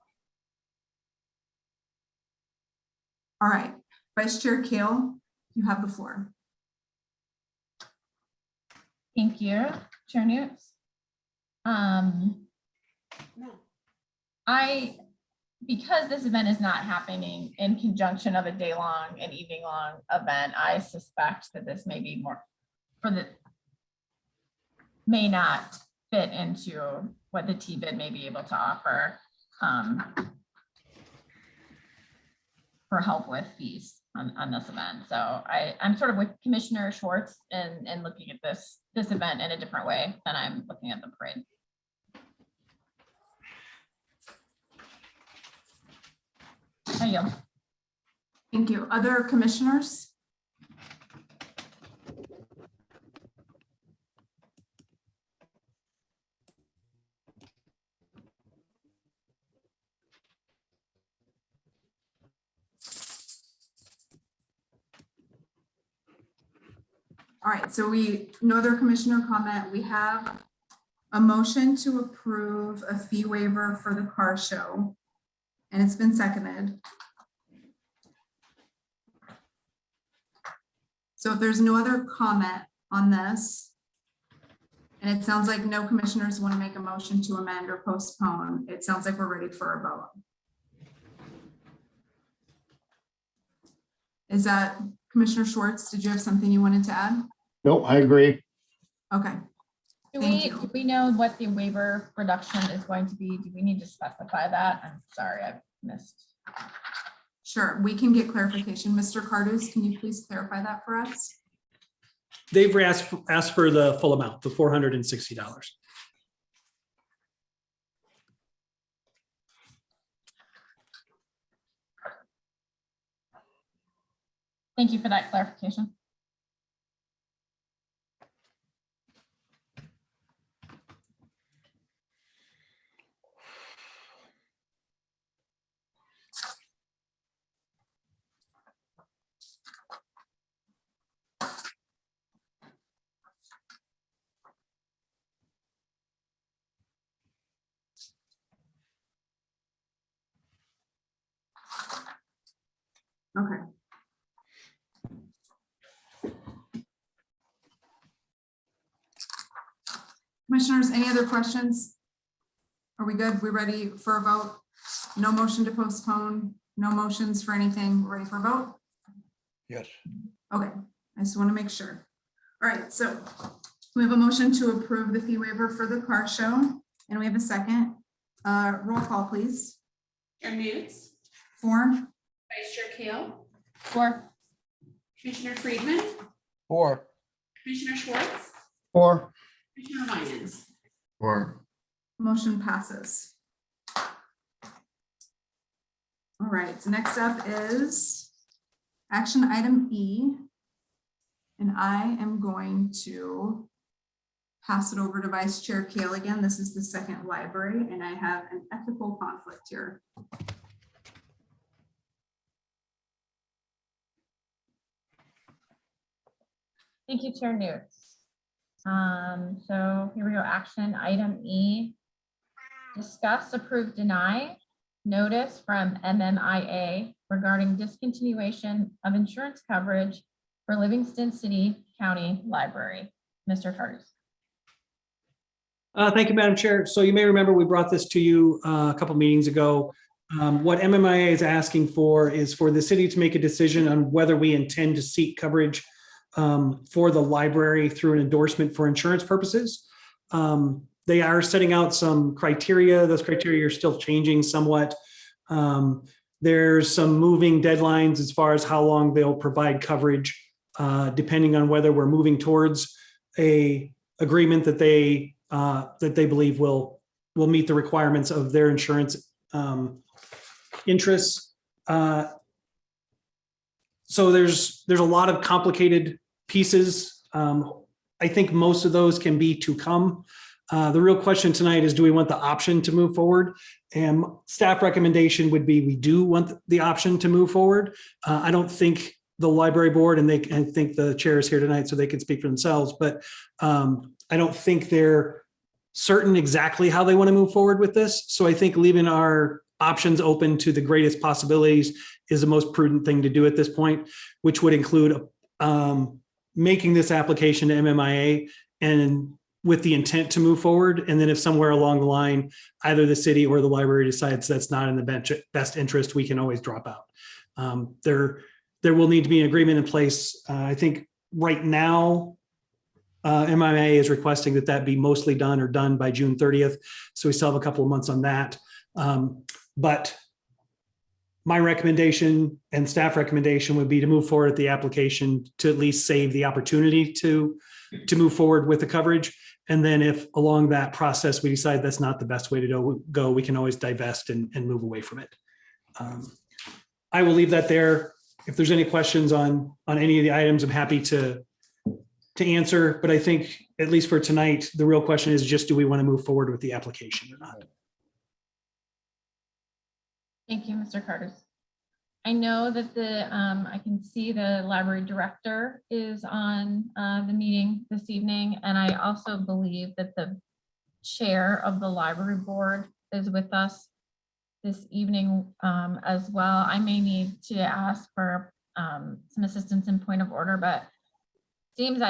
All right, Vice Chair Kale, you have the floor. Thank you, Chair Newt. Because this event is not happening in conjunction of a day-long and evening-long event, I suspect that this may be more may not fit into what the TBID may be able to offer for help with fees on this event. So I'm sort of with Commissioner Schwartz in looking at this event in a different way than I'm looking at the parade. There you go. Thank you. Other commissioners? All right, so no other commissioner comment. We have a motion to approve a fee waiver for the car show, and it's been seconded. So if there's no other comment on this, and it sounds like no commissioners want to make a motion to amend or postpone, it sounds like we're ready for a vote. Is that Commissioner Schwartz? Did you have something you wanted to add? Nope, I agree. Okay. Do Thank we, you. do we know what the waiver reduction is going to be? Do we need to specify that? I'm sorry, I missed. Sure, we can get clarification. Mr. Cardus, can you please clarify that for us? They've asked for the full amount, the $460. Thank you for that clarification. Okay. Commissioners, any other questions? Are we good? We ready for a vote? No motion to postpone, no motions for anything. We're ready for a vote? Yes. Okay, I just want to make sure. All right, so we have a motion to approve the fee waiver for the car show, and we have a second. Roll call, please. Chair Nudes, For, Vice Chair Kale, For, Commissioner Friedman, 4. Commissioner Schwartz, Or, Commissioner Winans. Or motion passes. All right, next up is action item E. And I am going to pass it over to Vice Chair Kale again. This is the second library, and I have an ethical conflict here. thank you, Chair Newt. So here we go, action item E. Discuss, approve, deny notice from MMIA regarding discontinuation of insurance coverage for Livingston City County Library. Mr. Curtis. Thank you, Madam Chair. So you may remember we brought this to you a couple meetings ago. What MMIA is asking for is for the city to make a decision on whether we intend to seek coverage for the library through an endorsement for insurance purposes. They are setting out some criteria. Those criteria are still changing somewhat. There's some moving deadlines as far as how long they'll provide coverage, depending on whether we're moving towards a agreement that they believe will meet the requirements of their insurance interests. So there's a lot of complicated pieces. I think most of those can be to come. The real question tonight is, do we want the option to move forward? And staff recommendation would be, we do want the option to move forward. I don't think the library board, and I think the chair is here tonight so they can speak for themselves, but I don't think they're certain exactly how they want to move forward with this. So I think leaving our options open to the greatest possibilities is the most prudent thing to do at this point, which would include making this application to MMIA and with the intent to move forward. And then if somewhere along the line, either the city or the library decides that's not in the best interest, we can always drop out. There will need to be an agreement in place. I think right now, MMIA is requesting that be mostly done or done by June 30th. So we still have a couple of months on that. But my recommendation and staff recommendation would be to move forward with the application to at least save the opportunity to move forward with the coverage. And then if along that process, we decide that's not the best way to go, we can always divest and move away from it. I will leave that there. If there's any questions on any of the items, I'm happy to answer, but I think at least for tonight, the real question is just, do we want to move forward with the application or not? Thank you, Mr. Curtis. I know that I can see the library director is on the meeting this evening, and I also believe that the chair of the library board is with us this evening as well. I may need to ask for some assistance in point of order, but seems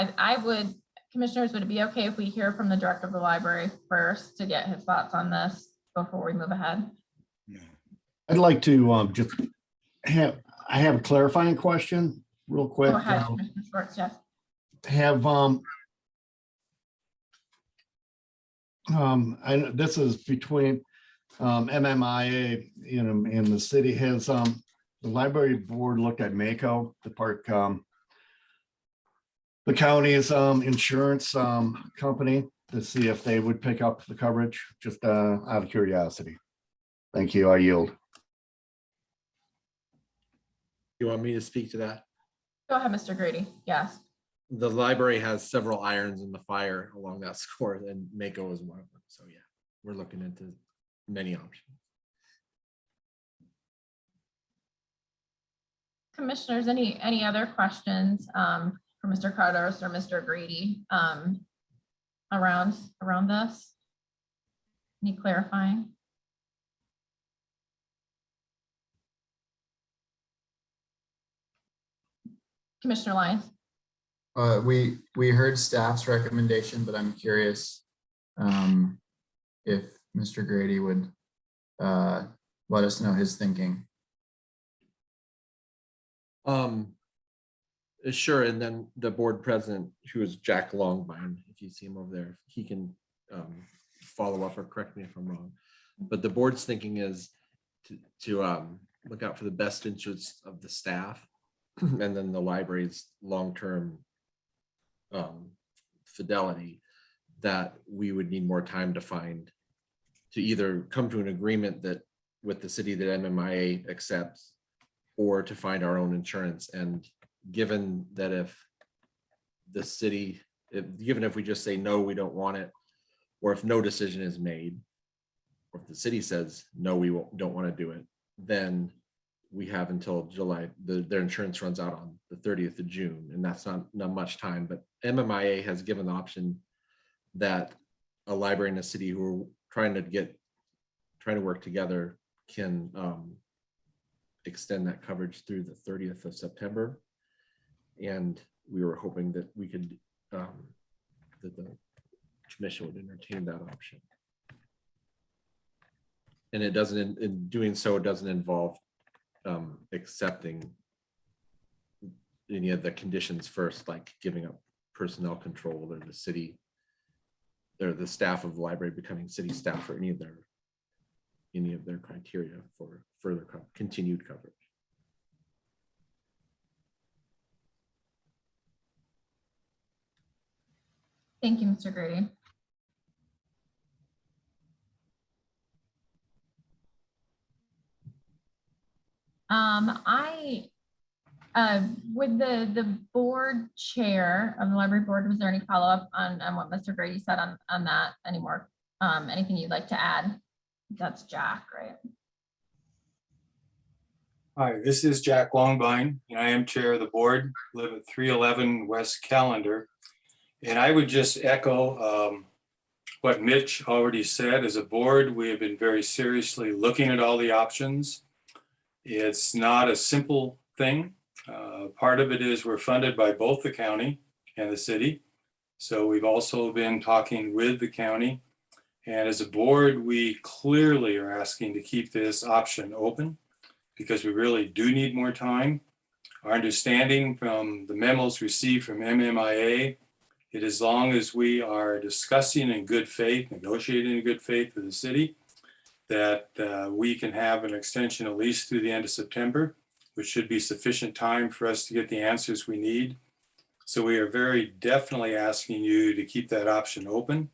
commissioners, would it be okay if we hear from the director of the library first to get his thoughts on this before we move ahead? I'd like to just have, I have a clarifying question real quick. Go ahead, Commissioner Schwartz, yes. Have, I know this is between MMIA, you know, and the city. Has the library board looked at Mako, the park, the county's insurance company, to see if they would pick up the coverage, just out of curiosity? Thank you. I yield. You want me to speak to that? Go ahead, Mr. Grady. Yes. The library has several irons in the fire along that score, and Mako is one of them. So yeah, we're looking into many options. Commissioners, any other questions for Mr. Cardos or Mr. Grady around this? Any clarifying? Commissioner Lyons? We heard staff's recommendation, but I'm curious if Mr. Grady would let us know his thinking. Sure, and then the board president, who is Jack Longbine, if you see him over there, he can follow up or correct me if I'm wrong. But the board's thinking is to look out for the best interests of the staff and then the library's long-term fidelity, that we would need more time to either come to an agreement that with the city that MMIA accepts, or to find our own insurance. And given that if the city, given if we just say, no, we don't want it, or if no decision is made, or if the city says, no, we don't want to do it, then we have until July, their insurance runs out on the 30th of June, and that's not much time. But MMIA has given the option that a library in a city who are trying to work together can extend that coverage through the 30th of September. And we were hoping that we could, that the commission would entertain that option. And it doesn't, in doing so, it doesn't involve accepting any of the conditions first, like giving up personnel control, or the city, or the staff of the library becoming city staff, or any of their criteria for further continued coverage. Thank you, Mr. Grady. With the board chair of the library board, was there any follow-up on what Mr. Grady said on that anymore? Anything you'd like to add? That's Jack, right? Hi, this is Jack Longbine, and I am chair of the board, live at 311 West Callender. And I would just echo what Mitch already said. As a board, we have been very seriously looking at all the options. It's not a simple thing. Part of it is we're funded by both the county and the city. So we've also been talking with the county. And as a board, we clearly are asking to keep this option open because we really do need more time. Our understanding from the memos received from MMIA, it as long as we are discussing in good faith, negotiating in good faith with the city, that we can have an extension at least through the end of September, which should be sufficient time for us to get the answers we need. So we are very definitely asking you to keep that option open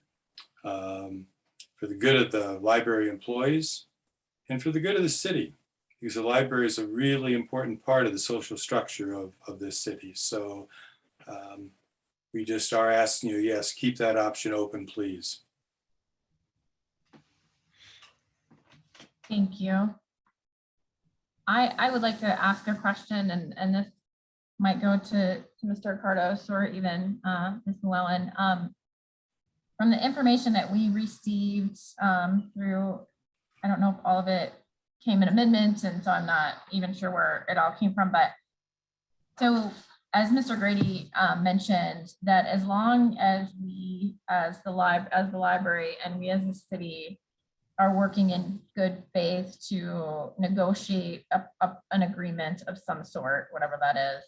for the good of the library employees and for the good of the city, because the library is a really important part of the social structure of this city. So we just are asking you, yes, keep that option open, please. Thank you. I would like to ask a question, and this might go to Mr. Cardos or even Ms. Llewellyn. From the information that we received through, I don't know if all of it came in amendments, and so I'm not even sure where it all came from, but so as Mr. Grady mentioned, that as long as we as the library and we as a city are working in good faith to negotiate an agreement of some sort, whatever that is.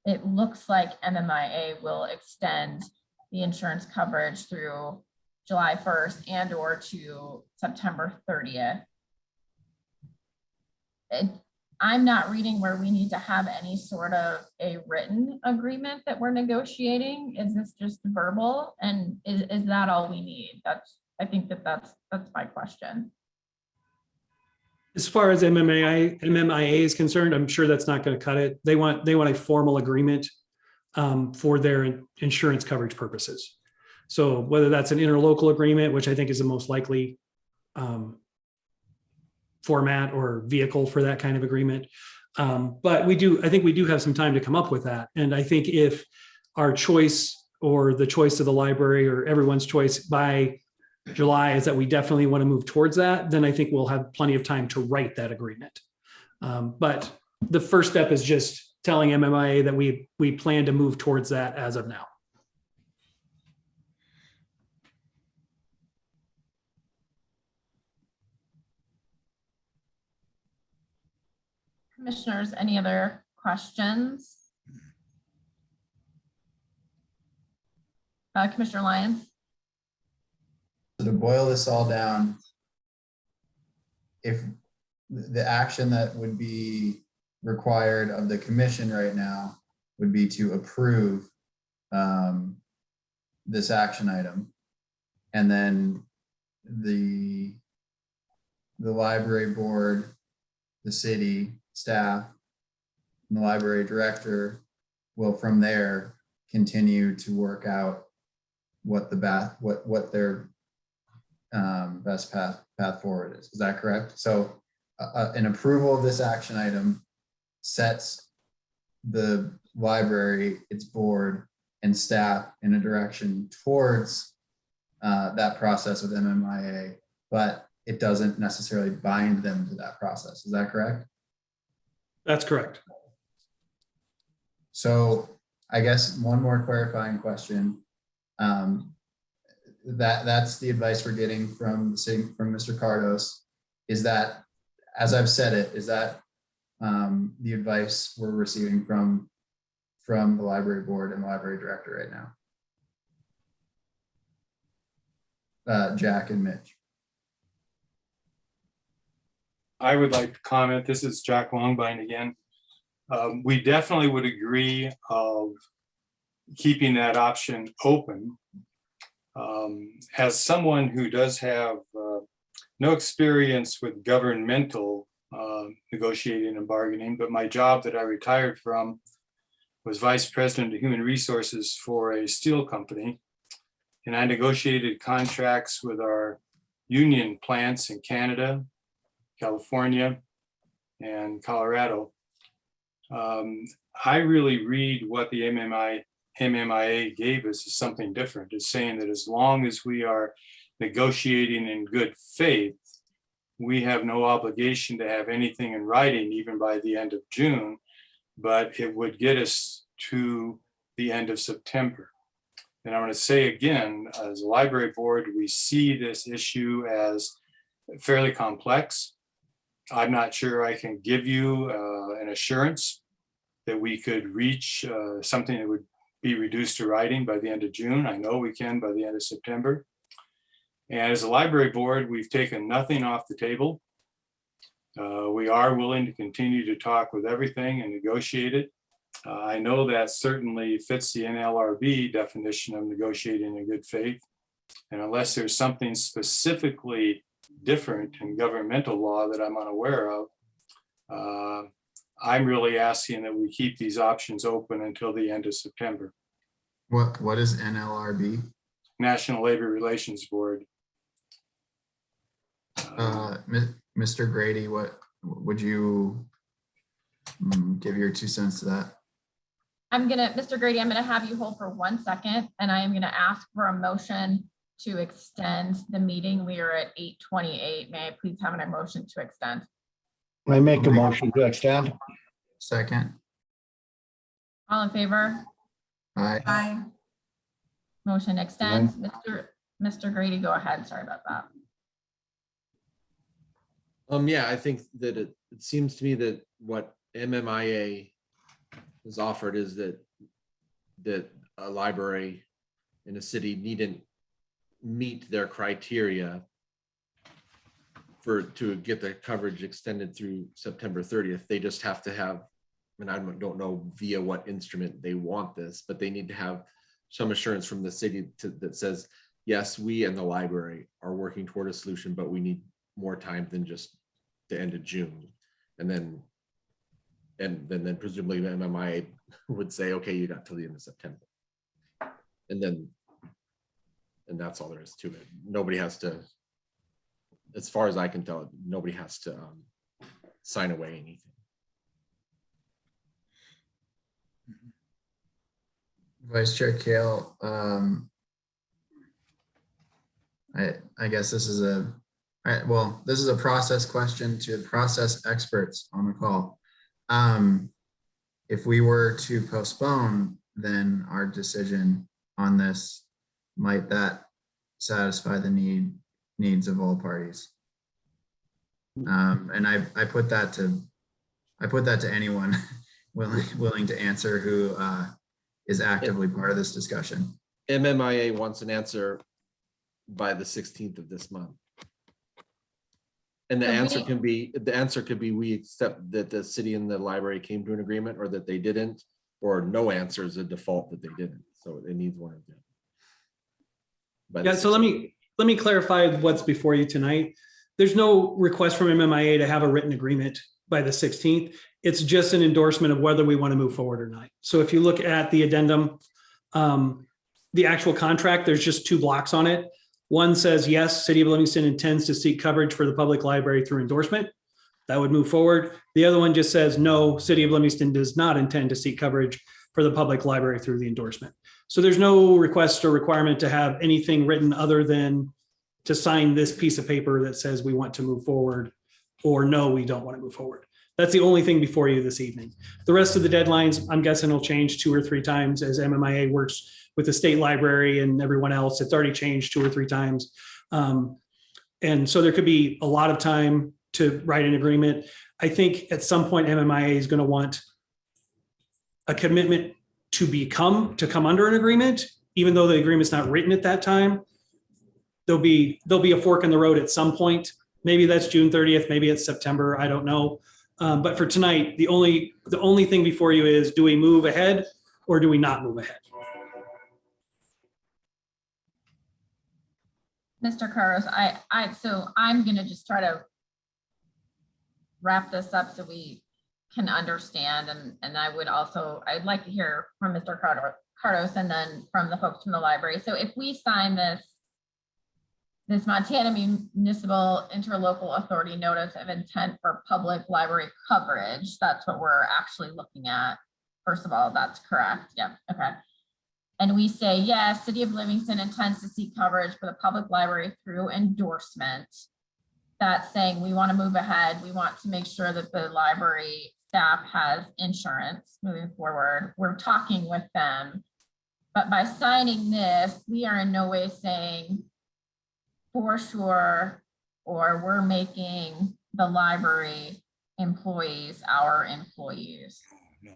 It looks like MMIA will extend the insurance coverage through July 1st and or to September 30th. I'm not reading where we need to have any sort of a written agreement that we're negotiating. Is this just verbal? And is that all we need? I think that's my question. As far as MMIA is concerned, I'm sure that's not going to cut it. They want a formal agreement for their insurance coverage purposes. So whether that's an interlocal agreement, which I think is the most likely format or vehicle for that kind of agreement. But I think we do have some time to come up with that. And I think if our choice or the choice of the library or everyone's choice by July is that we definitely want to move towards that, then I think we'll have plenty of time to write that agreement. But the first step is just telling MMIA that we plan to move towards that as of now. Commissioners, any other questions? Commissioner Lyons? So to boil this all down, if the action that would be required of the commission right now would be to approve this action item, and then the library board, the city staff, and the library director will from there continue to work out what their best path forward is. Is that correct? So an approval of this action item sets the library, its board, and staff in a direction towards that process with MMIA, but it doesn't necessarily bind them to that process. Is that correct? That's correct. So I guess one more clarifying question. That's the advice we're getting from Mr. Cardos. Is that, as I've said it, is that the advice we're receiving from the library board and library director right now? Jack and Mitch. I would like to comment. This is Jack Longbine again. We definitely would agree of keeping that option open. As someone who does have no experience with governmental negotiating and bargaining, but my job that I retired from was vice president of human resources for a steel company. And I negotiated contracts with our union plants in Canada, California, and Colorado. I really read what the MMIA gave us as something different. It's saying that as long as we are negotiating in good faith, we have no obligation to have anything in writing even by the end of June, but it would get us to the end of September. And I'm going to say again, as a library board, we see this issue as fairly complex. I'm not sure I can give you an assurance that we could reach something that would be reduced to writing by the end of June. I know we can by the end of September. And as a library board, we've taken nothing off the table. We are willing to continue to talk with everything and negotiate it. I know that certainly fits the NLRB definition of negotiating in good faith. And unless there's something specifically different in governmental law that I'm unaware of, I'm really asking that we keep these options open until the end of September. What is NLRB? National Labor Relations Board. Mr. Grady, what would you give your 2 cents to that? Mr. Grady, I'm gonna have you hold for 1 second, and I am gonna ask for a motion to extend the meeting. We are at 8:28. May I please have a motion to extend? I make a motion to extend. Second. All in favor? Aye. Motion extends. Mr. Grady, go ahead. Sorry about that. Yeah, I think that it seems to me that what MMIA has offered is that a library in a city needn't meet their criteria to get the coverage extended through September 30th. They just have to have, and I don't know via what instrument they want this, but they need to have some assurance from the city that says, yes, we and the library are working toward a solution, but we need more time than just the end of June. And then presumably the MMI would say, okay, you got till the end of September. And that's all there is to it. Nobody has to, as far as I can tell, nobody has to sign away anything. Vice Chair Kale, I guess this is this is a process question to the process experts on the call. If we were to postpone, then our decision on this, might that satisfy the needs of all parties? And I put that to anyone willing to answer who is actively part of this discussion. MMIA wants an answer by the 16th of this month. And the answer could be we accept that the city and the library came to an agreement, or that they didn't, or no answer is a default that they didn't. So it needs one of them. Yeah, so let me clarify what's before you tonight. There's no request from MMIA to have a written agreement by the 16th. It's just an endorsement of whether we want to move forward or not. So if you look at the addendum, the actual contract, there's just 2 blocks on it. One says, yes, City of Livingston intends to seek coverage for the public library through endorsement. That would move forward. The other one just says, no, City of Livingston does not intend to seek coverage for the public library through the endorsement. So there's no request or requirement to have anything written other than to sign this piece of paper that says we want to move forward, or no, we don't want to move forward. That's the only thing before you this evening. The rest of the deadlines, I'm guessing, will change 2 or 3 times as MMIA works with the state library and everyone else. It's already changed 2 or 3 times. And so there could be a lot of time to write an agreement. I think at some point MMIA is going to want a commitment to come under an agreement, even though the agreement's not written at that time. There'll be a fork in the road at some point. Maybe that's June 30th, maybe it's September, I don't know. But for tonight, the only thing before you is, do we move ahead or do we not move ahead? Mr. Carlos, so I'm gonna just try to wrap this up so we can understand, and I'd like to hear from Mr. Carlos and then from the folks from the library. So if we sign this Montana Municipal Interlocal Authority Notice of Intent for Public Library Coverage, that's what we're actually looking at. First of all, that's correct. Yeah, okay. And we say, yes, City of Livingston intends to seek coverage for the public library through endorsement. That's saying we want to move ahead. We want to make sure that the library staff has insurance moving forward. We're talking with them. But by signing this, we are in no way saying for sure, or we're making the library employees our employees.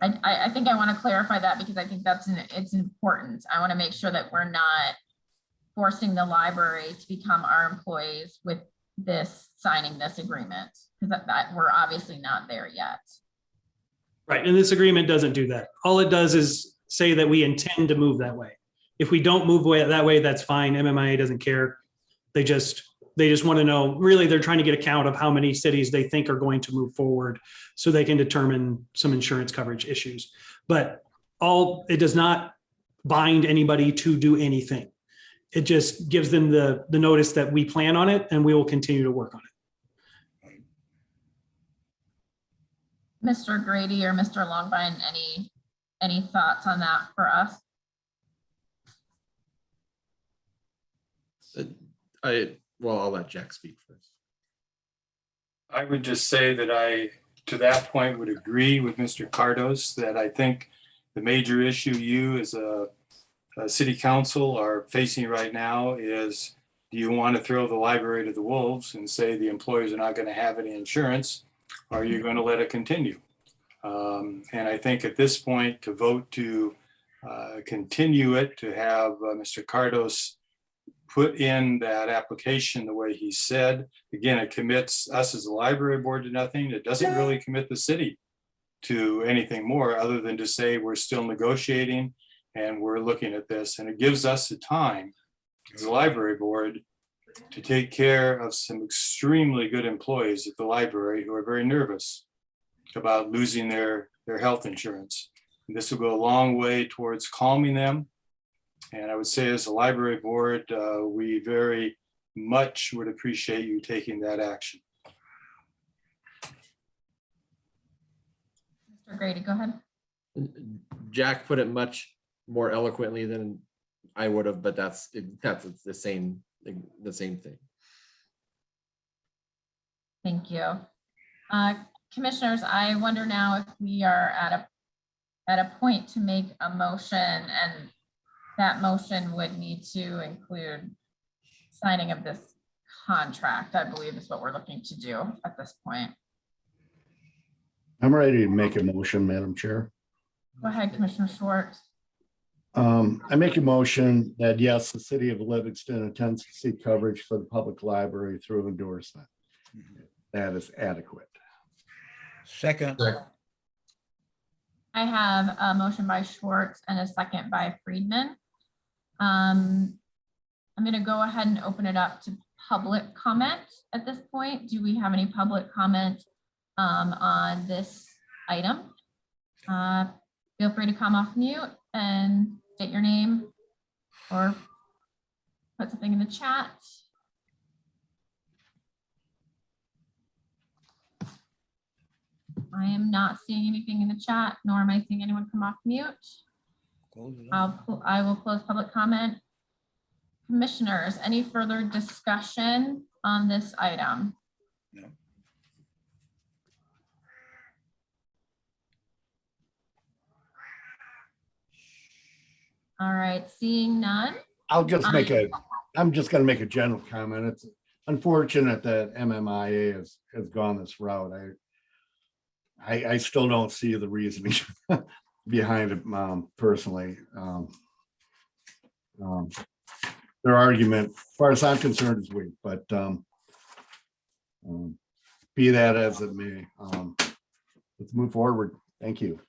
I think I want to clarify that, because I think it's important. I want to make sure that we're not forcing the library to become our employees with signing this agreement, because that we're obviously not there yet. Right, and this agreement doesn't do that. All it does is say that we intend to move that way. If we don't move that way, that's fine. MMIA doesn't care. They just want to know, really, they're trying to get a count of how many cities they think are going to move forward so they can determine some insurance coverage issues. But it does not bind anybody to do anything. It just gives them the notice that we plan on it and we will continue to work on it. Mr. Grady or Mr. Longvine, any thoughts on that for us? I'll let Jack speak first. I would just say that I, to that point, would agree with Mr. Cardos that I think the major issue you as a city council are facing right now is do you want to throw the library to the wolves and say the employees are not going to have any insurance? Or are you going to let it continue? And I think at this point, to vote to continue it, to have Mr. Cardos put in that application the way he said, again, it commits us as a library board to nothing. It doesn't really commit the city to anything more other than to say we're still negotiating and we're looking at this. And it gives us the time as a library board to take care of some extremely good employees at the library who are very nervous about losing their health insurance. And this will go a long way towards calming them. And I would say as a library board, we very much would appreciate you taking that action. Mr. Grady, go ahead. Jack put it much more eloquently than I would have, but that's the same thing. Thank you. Commissioners, I wonder now if we are at a point to make a motion, and that motion would need to include signing of this contract, I believe is what we're looking to do at this point. I'm ready to make a motion, Madam Chair. Go ahead, Commissioner Schwartz. I make a motion that yes, the city of Livingston intends to seek coverage for the public library through endorsement. That is adequate. Second. I have a motion by Schwartz and a second by Friedman. I'm going to go ahead and open it up to public comment at this point. Do we have any public comment on this item? Feel free to come off mute and state your name or put something in the chat. I am not seeing anything in the chat, nor am I seeing anyone come off mute. I will close public comment. Commissioners, any further discussion on this item? No. All right, seeing none. I'm just gonna make a general comment. It's unfortunate that MMIA has gone this route. I still don't see the reasoning behind it, personally. Their argument, as far as I'm concerned, is weak, but be that as it may, let's move forward. Thank you.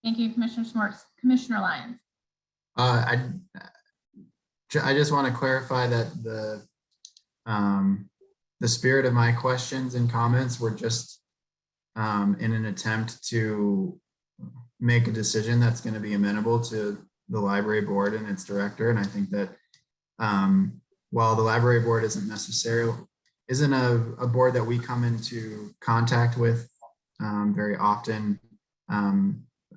Thank you, Commissioner Schwartz. Commissioner Lyons. I just want to clarify that the spirit of my questions and comments were just in an attempt to make a decision that's going to be amenable to the library board and its director. And I think that while the library board isn't a board that we come into contact with very often,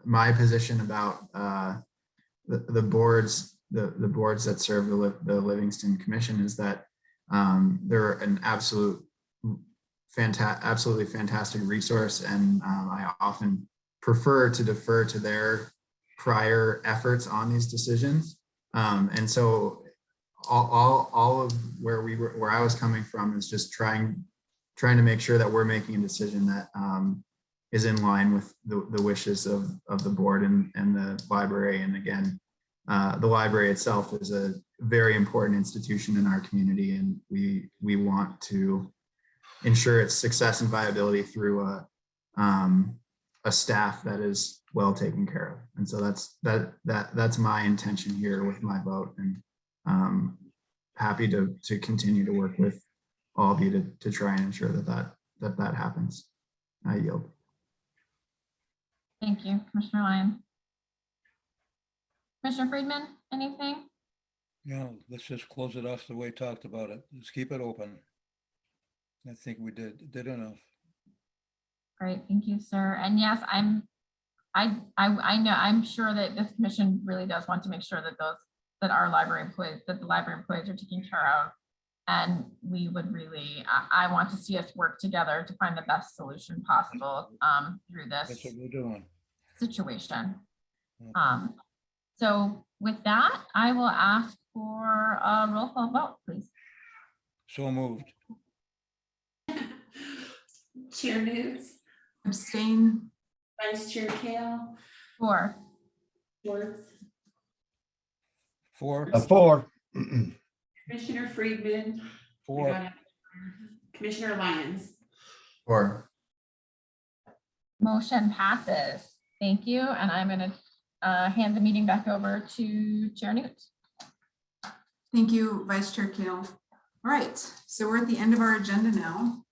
my position about the boards that serve the Livingston Commission is that they're an absolutely fantastic resource, and I often prefer to defer to their prior efforts on these decisions. And so all of where I was coming from is just trying to make sure that we're making a decision that is in line with the wishes of the board and the library. And again, the library itself is a very important institution in our community, and we want to ensure its success and viability through a staff that is well taken care of. And so that's my intention here with my vote, and happy to continue to work with all of you to try and ensure that happens. I yield. Thank you, Commissioner Lyons. Commissioner Friedman, anything? No, let's just close it off the way we talked about it. Let's keep it open. I think we did enough. Great, thank you, sir. And yes, I know, I'm sure that this commission really does want to make sure that the library employees are taken care of. And we would really, I want to see us work together to find the best solution possible through this That's what we're doing. situation. So with that, I will ask for a roll call vote, please. So moved. Chair News, Abstain. Vice Chair Kale, 4. Schwartz, 4. 4. Commissioner Friedman. 4. Commissioner Lyons. 4. Motion passes. Thank you. And I'm going to hand the meeting back over to Chair Newt. Thank you, Vice Chair Kale. All right, so we're at the end of our agenda now.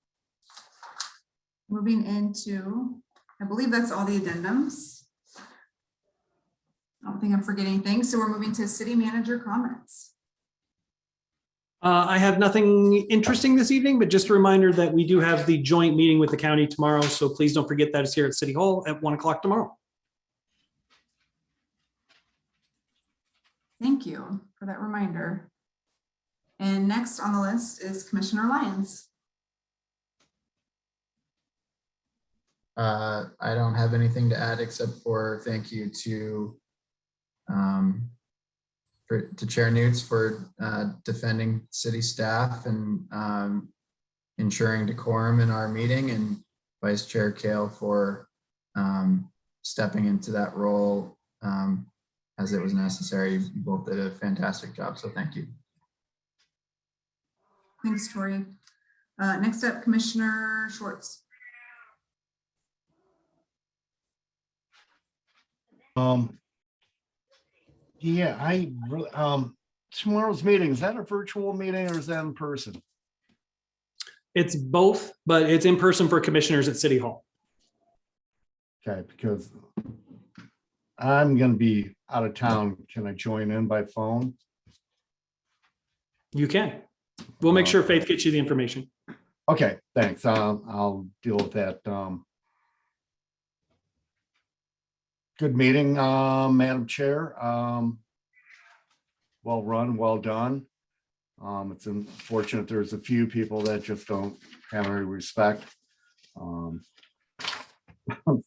Moving into, I believe that's all the addendums. I don't think I'm forgetting things. So we're moving to city manager comments. I have nothing interesting this evening, but just a reminder that we do have the joint meeting with the county tomorrow. So please don't forget that it's here at City Hall at 1 o'clock tomorrow. Thank you for that reminder. And next on the list is Commissioner Lyons. I don't have anything to add except for thank you to Chair Newts for defending city staff and ensuring decorum in our meeting, and Vice Chair Kale for stepping into that role as it was necessary. You both did a fantastic job, so thank you. Thanks, Tori. Next up, Commissioner Schwartz. Yeah, I really, tomorrow's meeting, is that a virtual meeting or is that in person? It's both, but it's in person for commissioners at City Hall. Okay, because I'm gonna be out of town. Can I join in by phone? You can. We'll make sure Faith gets you the information. Okay, thanks. I'll deal with that. Good meeting, Madam Chair. Well run, well done. It's unfortunate there's a few people that just don't have any respect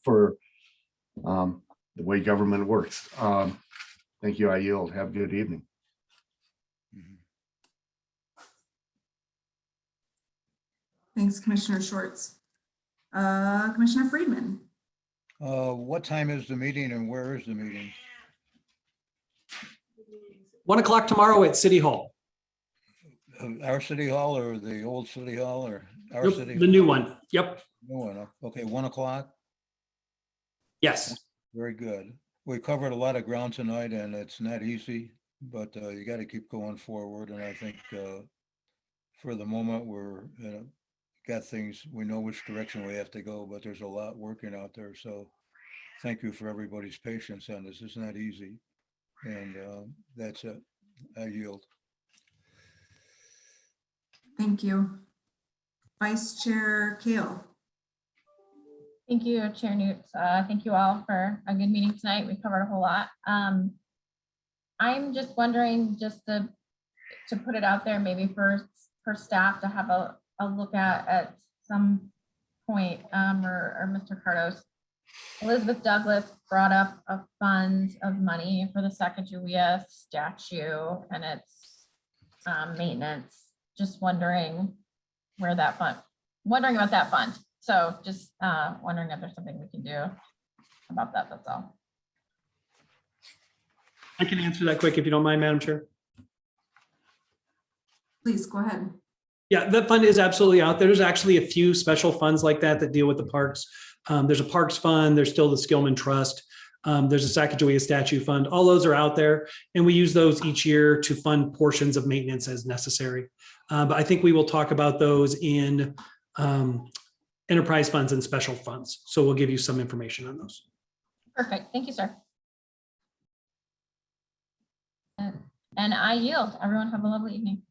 for the way government works. Thank you. I yield. Have a good evening. Thanks, Commissioner Schwartz. Commissioner Friedman. What time is the meeting and where is the meeting? 1 o'clock tomorrow at City Hall. Our City Hall or the old City Hall or our Nope, city? the new one. Yep. New one. Okay, 1 o'clock. Yes. Very good. We covered a lot of ground tonight and it's not easy, but you got to keep going forward. And I think for the moment, we're got things, we know which direction we have to go, but there's a lot working out there. So thank you for everybody's patience on this. It's not easy. And that's it. I yield. Thank you. Vice Chair Kale. Thank you, Chair Newt. Thank you all for a good meeting tonight. We covered a whole lot. I'm just wondering, just to put it out there, maybe for staff to have a look at some point, or Mr. Cardos. Elizabeth Douglas brought up a fund of money for the Sacagawea statue and its maintenance. Just wondering where that fund, wondering about that fund. So just wondering if there's something we can do about that, that's all. I can answer that quick if you don't mind, Madam Chair. Please go ahead. Yeah, that fund is absolutely out there. There's actually a few special funds like that deal with the parks. There's a parks fund. There's still the Skillman Trust. There's a Sacagawea statue fund. All those are out there. And we use those each year to fund portions of maintenance as necessary. But I think we will talk about those in enterprise funds and special funds. So we'll give you some information on those. Perfect. Thank you, sir. And I yield. Everyone have a lovely evening.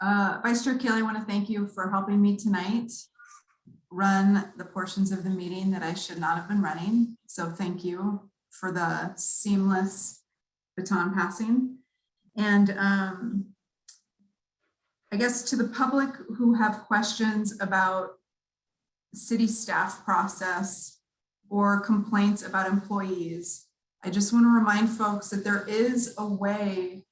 Vice Chair Kale, I want to thank you for helping me tonight run the portions of the meeting that I should not have been running. So thank you for the seamless baton passing. And I guess to the public who have questions about city staff process or complaints about employees, I just want to remind folks that there is a way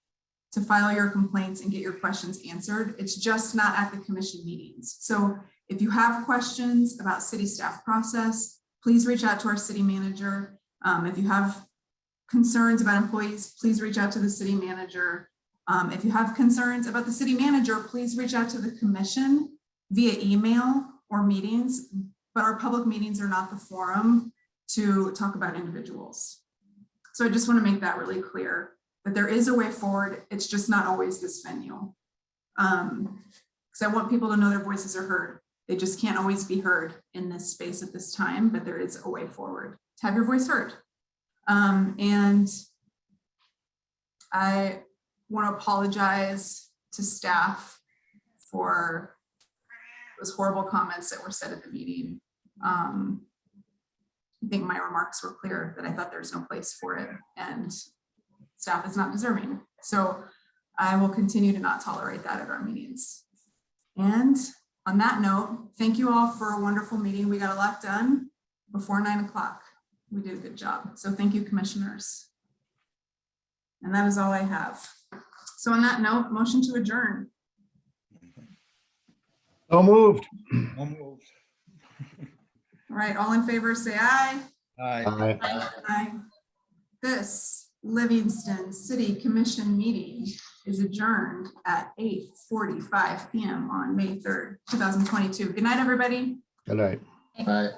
to file your complaints and get your questions answered. It's just not at the commission meetings. So if you have questions about city staff process, please reach out to our city manager. If you have concerns about employees, please reach out to the city manager. If you have concerns about the city manager, please reach out to the commission via email or meetings, but our public meetings are not the forum to talk about individuals. So I just want to make that really clear, that there is a way forward. It's just not always this venue. Because I want people to know their voices are heard. They just can't always be heard in this space at this time, but there is a way forward to have your voice heard. And I want to apologize to staff for those horrible comments that were said at the meeting. I think my remarks were clear that I thought there's no place for it and staff is not deserving. So I will continue to not tolerate that at our meetings. And on that note, thank you all for a wonderful meeting. We got a lot done before 9 o'clock. We did a good job. So thank you, commissioners. And that is all I have. So on that note, motion to adjourn. So moved. All right, all in favor, say aye. Aye. Aye. This Livingston City Commission meeting is adjourned at 8:45 p.m. on May 3rd, 2022. Good night, everybody. Good night. Bye.